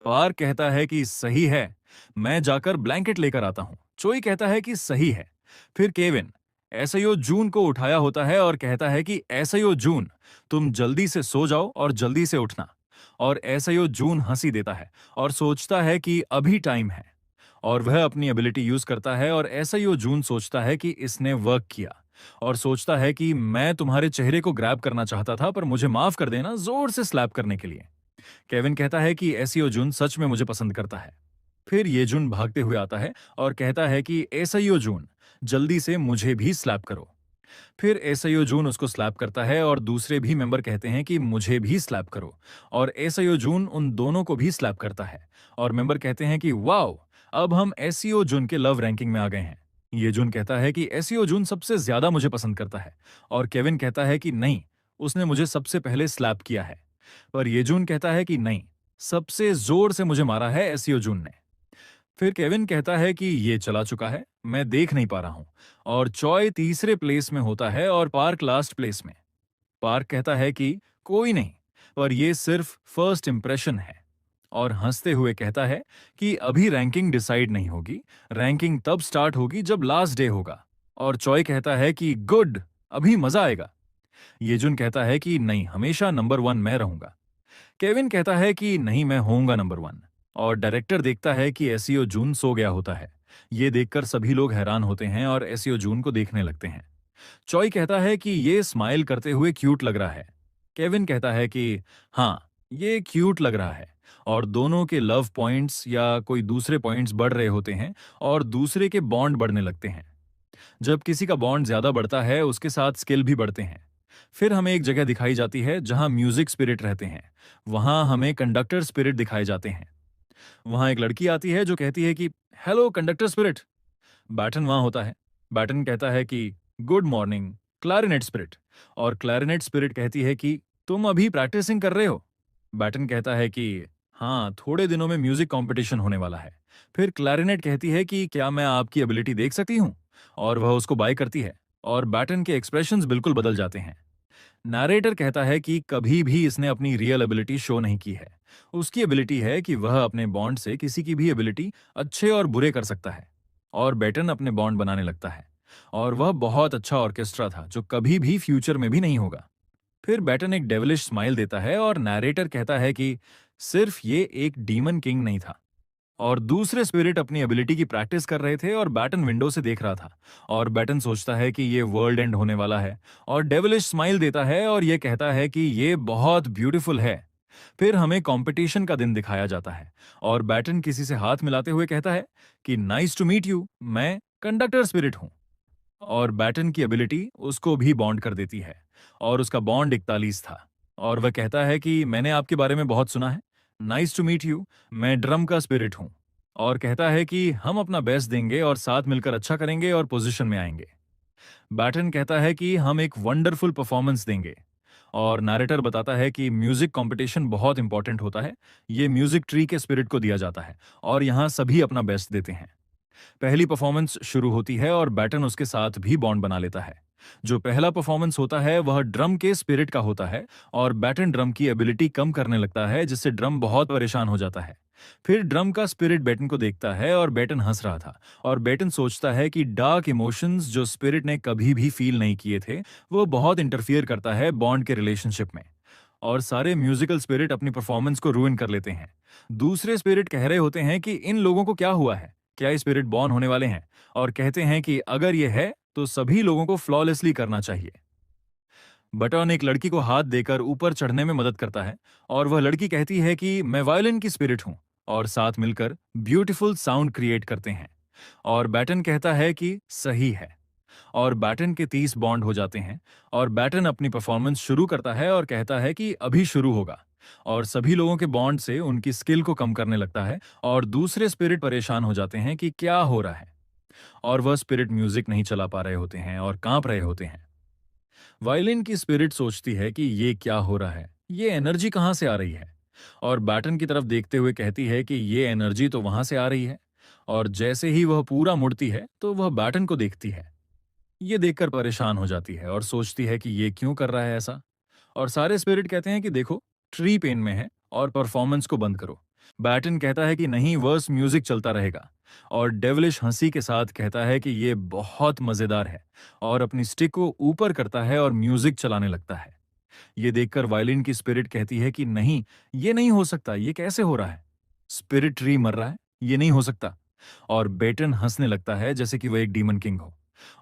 पार कहता है कि सही है, मैं जाकर ब्लैंकेट लेकर आता हूं। चोई कहता है कि सही है। फिर केविन एसआईओ जून को उठाया होता है और कहता है कि एसआईओ जून, तुम जल्दी से सो जाओ और जल्दी से उठना। और एसआईओ जून हंसी देता है और सोचता है कि अभी टाइम है। और वह अपनी एबिलिटी यूज करता है और एसआईओ जून सोचता है कि इसने वर्क किया और सोचता है कि मैं तुम्हारे चेहरे को ग्रैब करना चाहता था पर मुझे माफ कर देना जोर से स्लैप करने के लिए। केविन कहता है कि एसीओ जून सच में मुझे पसंद करता है। फिर ये जून भागते हुए आता है और कहता है कि एसआईओ जून, जल्दी से मुझे भी स्लैप करो। फिर एसआईओ जून उसको स्लैप करता है और दूसरे भी मेंबर कहते हैं कि मुझे भी स्लैप करो। और एसआईओ जून उन दोनों को भी स्लैप करता है और मेंबर कहते हैं कि वाओ, अब हम एसीओ जून के लव रैंकिंग में आ गए हैं। ये जून कहता है कि एसीओ जून सबसे ज्यादा मुझे पसंद करता है और केविन कहता है कि नहीं, उसने मुझे सबसे पहले स्लैप किया है। पर येजून कहता है कि नहीं, सबसे जोर से मुझे मारा है एसीओ जून ने। फिर केविन कहता है कि ये चला चुका है, मैं देख नहीं पा रहा हूं। और चॉय तीसरे प्लेस में होता है और पार्क लास्ट प्लेस में। पार्क कहता है कि कोई नहीं, पर ये सिर्फ फर्स्ट इंप्रेशन है। और हंसते हुए कहता है कि अभी रैंकिंग डिसाइड नहीं होगी, रैंकिंग तब स्टार्ट होगी जब लास्ट डे होगा। और चॉय कहता है कि गुड, अभी मजा आएगा। येजुन कहता है कि नहीं, हमेशा नंबर 1 मैं रहूंगा। केविन कहता है कि नहीं, मैं होऊंगा नंबर 1। और डायरेक्टर देखता है कि एसीओ जून सो गया होता है। ये देखकर सभी लोग हैरान होते हैं और एसीओ जून को देखने लगते हैं। चॉय कहता है कि ये स्माइल करते हुए क्यूट लग रहा है। केविन कहता है कि हाँ, ये क्यूट लग रहा है। और दोनों के लव पॉइंट्स या कोई दूसरे पॉइंट्स बढ़ रहे होते हैं और दूसरे के बॉन्ड बढ़ने लगते हैं। जब किसी का बॉन्ड ज्यादा बढ़ता है, उसके साथ स्किल भी बढ़ते हैं। फिर हमें एक जगह दिखाई जाती है जहां म्यूजिक स्पिरिट रहते हैं। वहां हमें कंडक्टर स्पिरिट दिखाए जाते हैं। वहां एक लड़की आती है जो कहती है कि हेलो कंडक्टर स्पिरिट। बैटन वहां होता है। बैटन कहता है कि गुड मॉर्निंग क्लैरिनेट स्पिरिट। और क्लैरिनेट स्पिरिट कहती है कि तुम अभी प्रैक्टिसिंग कर रहे हो। बैटन कहता है कि हाँ, थोड़े दिनों में म्यूजिक कंपटीशन होने वाला है। फिर क्लैरिनेट कहती है कि क्या मैं आपकी एबिलिटी देख सकती हूँ। और वह उसको बाय करती है और बैटन के एक्सप्रेशंस बिल्कुल बदल जाते हैं। नैरेटर कहता है कि कभी भी इसने अपनी रियल एबिलिटी शो नहीं की है। उसकी एबिलिटी है कि वह अपने बॉन्ड से किसी की भी एबिलिटी अच्छे और बुरे कर सकता है। और बैटन अपने बॉन्ड बनाने लगता है और वह बहुत अच्छा ऑर्केस्ट्रा था जो कभी भी फ्यूचर में भी नहीं होगा। फिर बैटन एक डेविलिश स्माइल देता है और नैरेटर कहता है कि सिर्फ ये एक डीमन किंग नहीं था। और दूसरे स्पिरिट अपनी एबिलिटी की प्रैक्टिस कर रहे थे और बैटन विंडो से देख रहा था। और बैटन सोचता है कि ये वर्ल्ड एंड होने वाला है और डेविलिश स्माइल देता है और ये कहता है कि ये बहुत ब्यूटीफुल है। फिर हमें कंपटीशन का दिन दिखाया जाता है और बैटन किसी से हाथ मिलाते हुए कहता है कि नाइस टू मीट यू, मैं कंडक्टर स्पिरिट हूं। और बैटन की एबिलिटी उसको भी बॉन्ड कर देती है और उसका बॉन्ड 41 था। और वह कहता है कि मैंने आपके बारे में बहुत सुना है, नाइस टू मीट यू, मैं ड्रम का स्पिरिट हूं। और कहता है कि हम अपना बेस्ट देंगे और साथ मिलकर अच्छा करेंगे और पोजीशन में आएंगे। बैटन कहता है कि हम एक वंडरफुल परफॉर्मेंस देंगे। और नैरेटर बताता है कि म्यूजिक कंपटीशन बहुत इंपॉर्टेंट होता है। ये म्यूजिक ट्री के स्पिरिट को दिया जाता है और यहाँ सभी अपना बेस्ट देते हैं। पहली परफॉर्मेंस शुरू होती है और बैटन उसके साथ भी बॉन्ड बना लेता है। जो पहला परफॉर्मेंस होता है वह ड्रम के स्पिरिट का होता है और बैटन ड्रम की एबिलिटी कम करने लगता है, जिससे ड्रम बहुत परेशान हो जाता है। फिर ड्रम का स्पिरिट बैटन को देखता है और बैटन हंस रहा था और बैटन सोचता है कि डार्क इमोशंस जो स्पिरिट ने कभी भी फील नहीं किए थे वो बहुत इंटरफियर करता है बॉन्ड के रिलेशनशिप में। और सारे म्यूजिकल स्पिरिट अपनी परफॉर्मेंस को रूइन कर लेते हैं। दूसरे स्पिरिट कह रहे होते हैं कि इन लोगों को क्या हुआ है, क्या ये स्पिरिट बॉर्न होने वाले हैं, और कहते हैं कि अगर ये है तो सभी लोगों को फ्लॉलेसली करना चाहिए। बटन एक लड़की को हाथ देकर ऊपर चढ़ने में मदद करता है और वह लड़की कहती है कि मैं वायलिन की स्पिरिट हूं, और साथ मिलकर ब्यूटीफुल साउंड क्रिएट करते हैं। और बैटन कहता है कि सही है, और बैटन के 30 बॉन्ड हो जाते हैं और बैटन अपनी परफॉर्मेंस शुरू करता है और कहता है कि अभी शुरू होगा। और सभी लोगों के बॉन्ड से उनकी स्किल को कम करने लगता है और दूसरे स्पिरिट परेशान हो जाते हैं कि क्या हो रहा है, और वह स्पिरिट म्यूजिक नहीं चला पा रहे होते हैं और कांप रहे होते हैं। वायलिन की स्पिरिट सोचती है कि ये क्या हो रहा है, ये एनर्जी कहाँ से आ रही है, और बैटन की तरफ देखते हुए कहती है कि ये एनर्जी तो वहां से आ रही है। और जैसे ही वह पूरा मुड़ती है तो वह बैटन को देखती है। ये देखकर परेशान हो जाती है और सोचती है कि ये क्यों कर रहा है ऐसा। और सारे स्पिरिट कहते हैं कि देखो, ट्री पेन में है और परफॉर्मेंस को बंद करो। बैटन कहता है कि नहीं, वर्स म्यूजिक चलता रहेगा। और डेविलिश हंसी के साथ कहता है कि ये बहुत मजेदार है, और अपनी स्टिक को ऊपर करता है और म्यूजिक चलाने लगता है। ये देखकर वायलिन की स्पिरिट कहती है कि नहीं, ये नहीं हो सकता, ये कैसे हो रहा है, स्पिरिट ट्री मर रहा है, ये नहीं हो सकता। और बेटन हंसने लगता है जैसे कि वह एक डीमन किंग हो।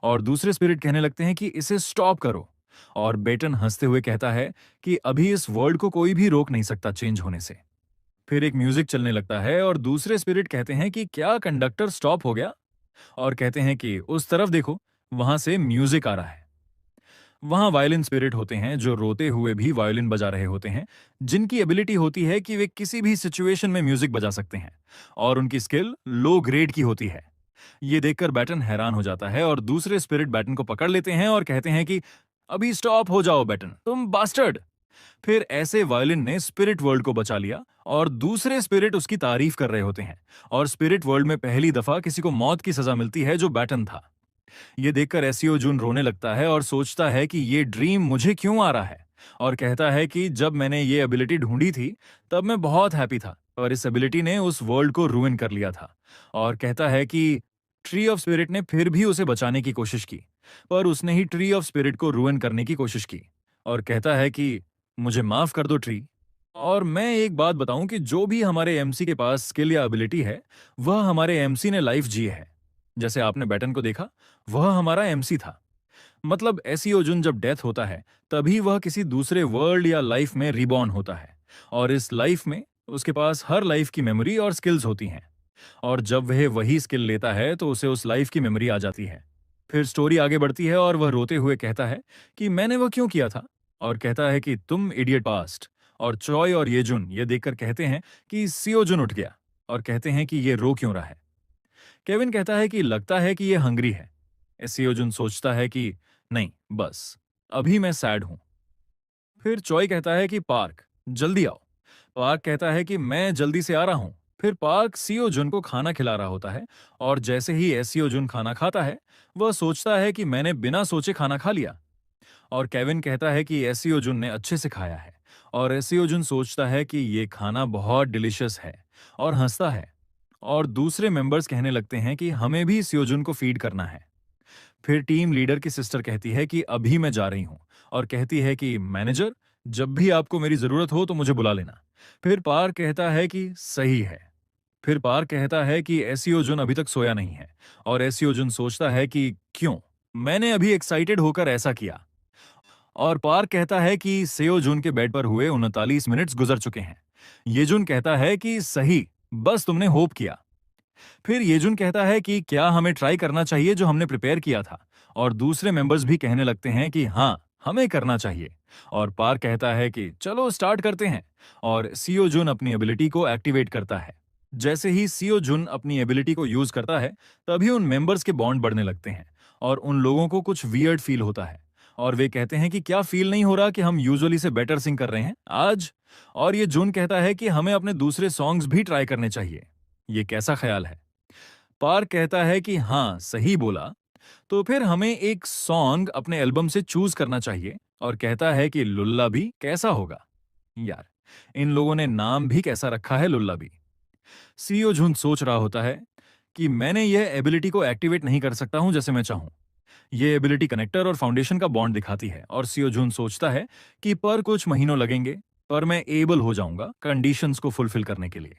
और दूसरे स्पिरिट कहने लगते हैं कि इसे स्टॉप करो। और बेटन हंसते हुए कहता है कि अभी इस वर्ल्ड को कोई भी रोक नहीं सकता चेंज होने से। फिर एक म्यूजिक चलने लगता है और दूसरे स्पिरिट कहते हैं कि क्या कंडक्टर स्टॉप हो गया, और कहते हैं कि उस तरफ देखो, वहां से म्यूजिक आ रहा है। वहां वायलिन स्पिरिट होते हैं जो रोते हुए भी वायलिन बजा रहे होते हैं, जिनकी एबिलिटी होती है कि वे किसी भी सिचुएशन में म्यूजिक बजा सकते हैं, और उनकी स्किल लो ग्रेड की होती है। ये देखकर बैटन हैरान हो जाता है और दूसरे स्पिरिट बैटन को पकड़ लेते हैं और कहते हैं कि अभी स्टॉप हो जाओ बैटन, तुम बास्टर्ड। फिर ऐसे वायलिन ने स्पिरिट वर्ल्ड को बचा लिया और दूसरे स्पिरिट उसकी तारीफ कर रहे होते हैं। और स्पिरिट वर्ल्ड में पहली दफा किसी को मौत की सजा मिलती है जो बैटन था। ये देखकर एसियो जून रोने लगता है और सोचता है कि ये ड्रीम मुझे क्यों आ रहा है, और कहता है कि जब मैंने ये एबिलिटी ढूंढी थी तब मैं बहुत हैप्पी था, और इस एबिलिटी ने उस वर्ल्ड को रूइन कर लिया था। और कहता है कि ट्री ऑफ स्पिरिट ने फिर भी उसे बचाने की कोशिश की, पर उसने ही ट्री ऑफ स्पिरिट को रूइन करने की कोशिश की। और कहता है कि मुझे माफ कर दो ट्री। और मैं एक बात बताऊं कि जो भी हमारे एमसी के पास स्किल या एबिलिटी है, वह हमारे एमसी ने लाइफ जी है। जैसे आपने बैटन को देखा, वह हमारा एमसी था। मतलब ऐसी अर्जुन जब डेथ होता है तभी वह किसी दूसरे वर्ल्ड या लाइफ में रिबॉर्न होता है, और इस लाइफ में उसके पास हर लाइफ की मेमोरी और स्किल्स होती हैं। और जब वह वही स्किल लेता है तो उसे उस लाइफ की मेमोरी आ जाती है। फिर स्टोरी आगे बढ़ती है और वह रोते हुए कहता है कि मैंने वह क्यों किया था, और कहता है कि तुम इडियट पास्ट। और चॉय और येजुन ये देखकर कहते हैं कि सियोजुन उठ गया, और कहते हैं कि ये रो क्यों रहा है। केविन कहता है कि लगता है कि ये हंग्री है। सियोजुन सोचता है कि नहीं, बस अभी मैं सैड हूं। फिर चॉय कहता है कि पार्क, जल्दी आओ। पार्क कहता है कि मैं जल्दी से आ रहा हूं। फिर पार्क सियो जुन को खाना खिला रहा होता है, और जैसे ही एसियो जुन खाना खाता है वह सोचता है कि मैंने बिना सोचे खाना खा लिया। और केविन कहता है कि एसियो जुन ने अच्छे से खाया है, और एसियो जुन सोचता है कि ये खाना बहुत डिलिशियस है, और हंसता है। और दूसरे मेंबर्स कहने लगते हैं कि हमें भी सियोजुन को फीड करना है। फिर टीम लीडर की सिस्टर कहती है कि अभी मैं जा रही हूं, और कहती है कि मैनेजर, जब भी आपको मेरी जरूरत हो तो मुझे बुला लेना। फिर पार कहता है कि सही है। फिर पार कहता है कि एसियो जुन अभी तक सोया नहीं है, और एसियो जुन सोचता है कि क्यों मैंने अभी एक्साइटेड होकर ऐसा किया। और पार कहता है कि सेयो जुन के बेड पर हुए 39 मिनट्स गुजर चुके हैं। येजुन कहता है कि सही, बस तुमने होप किया। फिर येजुन कहता है कि क्या हमें ट्राई करना चाहिए जो हमने प्रिपेयर किया था, और दूसरे मेंबर्स भी कहने लगते हैं कि हाँ, हमें करना चाहिए। और पार कहता है कि चलो स्टार्ट करते हैं, और सियो जुन अपनी एबिलिटी को एक्टिवेट करता है। जैसे ही सियो जुन अपनी एबिलिटी को यूज करता है तभी उन मेंबर्स के बॉन्ड बढ़ने लगते हैं, और उन लोगों को कुछ वियर्ड फील होता है। और वे कहते हैं कि क्या फील नहीं हो रहा कि हम यूजुअली से बेटर सिंग कर रहे हैं आज। और ये जून कहता है कि हमें अपने दूसरे सॉन्ग्स भी ट्राई करने चाहिए। ये कैसा ख्याल है? पार्क कहता है कि हाँ, सही बोला। तो फिर हमें एक सॉन्ग अपने एल्बम से चूज करना चाहिए। और कहता है कि लुल्ला भी कैसा होगा। यार, इन लोगों ने नाम भी कैसा रखा है, लुल्ला भी। सीईओ झुंड सोच रहा होता है कि मैंने यह एबिलिटी को एक्टिवेट नहीं कर सकता हूं जैसे मैं चाहूं। ये एबिलिटी कनेक्टर और फाउंडेशन का बॉन्ड दिखाती है। और सीईओ झुंड सोचता है कि पर कुछ महीनों लगेंगे, पर मैं एबल हो जाऊंगा कंडीशंस को फुलफिल करने के लिए।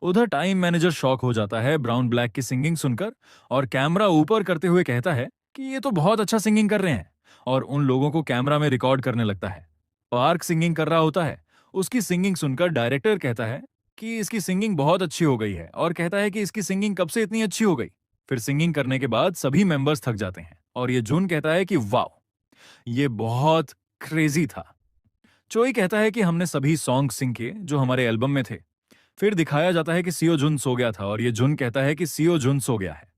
उधर टाइम मैनेजर शॉक हो जाता है ब्राउन ब्लैक की सिंगिंग सुनकर और कैमरा ऊपर करते हुए कहता है कि ये तो बहुत अच्छा सिंगिंग कर रहे हैं। और उन लोगों को कैमरा में रिकॉर्ड करने लगता है। पार्क सिंगिंग कर रहा होता है। उसकी सिंगिंग सुनकर डायरेक्टर कहता है कि इसकी सिंगिंग बहुत अच्छी हो गई है और कहता है कि इसकी सिंगिंग कब से इतनी अच्छी हो गई। फिर सिंगिंग करने के बाद सभी मेंबर्स थक जाते हैं और ये जून कहता है कि वाह, ये बहुत क्रेजी था। चोई कहता है कि हमने सभी सॉन्ग सिंग किए जो हमारे एल्बम में थे। फिर दिखाया जाता है कि सीओ जुन सो गया था और ये जुन कहता है कि सीओ जुन सो गया है।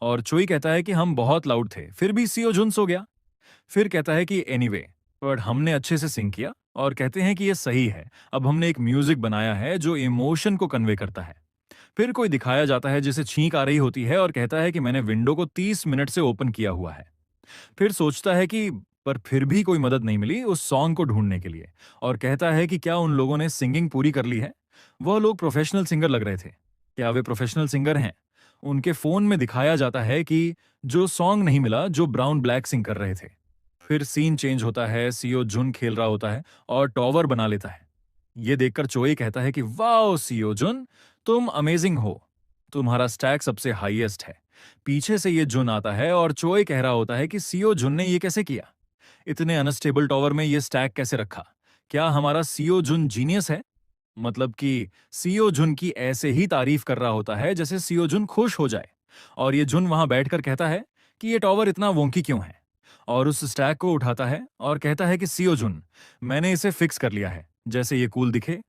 और चोई कहता है कि हम बहुत लाउड थे फिर भी सीओ जुन सो गया। फिर कहता है कि एनीवे, बट हमने अच्छे से सिंग किया। और कहते हैं कि ये सही है, अब हमने एक म्यूजिक बनाया है जो इमोशन को कन्वे करता है। फिर कोई दिखाया जाता है जिसे छींक आ रही होती है और कहता है कि मैंने विंडो को 30 मिनट से ओपन किया हुआ है। फिर सोचता है कि पर फिर भी कोई मदद नहीं मिली उस सॉन्ग को ढूंढने के लिए। और कहता है कि क्या उन लोगों ने सिंगिंग पूरी कर ली है? वह लोग प्रोफेशनल सिंगर लग रहे थे। क्या वे प्रोफेशनल सिंगर हैं? उनके फोन में दिखाया जाता है कि जो सॉन्ग नहीं मिला जो ब्राउन ब्लैक सिंग कर रहे थे। फिर सीन चेंज होता है, सीओ जुन खेल रहा होता है और टॉवर बना लेता है। ये देखकर चोई कहता है कि वाओ सीओ जुन, तुम अमेजिंग हो। तुम्हारा स्टैक सबसे हाईएस्ट है। पीछे से ये जुन आता है और चोई कह रहा होता है कि सीओ जुन ने ये कैसे किया? इतने अनस्टेबल टॉवर में ये स्टैक कैसे रखा? क्या हमारा सीओ जुन जीनियस है? मतलब कि सीओ जुन की ऐसे ही तारीफ कर रहा होता है जैसे सीओ जुन खुश हो जाए। और ये जुन वहां बैठकर कहता है कि ये टॉवर इतना वोंकी क्यों है? और उस स्टैक को उठाता है और कहता है कि सीओ जुन, मैंने इसे फिक्स कर लिया है जैसे ये कूल दिखे।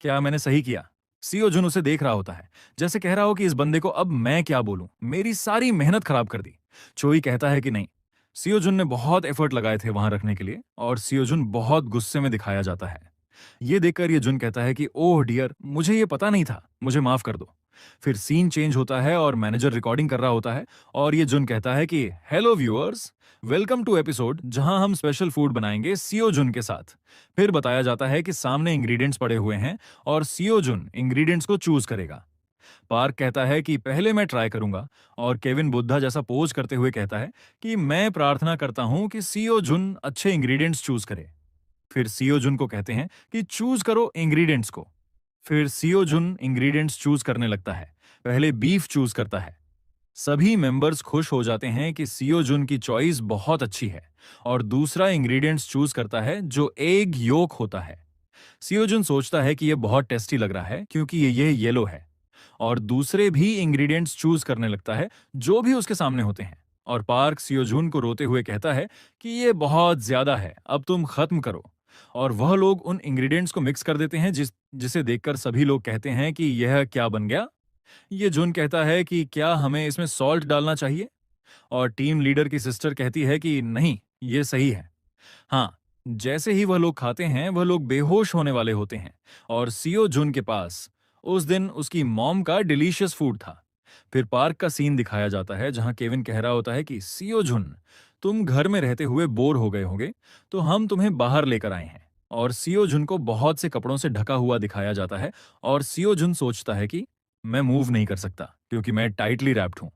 क्या मैंने सही किया? सीओ जुन उसे देख रहा होता है, जैसे कह रहा हो कि इस बंदे को अब मैं क्या बोलूं, मेरी सारी मेहनत खराब कर दी। चोई कहता है कि नहीं, सीओ जुन ने बहुत एफर्ट लगाए थे वहां रखने के लिए। और सीओ जुन बहुत गुस्से में दिखाया जाता है। ये देखकर ये जुन कहता है कि ओह डियर, मुझे ये पता नहीं था, मुझे माफ कर दो। फिर सीन चेंज होता है और मैनेजर रिकॉर्डिंग कर रहा होता है। और ये जुन कहता है कि hello viewers, welcome to episode जहां हम स्पेशल फूड बनाएंगे सीओ जुन के साथ। फिर बताया जाता है कि सामने इंग्रेडिएंट्स पड़े हुए हैं और सीओ जुन इंग्रेडिएंट्स को चूज करेगा। पार्क कहता है कि पहले मैं ट्राई करूंगा। और केविन बुद्धा जैसा पोज करते हुए कहता है कि मैं प्रार्थना करता हूं कि सीओ जुन अच्छे इंग्रेडिएंट्स चूज करे। फिर सीओ जुन को कहते हैं कि चूज करो इंग्रेडिएंट्स को। फिर सीओ जुन इंग्रेडिएंट्स चूज करने लगता है। पहले बीफ चूज करता है। सभी मेंबर्स खुश हो जाते हैं कि सीओ जुन की चॉइस बहुत अच्छी है। और दूसरा इंग्रेडिएंट्स चूज करता है जो एग योक होता है। सीओ जुन सोचता है कि यह बहुत टेस्टी लग रहा है क्योंकि ये येलो है। और दूसरे भी इंग्रेडिएंट्स चूज करने लगता है जो भी उसके सामने होते हैं। और पार्क सीओ जुन को रोते हुए कहता है कि ये बहुत ज्यादा है, अब तुम खत्म करो। और वह लोग उन इंग्रेडिएंट्स को मिक्स कर देते हैं जिसे देखकर सभी लोग कहते हैं कि यह क्या बन गया। ये जुन कहता है कि क्या हमें इसमें सॉल्ट डालना चाहिए? और टीम लीडर की सिस्टर कहती है कि नहीं, ये सही है। हाँ, जैसे ही वह लोग खाते हैं वह लोग बेहोश होने वाले होते हैं। और सीओ जुन के पास उस दिन उसकी मॉम का डिलीशियस फूड था। फिर पार्क का सीन दिखाया जाता है जहां केविन कह रहा होता है कि सीओ जुन, तुम घर में रहते हुए बोर हो गए होगे, तो हम तुम्हें बाहर लेकर आए हैं। और सीओ जुन को बहुत से कपड़ों से ढका हुआ दिखाया जाता है। और सीओ जुन सोचता है कि मैं मूव नहीं कर सकता क्योंकि मैं टाइटली रैप्ड हूं।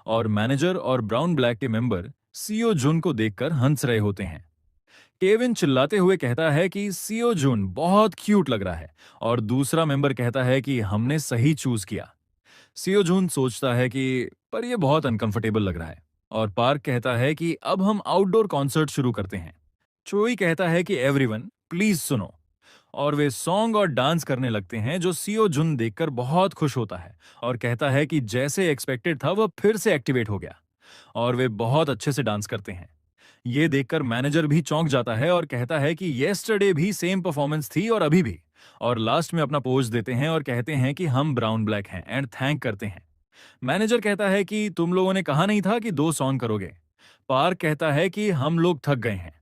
और मैनेजर और ब्राउन ब्लैक के मेंबर सीओ जुन को देखकर हंस रहे होते हैं। केविन चिल्लाते हुए कहता है कि सीओ जुन बहुत क्यूट लग रहा है। और दूसरा मेंबर कहता है कि हमने सही चूज किया। सीओ जुन सोचता है कि पर यह बहुत अनकंफर्टेबल लग रहा है। और पार्क कहता है कि अब हम आउटडोर कॉन्सर्ट शुरू करते हैं। चोई कहता है कि एवरीवन प्लीज सुनो। और वे सॉन्ग और डांस करने लगते हैं जो सीओ जुन देखकर बहुत खुश होता है। और कहता है कि जैसे एक्सपेक्टेड था वह फिर से एक्टिवेट हो गया। और वे बहुत अच्छे से डांस करते हैं। ये देखकर मैनेजर भी चौंक जाता है और कहता है कि येस्टरडे भी सेम परफॉर्मेंस थी और अभी भी। और लास्ट में अपना पोज देते हैं और कहते हैं कि हम ब्राउन ब्लैक हैं एंड थैंक करते हैं। मैनेजर कहता है कि तुम लोगों ने कहा नहीं था कि 2 सॉन्ग करोगे? पार्क कहता है कि हम लोग थक गए हैं।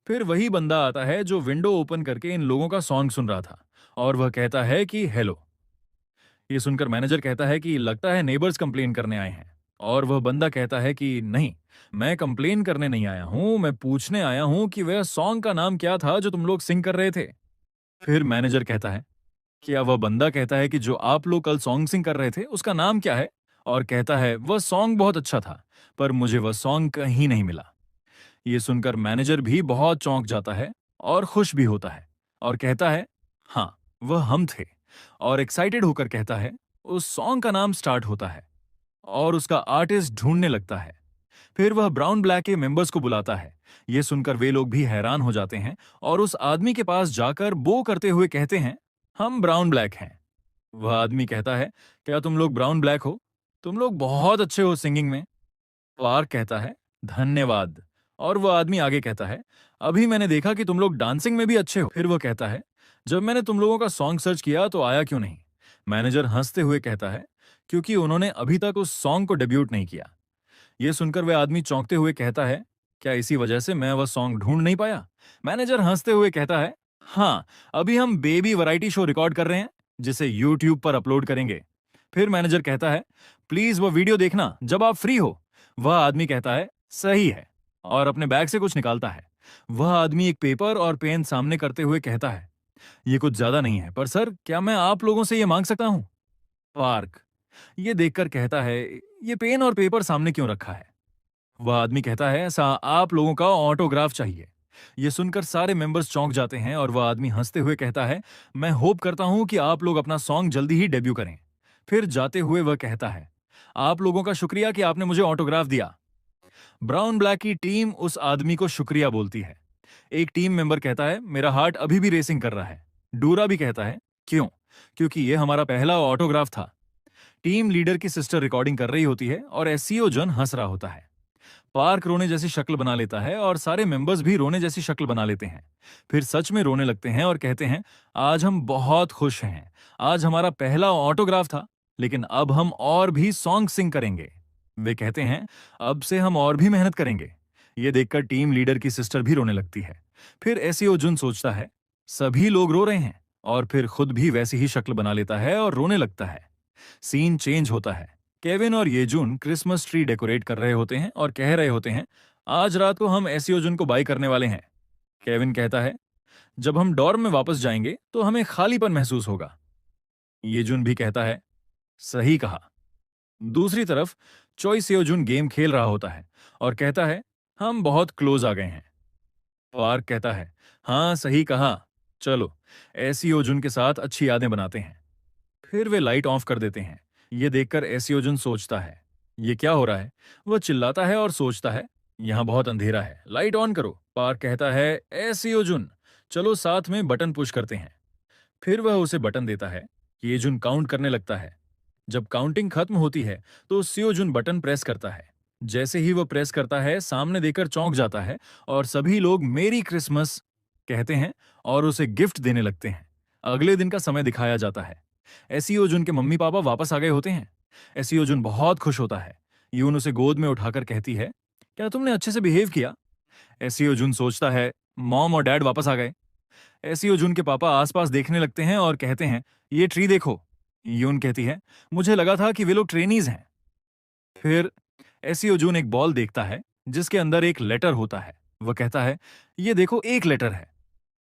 फिर वही बंदा आता है जो विंडो ओपन करके इन लोगों का सॉन्ग सुन रहा था, और वह कहता है कि हेलो। ये सुनकर मैनेजर कहता है कि लगता है नेबर्स कंप्लेन करने आए हैं। और वह बंदा कहता है कि नहीं, मैं कंप्लेन करने नहीं आया हूं, मैं पूछने आया हूं कि वह सॉन्ग का नाम क्या था जो तुम लोग सिंग कर रहे थे। फिर मैनेजर कहता है, क्या वह बंदा कहता है कि जो आप लोग कल सॉन्ग सिंग कर रहे थे उसका नाम क्या है? और कहता है वह सॉन्ग बहुत अच्छा था, पर मुझे वह सॉन्ग कहीं नहीं मिला। ये सुनकर मैनेजर भी बहुत चौंक जाता है और खुश भी होता है, और कहता है हाँ, वह हम थे। और एक्साइटेड होकर कहता है उस सॉन्ग का नाम स्टार्ट होता है, और उसका आर्टिस्ट ढूंढने लगता है। फिर वह ब्राउन ब्लैक के मेंबर्स को बुलाता है। ये सुनकर वे लोग भी हैरान हो जाते हैं और उस आदमी के पास जाकर बो करते हुए कहते हैं, हम ब्राउन ब्लैक हैं। वह आदमी कहता है, क्या तुम लोग ब्राउन ब्लैक हो? तुम लोग बहुत अच्छे हो सिंगिंग में। क्लार्क कहता है, धन्यवाद। और वह आदमी आगे कहता है, अभी मैंने देखा कि तुम लोग डांसिंग में भी अच्छे हो। फिर वह कहता है, जब मैंने तुम लोगों का सॉन्ग सर्च किया तो आया क्यों नहीं? मैनेजर हंसते हुए कहता है, क्योंकि उन्होंने अभी तक उस सॉन्ग को डेब्यूट नहीं किया। यह सुनकर वह आदमी चौंकते हुए कहता है, क्या इसी वजह से मैं वह सॉन्ग ढूंढ नहीं पाया? मैनेजर हंसते हुए कहता है, हाँ, अभी हम बेबी वैरायटी शो रिकॉर्ड कर रहे हैं, जिसे यूट्यूब पर अपलोड करेंगे। फिर मैनेजर कहता है, प्लीज वह वीडियो देखना जब आप फ्री हो। वह आदमी कहता है, सही है, और अपने बैग से कुछ निकालता है। वह आदमी एक पेपर और पेन सामने करते हुए कहता है, ये कुछ ज्यादा नहीं है, पर सर क्या मैं आप लोगों से ये मांग सकता हूं? पार्क ये देखकर कहता है, ये पेन और पेपर सामने क्यों रखा है? वह आदमी कहता है, ऐसा आप लोगों का ऑटोग्राफ चाहिए। ये सुनकर सारे मेंबर्स चौंक जाते हैं और वह आदमी हंसते हुए कहता है, मैं होप करता हूं कि आप लोग अपना सॉन्ग जल्दी ही डेब्यू करें। फिर जाते हुए वह कहता है, आप लोगों का शुक्रिया कि आपने मुझे ऑटोग्राफ दिया। ब्राउन ब्लैक की टीम उस आदमी को शुक्रिया बोलती है। एक टीम मेंबर कहता है, मेरा हार्ट अभी भी रेसिंग कर रहा है। डूरा भी कहता है, क्यों? क्योंकि यह हमारा पहला ऑटोग्राफ था। टीम लीडर की सिस्टर रिकॉर्डिंग कर रही होती है और एससीओ जन हंस रहा होता है। पार्क रोने जैसी शक्ल बना लेता है और सारे मेंबर्स भी रोने जैसी शक्ल बना लेते हैं। फिर सच में रोने लगते हैं और कहते हैं, आज हम बहुत खुश हैं। आज हमारा पहला ऑटोग्राफ था, लेकिन अब हम और भी सॉन्ग सिंग करेंगे। वे कहते हैं, अब से हम और भी मेहनत करेंगे। ये देखकर टीम लीडर की सिस्टर भी रोने लगती है। फिर एसईओ जुन सोचता है, सभी लोग रो रहे हैं, और फिर खुद भी वैसी ही शक्ल बना लेता है और रोने लगता है। सीन चेंज होता है। केविन और येजुन क्रिसमस ट्री डेकोरेट कर रहे होते हैं और कह रहे होते हैं, आज रात को हम एसईओ जुन को बाय करने वाले हैं। केविन कहता है, जब हम डॉर्म में वापस जाएंगे तो हमें खालीपन महसूस होगा। येजुन भी कहता है, सही कहा। दूसरी तरफ चोई सेओजुन गेम खेल रहा होता है और कहता है, हम बहुत क्लोज आ गए हैं। पार्क कहता है, हाँ सही कहा, चलो एसईओ जुन के साथ अच्छी यादें बनाते हैं। फिर वे लाइट ऑफ कर देते हैं। ये देखकर एसियोजुन सोचता है, ये क्या हो रहा है? वह चिल्लाता है और सोचता है, यहाँ बहुत अंधेरा है, लाइट ऑन करो। पार्क कहता है, एसियोजुन, चलो साथ में बटन पुश करते हैं। फिर वह उसे बटन देता है। येजुन काउंट करने लगता है। जब काउंटिंग खत्म होती है तो सियोजुन बटन प्रेस करता है। जैसे ही वह प्रेस करता है, सामने देखकर चौंक जाता है और सभी लोग मेरी क्रिसमस कहते हैं और उसे गिफ्ट देने लगते हैं। अगले दिन का समय दिखाया जाता है। एसियो जुन के मम्मी पापा वापस आ गए होते हैं। एसियो जुन बहुत खुश होता है। यून उसे गोद में उठाकर कहती है, क्या तुमने अच्छे से बिहेव किया? एसियो जुन सोचता है, मॉम और डैड वापस आ गए। एसियो जुन के पापा आसपास देखने लगते हैं और कहते हैं, ये ट्री देखो। यून कहती है, मुझे लगा था कि वे लोग ट्रेनीज हैं। फिर एसियो जुन एक बॉल देखता है जिसके अंदर एक लेटर होता है। वह कहता है, ये देखो एक लेटर है।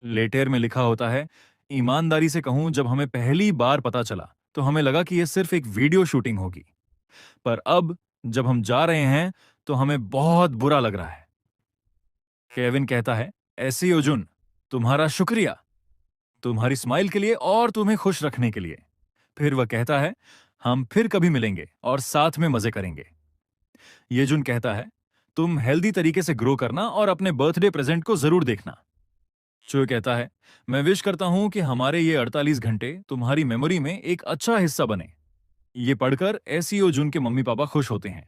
लेटर में लिखा होता है, ईमानदारी से कहूं, जब हमें पहली बार पता चला तो हमें लगा कि यह सिर्फ एक वीडियो शूटिंग होगी, पर अब जब हम जा रहे हैं तो हमें बहुत बुरा लग रहा है। केविन कहता है, ऐसी अर्जुन, तुम्हारा शुक्रिया, तुम्हारी स्माइल के लिए और तुम्हें खुश रखने के लिए। फिर वह कहता है, हम फिर कभी मिलेंगे और साथ में मजे करेंगे। येजुन कहता है, तुम हेल्दी तरीके से ग्रो करना और अपने बर्थडे प्रेजेंट को जरूर देखना। चोय कहता है, मैं विश करता हूं कि हमारे ये 48 घंटे तुम्हारी मेमोरी में एक अच्छा हिस्सा बने। ये पढ़कर एसीओ जुन के मम्मी पापा खुश होते हैं।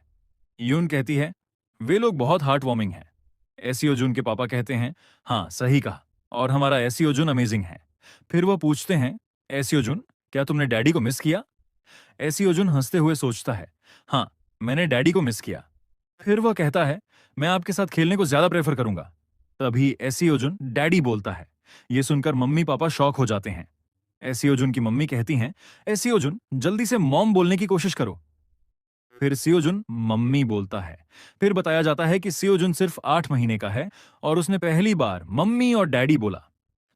यून कहती है, वे लोग बहुत हार्ट वार्मिंग हैं। एसीओ जुन के पापा कहते हैं, हाँ सही कहा, और हमारा एसीओ जुन अमेजिंग है। फिर वह पूछते हैं, एसीओ जुन, क्या तुमने डैडी को मिस किया? एसीओ जुन हंसते हुए सोचता है, हाँ, मैंने डैडी को मिस किया। फिर वह कहता है, मैं आपके साथ खेलने को ज्यादा प्रेफर करूंगा। तभी एसी ओजुन डैडी बोलता है। ये सुनकर मम्मी पापा शॉक हो जाते हैं। एसी ओजुन की मम्मी कहती हैं, एसी ओजुन जल्दी से मॉम बोलने की कोशिश करो। फिर सियोजुन मम्मी बोलता है। फिर बताया जाता है कि सियोजुन सिर्फ 8 महीने का है और उसने पहली बार मम्मी और डैडी बोला।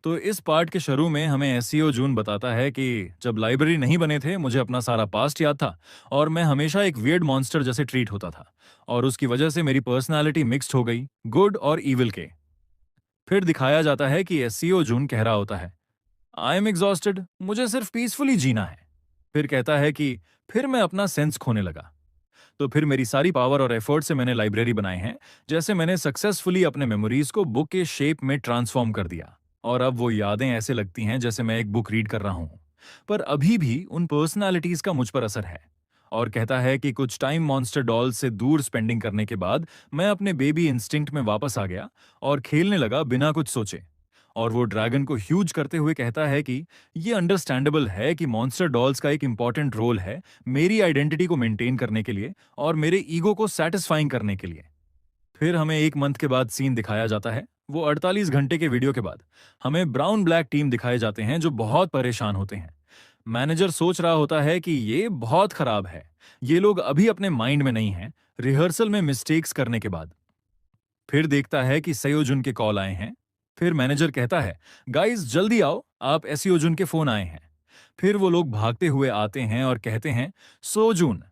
तो इस पार्ट के शुरू में हमें एसईओ जून बताता है कि जब लाइब्रेरी नहीं बने थे मुझे अपना सारा पास्ट याद था और मैं हमेशा एक वियर्ड मॉन्स्टर जैसे ट्रीट होता था और उसकी वजह से मेरी पर्सनालिटी मिक्स्ड हो गई गुड और इविल के। फिर दिखाया जाता है कि एसईओ जून कह रहा होता है, आई एम एग्जॉस्टेड, मुझे सिर्फ पीसफुली जीना है। फिर कहता है कि फिर मैं अपना सेंस खोने लगा। तो फिर मेरी सारी पावर और एफर्ट से मैंने लाइब्रेरी बनाए हैं, जैसे मैंने सक्सेसफुली अपने मेमोरीज को बुक के शेप में ट्रांसफॉर्म कर दिया और अब वो यादें ऐसे लगती हैं जैसे मैं एक बुक रीड कर रहा हूं। पर अभी भी उन पर्सनालिटीज का मुझ पर असर है। और कहता है कि कुछ टाइम मॉन्स्टर डॉल से दूर स्पेंडिंग करने के बाद मैं अपने बेबी इंस्टिंक्ट में वापस आ गया और खेलने लगा बिना कुछ सोचे। और वो ड्रैगन को ह्यूज करते हुए कहता है कि ये अंडरस्टैंडेबल है कि मॉन्स्टर डॉल्स का एक इंपॉर्टेंट रोल है मेरी आइडेंटिटी को मेंटेन करने के लिए और मेरे ईगो को सेटिस्फाइंग करने के लिए। फिर हमें 1 मंथ के बाद सीन दिखाया जाता है। वो 48 घंटे के वीडियो के बाद हमें ब्राउन ब्लैक टीम दिखाए जाते हैं जो बहुत परेशान होते हैं। मैनेजर सोच रहा होता है कि ये बहुत खराब है, ये लोग अभी अपने माइंड में नहीं हैं रिहर्सल में मिस्टेक्स करने के बाद। फिर देखता है कि सयोजुन के कॉल आए हैं। फिर मैनेजर कहता है, गाइस जल्दी आओ, आप एसियोजुन के फोन आए हैं। फिर वो लोग भागते हुए आते हैं और कहते हैं, सोजुन।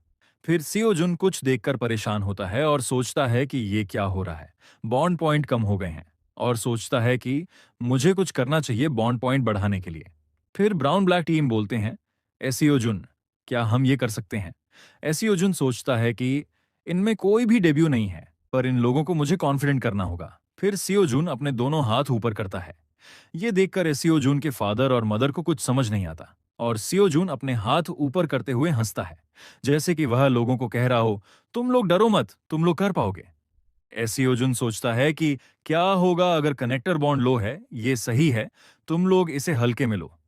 फिर सियोजुन कुछ देखकर परेशान होता है और सोचता है कि ये क्या हो रहा है, बॉन्ड पॉइंट कम हो गए हैं और सोचता है कि मुझे कुछ करना चाहिए बॉन्ड पॉइंट बढ़ाने के लिए। फिर ब्राउन ब्लैक टीम बोलते हैं, एसियोजुन क्या हम ये कर सकते हैं? एसियोजुन सोचता है कि इनमें कोई भी डेब्यू नहीं है, पर इन लोगों को मुझे कॉन्फिडेंट करना होगा। फिर सियोजुन अपने दोनों हाथ ऊपर करता है। ये देखकर एसियोजुन के फादर और मदर को कुछ समझ नहीं आता और सियोजुन अपने हाथ ऊपर करते हुए हंसता है, जैसे कि वह लोगों को कह रहा हो, तुम लोग डरो मत, तुम लोग कर पाओगे। एसियोजुन सोचता है कि क्या होगा अगर कनेक्टर बॉन्ड लो है, ये सही है, तुम लोग इसे हल्के में लो।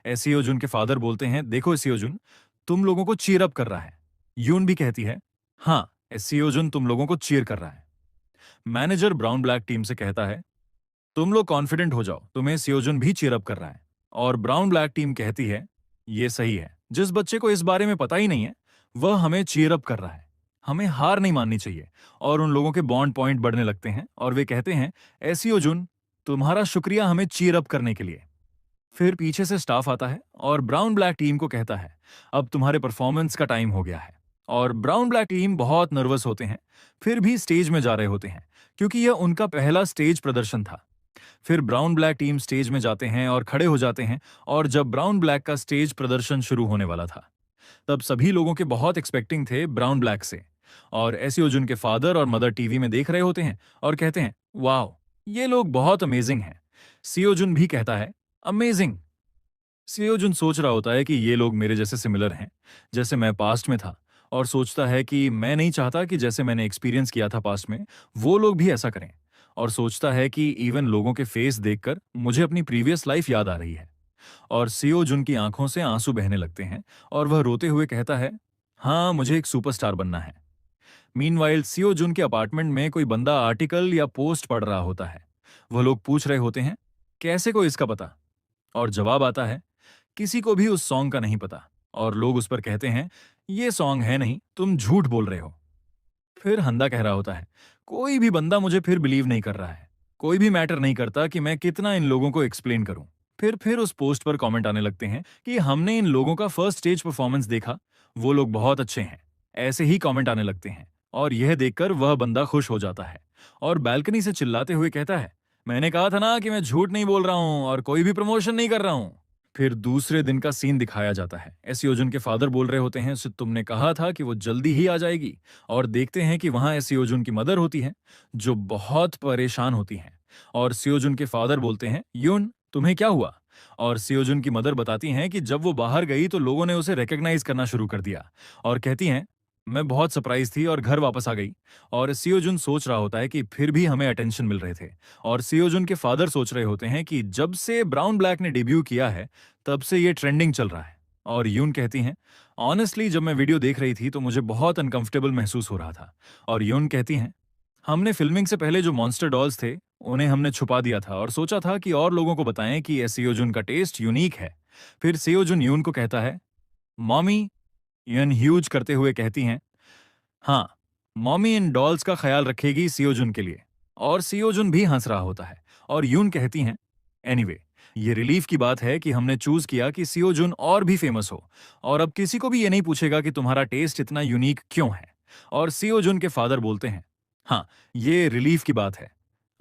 एसियोजुन के फादर बोलते हैं, देखो एसियोजुन, तुम लोगों को चीयर अप कर रहा है। यून भी कहती है, हाँ, एसियोजुन तुम लोगों को चीयर कर रहा है। मैनेजर ब्राउन ब्लैक टीम से कहता है, तुम लोग कॉन्फिडेंट हो जाओ, तुम्हें सियोजुन भी चीयर अप कर रहा है। और ब्राउन ब्लैक टीम कहती है, ये सही है, जिस बच्चे को इस बारे में पता ही नहीं है वह हमें चीयर अप कर रहा है। हमें हार नहीं माननी चाहिए। और उन लोगों के बॉन्ड पॉइंट बढ़ने लगते हैं और वे कहते हैं, एसियोजुन तुम्हारा शुक्रिया हमें चीयर अप करने के लिए। फिर पीछे से स्टाफ आता है और ब्राउन ब्लैक टीम को कहता है, अब तुम्हारे परफॉर्मेंस का टाइम हो गया है। और ब्राउन ब्लैक टीम बहुत नर्वस होते हैं, फिर भी स्टेज में जा रहे होते हैं क्योंकि यह उनका पहला स्टेज प्रदर्शन था। फिर ब्राउन ब्लैक टीम स्टेज में जाते हैं और खड़े हो जाते हैं और जब ब्राउन ब्लैक का स्टेज प्रदर्शन शुरू होने वाला था तब सभी लोगों के बहुत एक्सपेक्टिंग थे ब्राउन ब्लैक से। और एसियोजुन के फादर और मदर टीवी में देख रहे होते हैं और कहते हैं, वाओ, ये लोग बहुत अमेजिंग हैं। सियोजुन भी कहता है, अमेजिंग। सियोजुन सोच रहा होता है कि ये लोग मेरे जैसे सिमिलर हैं, जैसे मैं पास्ट में था, और सोचता है कि मैं नहीं चाहता कि जैसे मैंने एक्सपीरियंस किया था पास्ट में वो लोग भी ऐसा करें। और सोचता है कि इवन लोगों के फेस देखकर मुझे अपनी प्रीवियस लाइफ याद आ रही है। और सियोजुन की आंखों से आंसू बहने लगते हैं और वह रोते हुए कहता है, हाँ, मुझे एक सुपरस्टार बनना है। मीनवाइल सियोजुन के अपार्टमेंट में कोई बंदा आर्टिकल या पोस्ट पढ़ रहा होता है। वह लोग पूछ रहे होते हैं, कैसे को इसका पता? और जवाब आता है, किसी को भी उस सॉन्ग का नहीं पता। और लोग उस पर कहते हैं, ये सॉन्ग है नहीं, तुम झूठ बोल रहे हो। फिर हंदा कह रहा होता है, कोई भी बंदा मुझे फिर बिलीव नहीं कर रहा है। कोई भी मैटर नहीं करता कि मैं कितना इन लोगों को एक्सप्लेन करूं। फिर उस पोस्ट पर कमेंट आने लगते हैं कि हमने इन लोगों का फर्स्ट स्टेज परफॉर्मेंस देखा, वो लोग बहुत अच्छे हैं। ऐसे ही कमेंट आने लगते हैं और यह देखकर वह बंदा खुश हो जाता है और बैल्कनी से चिल्लाते हुए कहता है, मैंने कहा था ना कि मैं झूठ नहीं बोल रहा हूं और कोई भी प्रमोशन नहीं कर रहा हूं। फिर दूसरे दिन का सीन दिखाया जाता है। एसियोजुन के फादर बोल रहे होते हैं, "सो तुमने कहा था कि वो जल्दी ही आ जाएगी।" और देखते हैं कि वहां एसियोजुन की मदर होती है जो बहुत परेशान होती हैं। और सियोजुन के फादर बोलते हैं, युन तुम्हें क्या हुआ? और सियोजुन की मदर बताती हैं कि जब वो बाहर गई तो लोगों ने उसे रिकॉग्नाइज करना शुरू कर दिया और कहती हैं, मैं बहुत सरप्राइज थी और घर वापस आ गई। और सियोजुन सोच रहा होता है कि फिर भी हमें अटेंशन मिल रहे थे। और सियोजुन के फादर सोच रहे होते हैं कि जब से ब्राउन ब्लैक ने डेब्यू किया है तब से ये ट्रेंडिंग चल रहा है। और यून कहती हैं, ऑनेस्टली जब मैं वीडियो देख रही थी तो मुझे बहुत अनकंफर्टेबल महसूस हो रहा था। और यून कहती हैं, हमने फिल्मिंग से पहले जो मॉन्स्टर डॉल्स थे उन्हें हमने छुपा दिया था और सोचा था कि और लोगों को बताएं कि एसियोजुन का टेस्ट यूनिक है। फिर सेयोजुन यून को कहता है, मॉमी। यन ह्यूज करते हुए कहती हैं, हाँ, मॉमी इन डॉल्स का ख्याल रखेगी सियोजुन के लिए। और सियोजुन भी हंस रहा होता है और यून कहती हैं, एनीवे, ये रिलीफ की बात है कि हमने चूज किया कि सियोजुन और भी फेमस हो और अब किसी को भी ये नहीं पूछेगा कि तुम्हारा टेस्ट इतना यूनिक क्यों है। और सियोजुन के फादर बोलते हैं, हाँ, ये रिलीफ की बात है,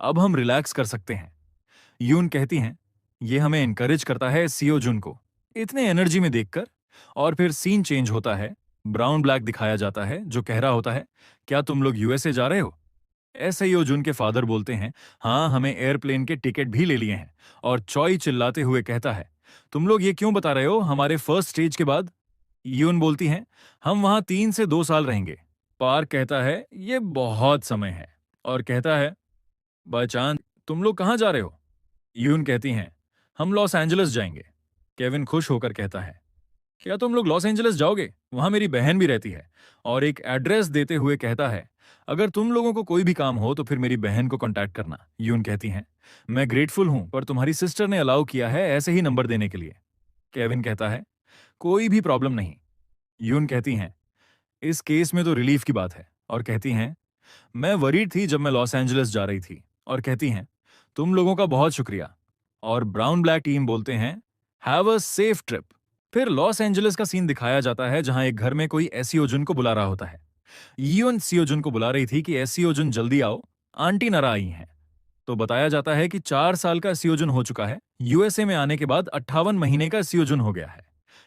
अब हम रिलैक्स कर सकते हैं। यून कहती हैं, ये हमें इनकरेज करता है सियोजुन को इतने एनर्जी में देखकर। और फिर सीन चेंज होता है, ब्राउन ब्लैक दिखाया जाता है जो कह रहा होता है, क्या तुम लोग यूएसए जा रहे हो? ऐसे ही ओजुन के फादर बोलते हैं, हाँ, हमें एयरप्लेन के टिकट भी ले लिए हैं। और चॉई चिल्लाते हुए कहता है, तुम लोग ये क्यों बता रहे हो हमारे फर्स्ट स्टेज के बाद? यून बोलती हैं, हम वहां 3 से 2 साल रहेंगे। पार्क कहता है, ये बहुत समय है। और कहता है, बाय चांद तुम लोग कहाँ जा रहे हो? यून कहती हैं, हम लॉस एंजलिस जाएंगे। केविन खुश होकर कहता है, क्या तुम लोग लॉस एंजलिस जाओगे? वहां मेरी बहन भी रहती है। और एक एड्रेस देते हुए कहता है, अगर तुम लोगों को कोई भी काम हो तो फिर मेरी बहन को कांटेक्ट करना। यून कहती हैं, मैं ग्रेटफुल हूं पर तुम्हारी सिस्टर ने अलाउ किया है ऐसे ही नंबर देने के लिए। केविन कहता है, कोई भी प्रॉब्लम नहीं। यून कहती हैं, इस केस में तो रिलीफ की बात है। और कहती हैं, मैं वरीड थी जब मैं लॉस एंजलिस जा रही थी। और कहती हैं, तुम लोगों का बहुत शुक्रिया। और ब्राउन ब्लैक टीम बोलते हैं, हैव अ सेफ ट्रिप। फिर लॉस एंजलिस का सीन दिखाया जाता है जहां एक घर में कोई एसियोजुन को बुला रहा होता है। यून सियोजुन को बुला रही थी कि एसियोजुन जल्दी आओ, आंटी नारा आई हैं। तो बताया जाता है कि 4 साल का एसियोजुन हो चुका है, यूएसए में आने के बाद 58 महीने का एसियोजुन हो गया है।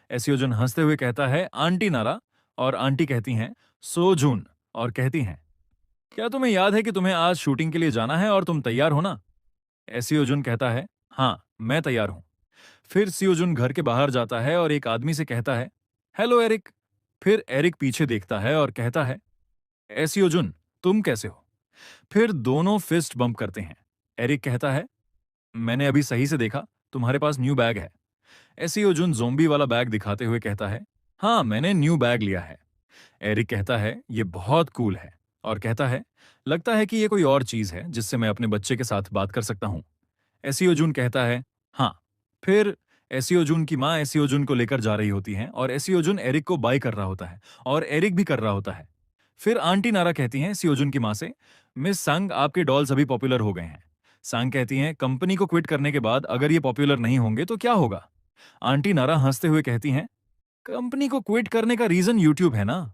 एसियोजुन हंसते हुए कहता है, आंटी नारा। और आंटी कहती हैं, सोजून। और कहती हैं, क्या तुम्हें याद है कि तुम्हें आज शूटिंग के लिए जाना है और तुम तैयार हो ना? एसियोजुन कहता है, हाँ, मैं तैयार हूं। फिर सियोजुन घर के बाहर जाता है और एक आदमी से कहता है, हेलो एरिक। फिर एरिक पीछे देखता है और कहता है, एसियोजुन, तुम कैसे हो? फिर दोनों फिस्ट बम्प करते हैं। एरिक कहता है, मैंने अभी सही से देखा, तुम्हारे पास न्यू बैग है। एसियोजुन ज़ोंबी वाला बैग दिखाते हुए कहता है, हाँ, मैंने न्यू बैग लिया है। एरिक कहता है, ये बहुत कूल है। और कहता है, लगता है कि ये कोई और चीज है जिससे मैं अपने बच्चे के साथ बात कर सकता हूँ। एसियोजुन कहता है, हाँ। फिर एसियोजुन की माँ एसियोजुन को लेकर जा रही होती हैं और एसियोजुन एरिक को बाय कर रहा होता है और एरिक भी कर रहा होता है। फिर आंटी नारा कहती हैं एसियोजुन की माँ से, मिस सांग, आपके डॉल्स अभी पॉपुलर हो गए हैं। सांग कहती हैं, कंपनी को क्विट करने के बाद अगर ये पॉपुलर नहीं होंगे तो क्या होगा? आंटी नारा हंसते हुए कहती हैं, कंपनी को क्विट करने का रीजन यूट्यूब है ना।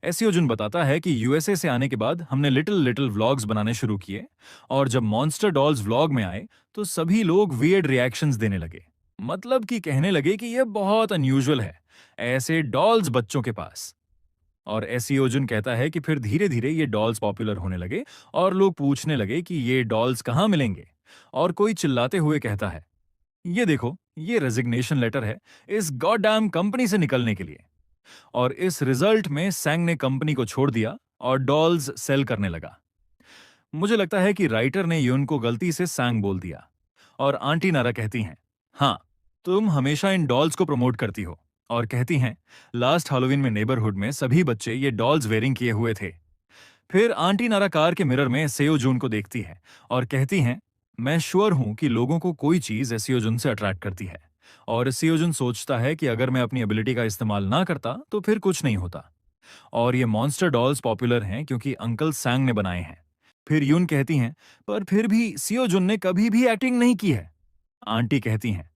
एसियोजुन बताता है कि यूएसए से आने के बाद हमने लिटिल लिटिल व्लॉग्स बनाने शुरू किए और जब मॉन्स्टर डॉल्स व्लॉग में आए तो सभी लोग वियर्ड रिएक्शंस देने लगे। मतलब कि कहने लगे कि यह बहुत अनयूजुअल है, ऐसे डॉल्स बच्चों के पास। और एसियोजुन कहता है कि फिर धीरे धीरे ये डॉल्स पॉपुलर होने लगे और लोग पूछने लगे कि ये डॉल्स कहाँ मिलेंगे। और कोई चिल्लाते हुए कहता है, ये देखो, ये रेजिग्नेशन लेटर है इस गॉडडैम कंपनी से निकलने के लिए। और इस रिजल्ट में सैंग ने कंपनी को छोड़ दिया और डॉल्स सेल करने लगा। मुझे लगता है कि राइटर ने यून को गलती से सैंग बोल दिया। और आंटी नारा कहती हैं, हाँ, तुम हमेशा इन डॉल्स को प्रमोट करती हो। और कहती हैं, लास्ट हैलोवीन में नेबरहुड में सभी बच्चे ये डॉल्स वेयरिंग किए हुए थे। फिर आंटी नारा कार के मिरर में सेयोजून को देखती है और कहती हैं, मैं श्योर हूं कि लोगों को कोई चीज एसियोजुन से अट्रैक्ट करती है। और एसियोजुन सोचता है कि अगर मैं अपनी एबिलिटी का इस्तेमाल ना करता तो फिर कुछ नहीं होता। और ये मॉन्स्टर डॉल्स पॉपुलर हैं क्योंकि अंकल सैंग ने बनाए हैं। फिर यून कहती हैं, पर फिर भी सियोजुन ने कभी भी एक्टिंग नहीं की है। आंटी कहती हैं,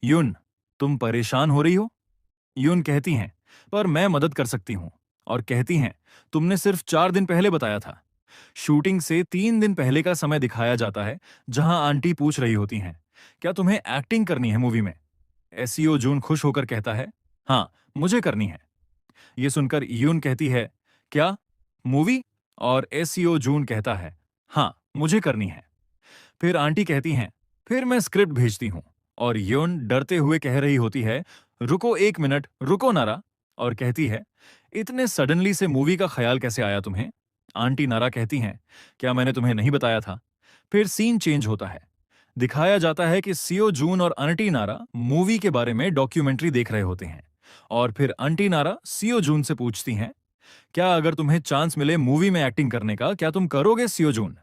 यून, तुम परेशान हो रही हो? यून कहती हैं, पर मैं मदद कर सकती हूं। और कहती हैं, तुमने सिर्फ 4 दिन पहले बताया था। शूटिंग से 3 दिन पहले का समय दिखाया जाता है जहां आंटी पूछ रही होती हैं, क्या तुम्हें एक्टिंग करनी है मूवी में? एसीओ जून खुश होकर कहता है, हाँ, मुझे करनी है। ये सुनकर यून कहती है, क्या मूवी? और एसीओ जून कहता है, हाँ, मुझे करनी है। फिर आंटी कहती हैं, फिर मैं स्क्रिप्ट भेजती हूं। और यून डरते हुए कह रही होती है, रुको 1 मिनट, रुको नारा। और कहती है, इतने सडनली से मूवी का ख्याल कैसे आया तुम्हें? आंटी नारा कहती हैं, क्या मैंने तुम्हें नहीं बताया था? फिर सीन चेंज होता है। दिखाया जाता है कि सियो जून और आंटी नारा मूवी के बारे में डॉक्यूमेंट्री देख रहे होते हैं। और फिर आंटी नारा सियो जून से पूछती हैं, क्या अगर तुम्हें चांस मिले मूवी में एक्टिंग करने का, क्या तुम करोगे सियो जून?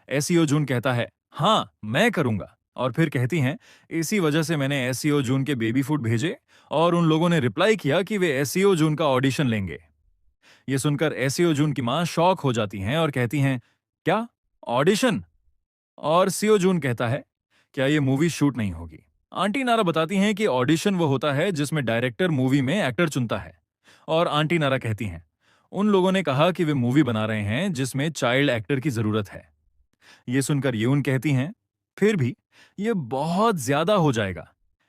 एसीओ जून कहता है, हाँ, मैं करूंगा। और फिर कहती हैं, इसी वजह से मैंने एसीओ जून के बेबी फूड भेजे और उन लोगों ने रिप्लाई किया कि वे एसीओ जून का ऑडिशन लेंगे। ये सुनकर एसीओ जून की मां शॉक हो जाती हैं और कहती हैं, क्या? ऑडिशन? और सीओ जून कहता है, क्या ये मूवी शूट नहीं होगी? आंटी नारा बताती हैं कि ऑडिशन वो होता है जिसमें डायरेक्टर मूवी में एक्टर चुनता है। और आंटी नारा कहती हैं, उन लोगों ने कहा कि वे मूवी बना रहे हैं जिसमें चाइल्ड एक्टर की जरूरत है। ये सुनकर यून कहती हैं, फिर भी ये बहुत ज्यादा हो जाएगा।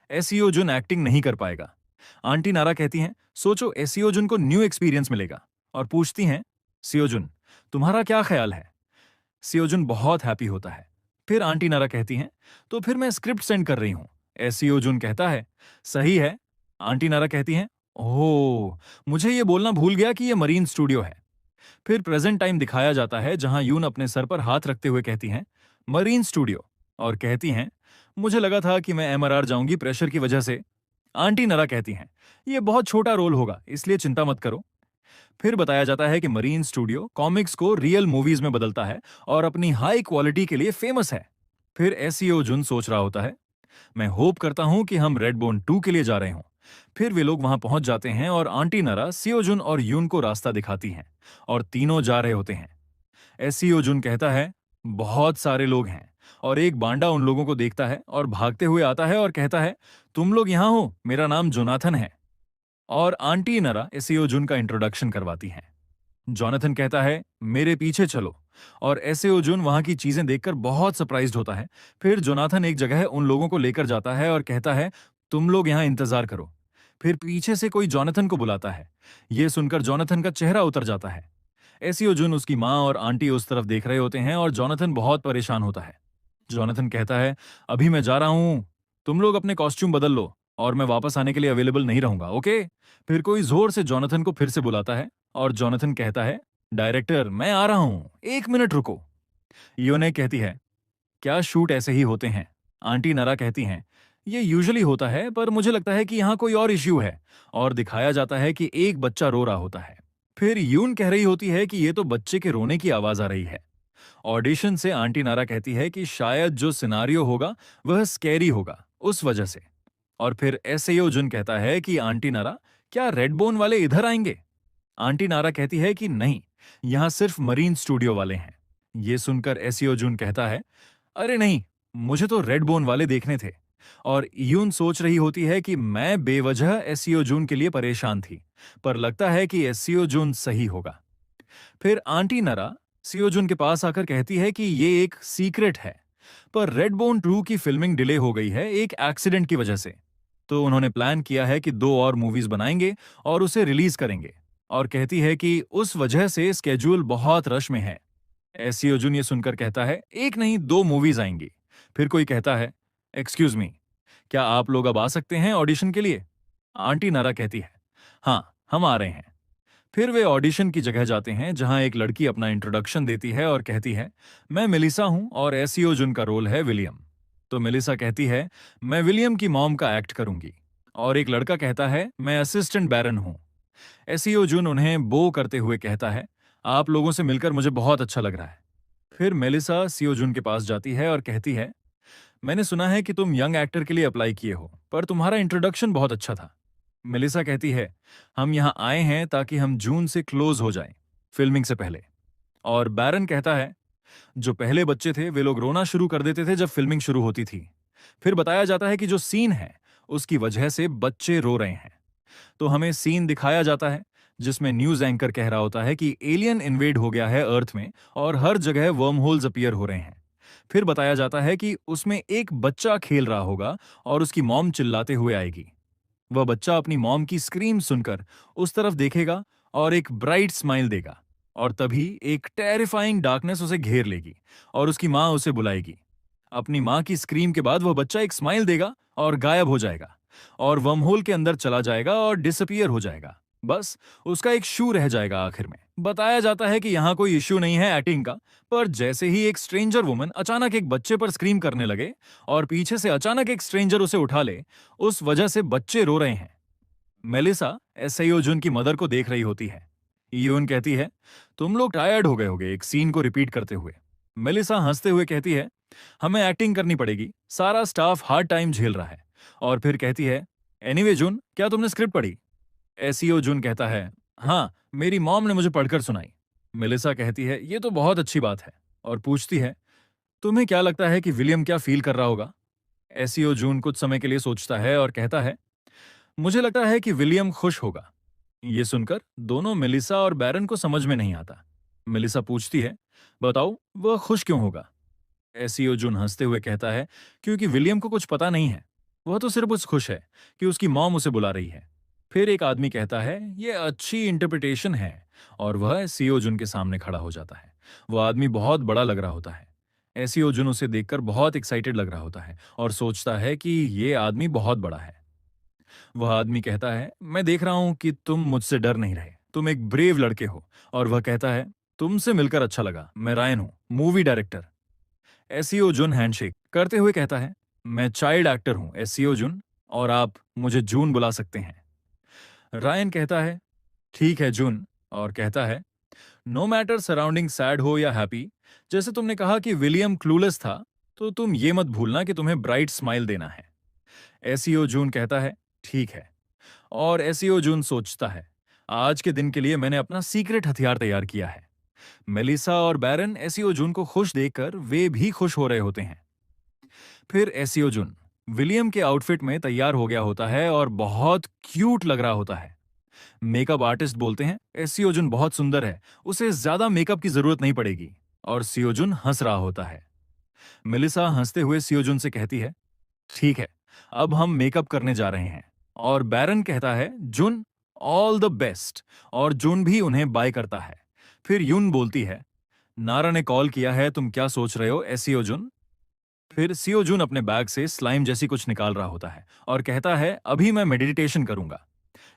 एसीओ जुन एक्टिंग नहीं कर पाएगा। आंटी नारा कहती हैं, सोचो एसीओ जुन को न्यू एक्सपीरियंस मिलेगा। और पूछती हैं, सीओ जुन, तुम्हारा क्या ख्याल है? सीओ जुन बहुत हैप्पी होता है। फिर आंटी नारा कहती हैं, तो फिर मैं स्क्रिप्ट सेंड कर रही हूं। एसीओ जुन कहता है, सही है। आंटी नारा कहती हैं, ओह, मुझे ये बोलना भूल गया कि ये मरीन स्टूडियो है। फिर प्रेजेंट टाइम दिखाया जाता है जहां यून अपने सर पर हाथ रखते हुए कहती हैं, मरीन स्टूडियो। और कहती हैं, मुझे लगा था कि मैं एमआरआर जाऊंगी प्रेशर की वजह से। आंटी नरा कहती हैं, ये बहुत छोटा रोल होगा, इसलिए चिंता मत करो। फिर बताया जाता है कि मरीन स्टूडियो कॉमिक्स को रियल मूवीज में बदलता है और अपनी हाई क्वालिटी के लिए फेमस है। फिर एसीओ जुन सोच रहा होता है, मैं होप करता हूं कि हम रेडबोन 2 के लिए जा रहे हों। फिर वे लोग वहां पहुंच जाते हैं और आंटी नरा सियोजुन और यून को रास्ता दिखाती हैं और तीनों जा रहे होते हैं। एसियोजुन कहता है, बहुत सारे लोग हैं। और एक बांडा उन लोगों को देखता है और भागते हुए आता है और कहता है, तुम लोग यहां हो, मेरा नाम जोनाथन है। और आंटी नरा एसियोजुन का इंट्रोडक्शन करवाती हैं। जोनाथन कहता है, मेरे पीछे चलो। और एसियोजुन वहां की चीजें देखकर बहुत सरप्राइज्ड होता है। फिर जोनाथन एक जगह उन लोगों को लेकर जाता है और कहता है, तुम लोग यहां इंतजार करो। फिर पीछे से कोई जोनाथन को बुलाता है। यह सुनकर जोनाथन का चेहरा उतर जाता है। एसियोजुन, उसकी माँ और आंटी उस तरफ देख रहे होते हैं और जोनाथन बहुत परेशान होता है। जोनाथन कहता है, अभी मैं जा रहा हूं, तुम लोग अपने कॉस्ट्यूम बदल लो और मैं वापस आने के लिए अवेलेबल नहीं रहूंगा, ओके? फिर कोई जोर से जोनाथन को फिर से बुलाता है और जोनाथन कहता है, डायरेक्टर, मैं आ रहा हूं, 1 मिनट रुको। योने कहती है, क्या शूट ऐसे ही होते हैं? आंटी नरा कहती हैं, ये यूजुअली होता है, पर मुझे लगता है कि यहाँ कोई और इश्यू है। और दिखाया जाता है कि एक बच्चा रो रहा होता है। फिर यून कह रही होती है कि ये तो बच्चे के रोने की आवाज आ रही है। ऑडिशन से आंटी नारा कहती है कि शायद जो सिनारियो होगा वह स्कैरी होगा, उस वजह से। और फिर एसएओ जुन कहता है कि आंटी नारा, क्या रेडबोन वाले इधर आएंगे? आंटी नारा कहती है कि नहीं, यहां सिर्फ मरीन स्टूडियो वाले हैं। ये सुनकर एसईओ जून कहता है, अरे नहीं, मुझे तो रेडबोन वाले देखने थे। और यून सोच रही होती है कि मैं बेवजह एसईओ जून के लिए परेशान थी, पर लगता है कि एसईओ जून सही होगा। फिर आंटी नरा सीओ जून के पास आकर कहती है कि ये एक सीक्रेट है, पर रेडबोन 2 की फिल्मिंग डिले हो गई है एक एक्सीडेंट की वजह से। तो उन्होंने प्लान किया है कि 2 और मूवीज बनाएंगे और उसे रिलीज करेंगे। और कहती है कि उस वजह से स्केड्यूल बहुत रश में है। एसईओ जून ये सुनकर कहता है, एक नहीं 2 मूवीज आएंगी। फिर कोई कहता है, एक्सक्यूज मी, क्या आप लोग अब आ सकते हैं ऑडिशन के लिए? आंटी नारा कहती है, हाँ, हम आ रहे हैं। फिर वे ऑडिशन की जगह जाते हैं जहां एक लड़की अपना इंट्रोडक्शन देती है और कहती है, मैं मेलिसा हूं और एसईओ जुन का रोल है विलियम। तो मेलिसा कहती है, मैं विलियम की मॉम का एक्ट करूंगी। और एक लड़का कहता है, मैं असिस्टेंट बैरन हूं। एसईओ जुन उन्हें बो करते हुए कहता है, आप लोगों से मिलकर मुझे बहुत अच्छा लग रहा है। फिर मेलिसा सीओ जुन के पास जाती है और कहती है, मैंने सुना है कि तुम यंग एक्टर के लिए अप्लाई किए हो, पर तुम्हारा इंट्रोडक्शन बहुत अच्छा था। मेलिसा कहती है, हम यहाँ आए हैं ताकि हम जून से क्लोज हो जाएं, फिल्मिंग से पहले। और बैरन कहता है, जो पहले बच्चे थे वे लोग रोना शुरू कर देते थे जब फिल्मिंग शुरू होती थी। फिर बताया जाता है कि जो सीन है उसकी वजह से बच्चे रो रहे हैं। तो हमें सीन दिखाया जाता है जिसमें न्यूज एंकर कह रहा होता है कि एलियन इन्वेड हो गया है अर्थ में और हर जगह वर्म होल्स अपीयर हो रहे हैं। फिर बताया जाता है कि उसमें एक बच्चा खेल रहा होगा और उसकी मॉम चिल्लाते हुए आएगी। वह बच्चा अपनी मॉम की स्क्रीम सुनकर उस तरफ देखेगा और एक ब्राइट स्माइल देगा। और तभी एक टेरिफाइंग डार्कनेस उसे घेर लेगी और उसकी माँ उसे बुलाएगी। अपनी माँ की स्क्रीम के बाद वह बच्चा एक स्माइल देगा और गायब हो जाएगा और वर्महोल के अंदर चला जाएगा और डिसअपीयर हो जाएगा। बस उसका एक शू रह जाएगा आखिर में। बताया जाता है कि यहाँ कोई इश्यू नहीं है एक्टिंग का, पर जैसे ही एक स्ट्रेंजर वुमन अचानक एक बच्चे पर स्क्रीम करने लगे और पीछे से अचानक एक स्ट्रेंजर उसे उठा ले, उस वजह से बच्चे रो रहे हैं। मेलिसा एसईओ जुन की मदर को देख रही होती है। यून कहती है, तुम लोग टायर्ड हो गए होगे एक सीन को रिपीट करते हुए। मेलिसा हंसते हुए कहती है, हमें एक्टिंग करनी पड़ेगी, सारा स्टाफ हार्ड टाइम झेल रहा है। और फिर कहती है, एनीवे जून, क्या तुमने स्क्रिप्ट पढ़ी? एसीओ जून कहता है, हाँ, मेरी मॉम ने मुझे पढ़कर सुनाई। मेलिसा कहती है, ये तो बहुत अच्छी बात है। और पूछती है, तुम्हें क्या लगता है कि विलियम क्या फील कर रहा होगा? एसीओ जून कुछ समय के लिए सोचता है और कहता है, मुझे लगता है कि विलियम खुश होगा। ये सुनकर दोनों मेलिसा और बैरन को समझ में नहीं आता। मेलिसा पूछती है, बताओ वह खुश क्यों होगा? एसीओ जून हंसते हुए कहता है, क्योंकि विलियम को कुछ पता नहीं है। वह तो सिर्फ उस खुश है कि उसकी मॉम उसे बुला रही है। फिर एक आदमी कहता है, ये अच्छी इंटरप्रिटेशन है। और वह एसीओ जून के सामने खड़ा हो जाता है। वह आदमी बहुत बड़ा लग रहा होता है। एसीओ जून उसे देखकर बहुत एक्साइटेड लग रहा होता है और सोचता है कि ये आदमी बहुत बड़ा है। वह आदमी कहता है, मैं देख रहा हूं कि तुम मुझसे डर नहीं रहे, तुम एक ब्रेव लड़के हो। और वह कहता है, तुमसे मिलकर अच्छा लगा, मैं रायन हूं, मूवी डायरेक्टर। एसीओ जुन हैंडशेक करते हुए कहता है, मैं चाइल्ड एक्टर हूं एसीओ जुन, और आप मुझे जून बुला सकते हैं। रायन कहता है, ठीक है जून, और कहता है, नो मैटर सराउंडिंग सैड हो या हैप्पी, जैसे तुमने कहा कि विलियम क्लूलेस था, तो तुम ये मत भूलना कि तुम्हें ब्राइट स्माइल देना है। एसीओ जून कहता है, ठीक है। और एसीओ जून सोचता है, आज के दिन के लिए मैंने अपना सीक्रेट हथियार तैयार किया है। मेलिसा और बैरन एसीओ जून को खुश देखकर वे भी खुश हो रहे होते हैं। फिर एसीओ जून विलियम के आउटफिट में तैयार हो गया होता है और बहुत क्यूट लग रहा होता है। मेकअप आर्टिस्ट बोलते हैं, एसीओ जून बहुत सुंदर है, उसे ज्यादा मेकअप की जरूरत नहीं पड़ेगी। और सियोजुन हंस रहा होता है। मेलिसा हंसते हुए सियोजुन से कहती है, ठीक है, अब हम मेकअप करने जा रहे हैं। और बैरन कहता है, जुन, ऑल द बेस्ट। और जुन भी उन्हें बाय करता है। फिर यून बोलती है, नारा ने कॉल किया है, तुम क्या सोच रहे हो एसीओ जुन? फिर सियो जुन अपने बैग से स्लाइम जैसी कुछ निकाल रहा होता है और कहता है, अभी मैं मेडिटेशन करूंगा।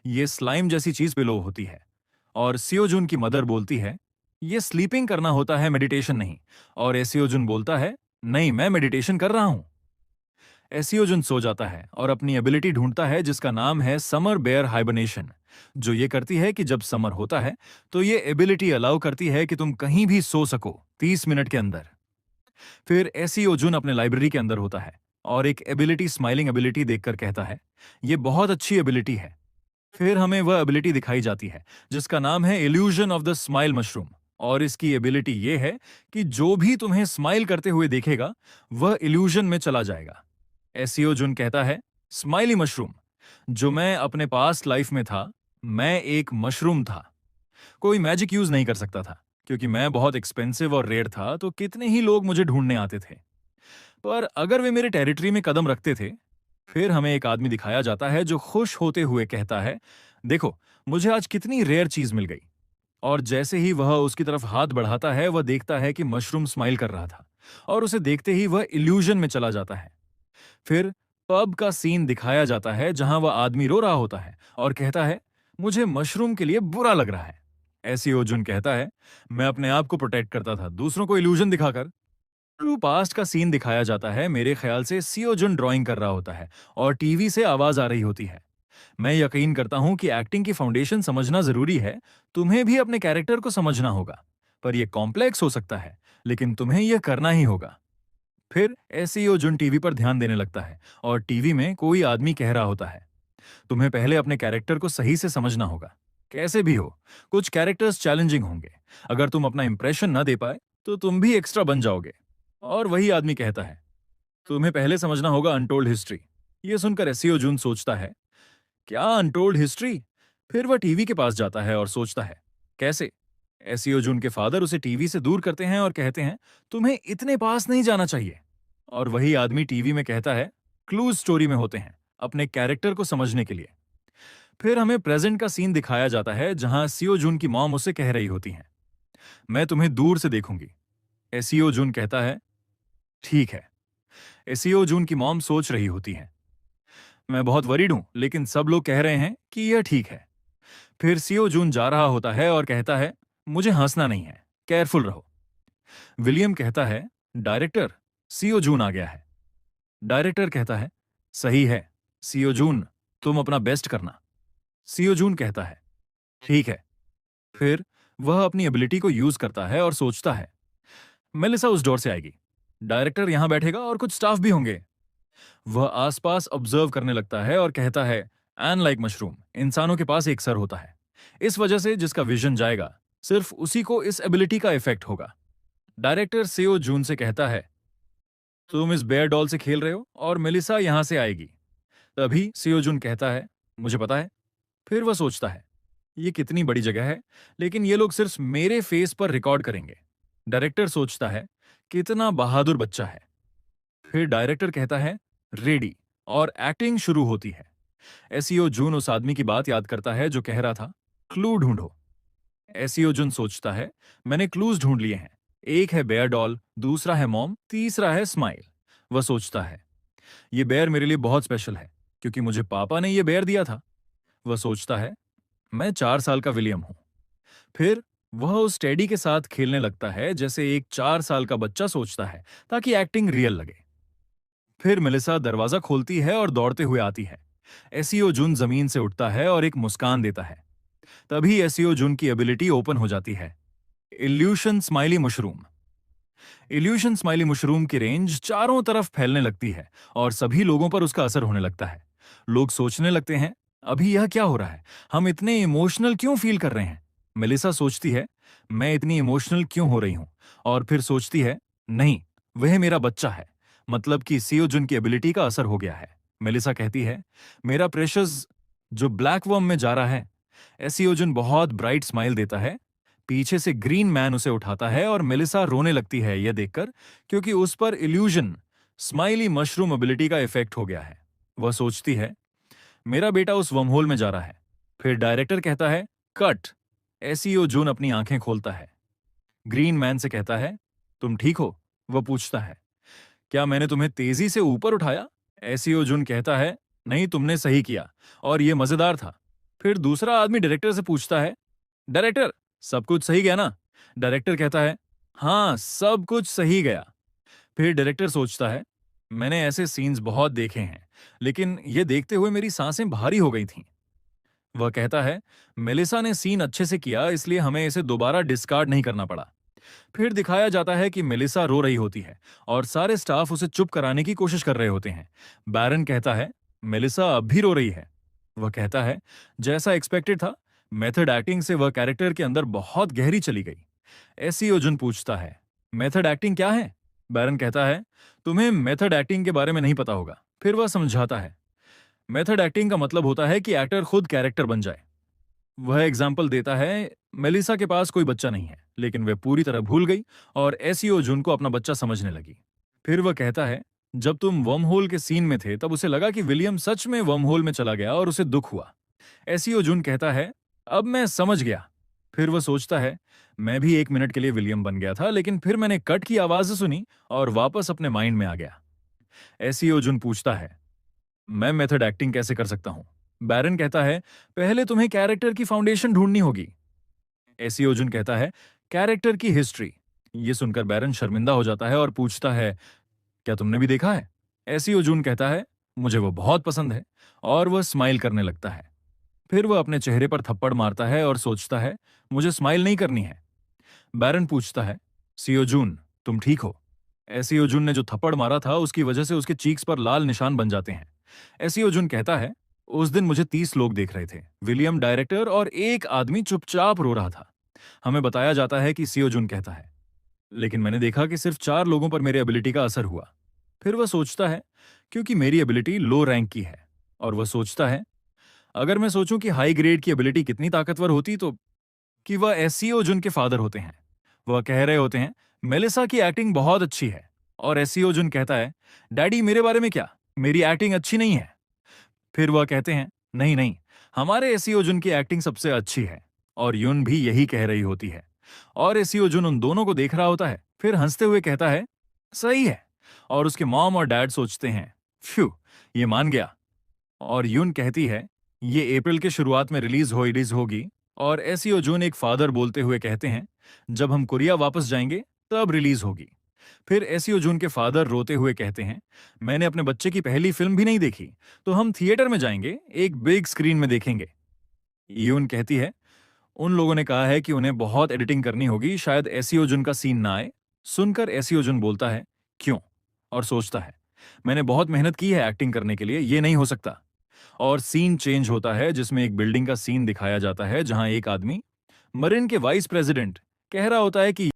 ये स्लाइम जैसी चीज बिलो होती है। और सियो जुन की मदर बोलती है, ये स्लीपिंग करना होता है, मेडिटेशन नहीं। और एसियो जुन बोलता है, नहीं, मैं मेडिटेशन कर रहा हूं। एसियोजुन सो जाता है और अपनी एबिलिटी ढूंढता है जिसका नाम है समर बेयर हाइबरनेशन, जो ये करती है कि जब समर होता है तो ये एबिलिटी अलाउ करती है कि तुम कहीं भी सो सको 30 मिनट के अंदर। फिर एसियोजुन अपने लाइब्रेरी के अंदर होता है और एक एबिलिटी स्माइलिंग एबिलिटी देखकर कहता है, ये बहुत अच्छी एबिलिटी है। फिर हमें वह एबिलिटी दिखाई जाती है जिसका नाम है illusion of the smile mushroom. और इसकी एबिलिटी ये है कि जो भी तुम्हें स्माइल करते हुए देखेगा वह इल्यूजन में चला जाएगा। एसीओ जुन कहता है, स्माइली मशरूम, जो मैं अपने पास्ट लाइफ में था, मैं एक मशरूम था। कोई मैजिक यूज नहीं कर सकता था क्योंकि मैं बहुत एक्सपेंसिव और रेयर था, तो कितने ही लोग मुझे ढूंढने आते थे। पर अगर वे मेरे टेरिटरी में कदम रखते थे। फिर हमें एक आदमी दिखाया जाता है जो खुश होते हुए कहता है, देखो, मुझे आज कितनी रेयर चीज मिल गई। और जैसे ही वह उसकी तरफ हाथ बढ़ाता है, वह देखता है कि मशरूम स्माइल कर रहा था और उसे देखते ही वह इल्यूजन में चला जाता है। फिर पब का सीन दिखाया जाता है जहां वह आदमी रो रहा होता है और कहता है, मुझे मशरूम के लिए बुरा लग रहा है। ऐसी ओजुन कहता है, मैं अपने आप को प्रोटेक्ट करता था दूसरों को इल्यूजन दिखाकर। ट्रू पास्ट का सीन दिखाया जाता है, मेरे ख्याल से सियोजुन ड्राइंग कर रहा होता है और टीवी से आवाज आ रही होती है। मैं यकीन करता हूं कि एक्टिंग की फाउंडेशन समझना जरूरी है। तुम्हें भी अपने कैरेक्टर को समझना होगा, पर यह कॉम्प्लेक्स हो सकता है, लेकिन तुम्हें यह करना ही होगा। फिर एसीओ जुन टीवी पर ध्यान देने लगता है और टीवी में कोई आदमी कह रहा होता है, तुम्हें पहले अपने कैरेक्टर को सही से समझना होगा। कैसे भी हो, कुछ कैरेक्टर्स चैलेंजिंग होंगे। अगर तुम अपना इंप्रेशन न दे पाए तो तुम भी एक्स्ट्रा बन जाओगे। और वही आदमी कहता है, तुम्हें पहले समझना होगा अनटोल्ड हिस्ट्री। यह सुनकर एसीओ जुन सोचता है, क्या अनटोल्ड हिस्ट्री? फिर वह टीवी के पास जाता है और सोचता है, कैसे? एसीओ जुन के फादर उसे टीवी से दूर करते हैं और कहते हैं, तुम्हें इतने पास नहीं जाना चाहिए। और वही आदमी टीवी में कहता है, क्लूज स्टोरी में होते हैं, अपने कैरेक्टर को समझने के लिए। फिर हमें प्रेजेंट का सीन दिखाया जाता है जहां सियो जुन की मॉम उसे कह रही होती हैं, मैं तुम्हें दूर से देखूंगी। एसीओ जुन कहता है, ठीक है। एसीओ जुन की मॉम सोच रही होती है, मैं बहुत वरीड हूं, लेकिन सब लोग कह रहे हैं कि यह ठीक है। फिर सियो जून जा रहा होता है और कहता है, मुझे हंसना नहीं है, केयरफुल रहो। विलियम कहता है, डायरेक्टर, सियो जून आ गया है। डायरेक्टर कहता है, सही है सियो जून, तुम अपना बेस्ट करना। सियो जून कहता है, ठीक है। फिर वह अपनी एबिलिटी को यूज करता है और सोचता है, मेलिसा उस डोर से आएगी, डायरेक्टर यहां बैठेगा और कुछ स्टाफ भी होंगे। वह आसपास ऑब्जर्व करने लगता है और कहता है, एन लाइक मशरूम, इंसानों के पास एक सर होता है। इस वजह से जिसका विजन जाएगा, सिर्फ उसी को इस एबिलिटी का इफेक्ट होगा। डायरेक्टर सेओ जून से कहता है, तुम इस बेयर डॉल से खेल रहे हो और मेलिसा यहां से आएगी। तभी सेओ जून कहता है, मुझे पता है। फिर वह सोचता है, ये कितनी बड़ी जगह है, लेकिन ये लोग सिर्फ मेरे फेस पर रिकॉर्ड करेंगे। डायरेक्टर सोचता है, कितना बहादुर बच्चा है। फिर डायरेक्टर कहता है, रेडी, और एक्टिंग शुरू होती है। एसईओ जून उस आदमी की बात याद करता है जो कह रहा था, क्लू ढूंढो। एसईओ जून सोचता है, मैंने क्लूज ढूंढ लिए हैं। एक है बेयर डॉल, दूसरा है मॉम, तीसरा है स्माइल। वह सोचता है, ये बेयर मेरे लिए बहुत स्पेशल है, क्योंकि मुझे पापा ने ये बेयर दिया था। वह सोचता है, मैं 4 साल का विलियम हूं। फिर वह उस टेडी के साथ खेलने लगता है जैसे एक 4 साल का बच्चा सोचता है, ताकि एक्टिंग रियल लगे। फिर मेलिसा दरवाजा खोलती है और दौड़ते हुए आती है। एसईओ जून जमीन से उठता है और एक मुस्कान देता है। तभी एसईओ जून की एबिलिटी ओपन हो जाती है, evolution smiley mushroom. Evolution smiley mushroom की रेंज चारों तरफ फैलने लगती है और सभी लोगों पर उसका असर होने लगता है। लोग सोचने लगते हैं, अभी यह क्या हो रहा है, हम इतने इमोशनल क्यों फील कर रहे हैं। मेलिसा सोचती है, मैं इतनी इमोशनल क्यों हो रही हूं, और फिर सोचती है, नहीं, वह मेरा बच्चा है, मतलब कि सीओ जुन की एबिलिटी का असर हो गया है। मेलिसा कहती है, मेरा प्रेशस जो ब्लैक वर्म में जा रहा है। एसीओ जुन बहुत ब्राइट स्माइल देता है। पीछे से ग्रीन मैन उसे उठाता है और मेलिसा रोने लगती है यह देखकर, क्योंकि उस पर इल्यूजन स्माइली मशरूम एबिलिटी का इफेक्ट हो गया है। वह सोचती है, मेरा बेटा उस वर्महोल में जा रहा है। फिर डायरेक्टर कहता है, कट। एसीओ जून अपनी आंखें खोलता है। ग्रीन मैन से कहता है, तुम ठीक हो? वह पूछता है, क्या मैंने तुम्हें तेजी से ऊपर उठाया? एसीओ जून कहता है, नहीं, तुमने सही किया और यह मजेदार था। फिर दूसरा आदमी डायरेक्टर से पूछता है, डायरेक्टर, सब कुछ सही गया ना? डायरेक्टर कहता है, हाँ, सब कुछ सही गया। फिर डायरेक्टर सोचता है, मैंने ऐसे सीन्स बहुत देखे हैं, लेकिन ये देखते हुए मेरी सांसें भारी हो गई थीं। वह कहता है, मेलिसा ने सीन अच्छे से किया, इसलिए हमें इसे दोबारा डिस्कार्ड नहीं करना पड़ा। फिर दिखाया जाता है कि मेलिसा रो रही होती है और सारे स्टाफ उसे चुप कराने की कोशिश कर रहे होते हैं। बैरन कहता है, मेलिसा अब भी रो रही है। वह कहता है, जैसा एक्सपेक्टेड था, मेथड एक्टिंग से वह कैरेक्टर के अंदर बहुत गहरी चली गई। एसी ओजुन पूछता है, मेथड एक्टिंग क्या है? बैरन कहता है, तुम्हें मेथड एक्टिंग के बारे में नहीं पता होगा। फिर वह समझाता है, मेथड एक्टिंग का मतलब होता है कि एक्टर खुद कैरेक्टर बन जाए। वह एग्जाम्पल देता है, मेलिसा के पास कोई बच्चा नहीं है, लेकिन वह पूरी तरह भूल गई और एसीओ जुन को अपना बच्चा समझने लगी। फिर वह कहता है, जब तुम वर्महोल के सीन में थे तब उसे लगा कि विलियम सच में वर्महोल में चला गया और उसे दुख हुआ। एसीओ जुन कहता है, अब मैं समझ गया। फिर वह सोचता है, मैं भी 1 मिनट के लिए विलियम बन गया था, लेकिन फिर मैंने कट की आवाज सुनी और वापस अपने माइंड में आ गया। एसीओ जुन पूछता है, मैं मेथड एक्टिंग कैसे कर सकता हूं? बैरन कहता है, पहले तुम्हें कैरेक्टर की फाउंडेशन ढूंढनी होगी। एसी ओजुन कहता है, कैरेक्टर की हिस्ट्री। ये सुनकर बैरन शर्मिंदा हो जाता है और पूछता है, क्या तुमने भी देखा है? एसी ओजुन कहता है, मुझे वो बहुत पसंद है, और वह स्माइल करने लगता है। फिर वह अपने चेहरे पर थप्पड़ मारता है और सोचता है, मुझे स्माइल नहीं करनी है। बैरन पूछता है, सियोजून, तुम ठीक हो? एसियोजुन ने जो थप्पड़ मारा था उसकी वजह से उसके चीक्स पर लाल निशान बन जाते हैं। एसियोजुन कहता है, उस दिन मुझे 30 लोग देख रहे थे, विलियम डायरेक्टर और एक आदमी चुपचाप रो रहा था। हमें बताया जाता है कि सियोजुन कहता है, लेकिन मैंने देखा कि सिर्फ 4 लोगों पर मेरे एबिलिटी का असर हुआ। फिर वह सोचता है, क्योंकि मेरी एबिलिटी लो रैंक की है। और वह सोचता है, अगर मैं सोचूं कि हाई ग्रेड की एबिलिटी कितनी ताकतवर होती तो कि वह एससीओ जुन के फादर होते हैं। वह कह रहे होते हैं, मेलिसा की एक्टिंग बहुत अच्छी है, और एससीओ जुन कहता है, डैडी मेरे बारे में क्या, मेरी एक्टिंग अच्छी नहीं है। फिर वह कहते हैं, नहीं नहीं, हमारे एससीओ जुन की एक्टिंग सबसे अच्छी है, और युन भी यही कह रही होती है। और एससीओ जुन उन दोनों को देख रहा होता है, फिर हंसते हुए कहता है, सही है। और उसके मॉम और डैड सोचते हैं, फ्यू, ये मान गया। और यून कहती है, ये अप्रैल के शुरुआत में रिलीज होगी। और एसीओ जून एक फादर बोलते हुए कहते हैं, जब हम कोरिया वापस जाएंगे तब रिलीज होगी। फिर एसीओ जून के फादर रोते हुए कहते हैं, मैंने अपने बच्चे की पहली फिल्म भी नहीं देखी, तो हम थिएटर में जाएंगे, एक बिग स्क्रीन में देखेंगे। यून कहती है, उन लोगों ने कहा है कि उन्हें बहुत एडिटिंग करनी होगी, शायद एसईओ जुन का सीन ना आए। सुनकर एसईओ जुन बोलता है, क्यों? और सोचता है, मैंने बहुत मेहनत की है एक्टिंग करने के लिए, ये नहीं हो सकता। और सीन चेंज होता है जिसमें एक बिल्डिंग का सीन दिखाया जाता है जहां एक आदमी मरिन के वाइस प्रेसिडेंट कह रहा होता है कि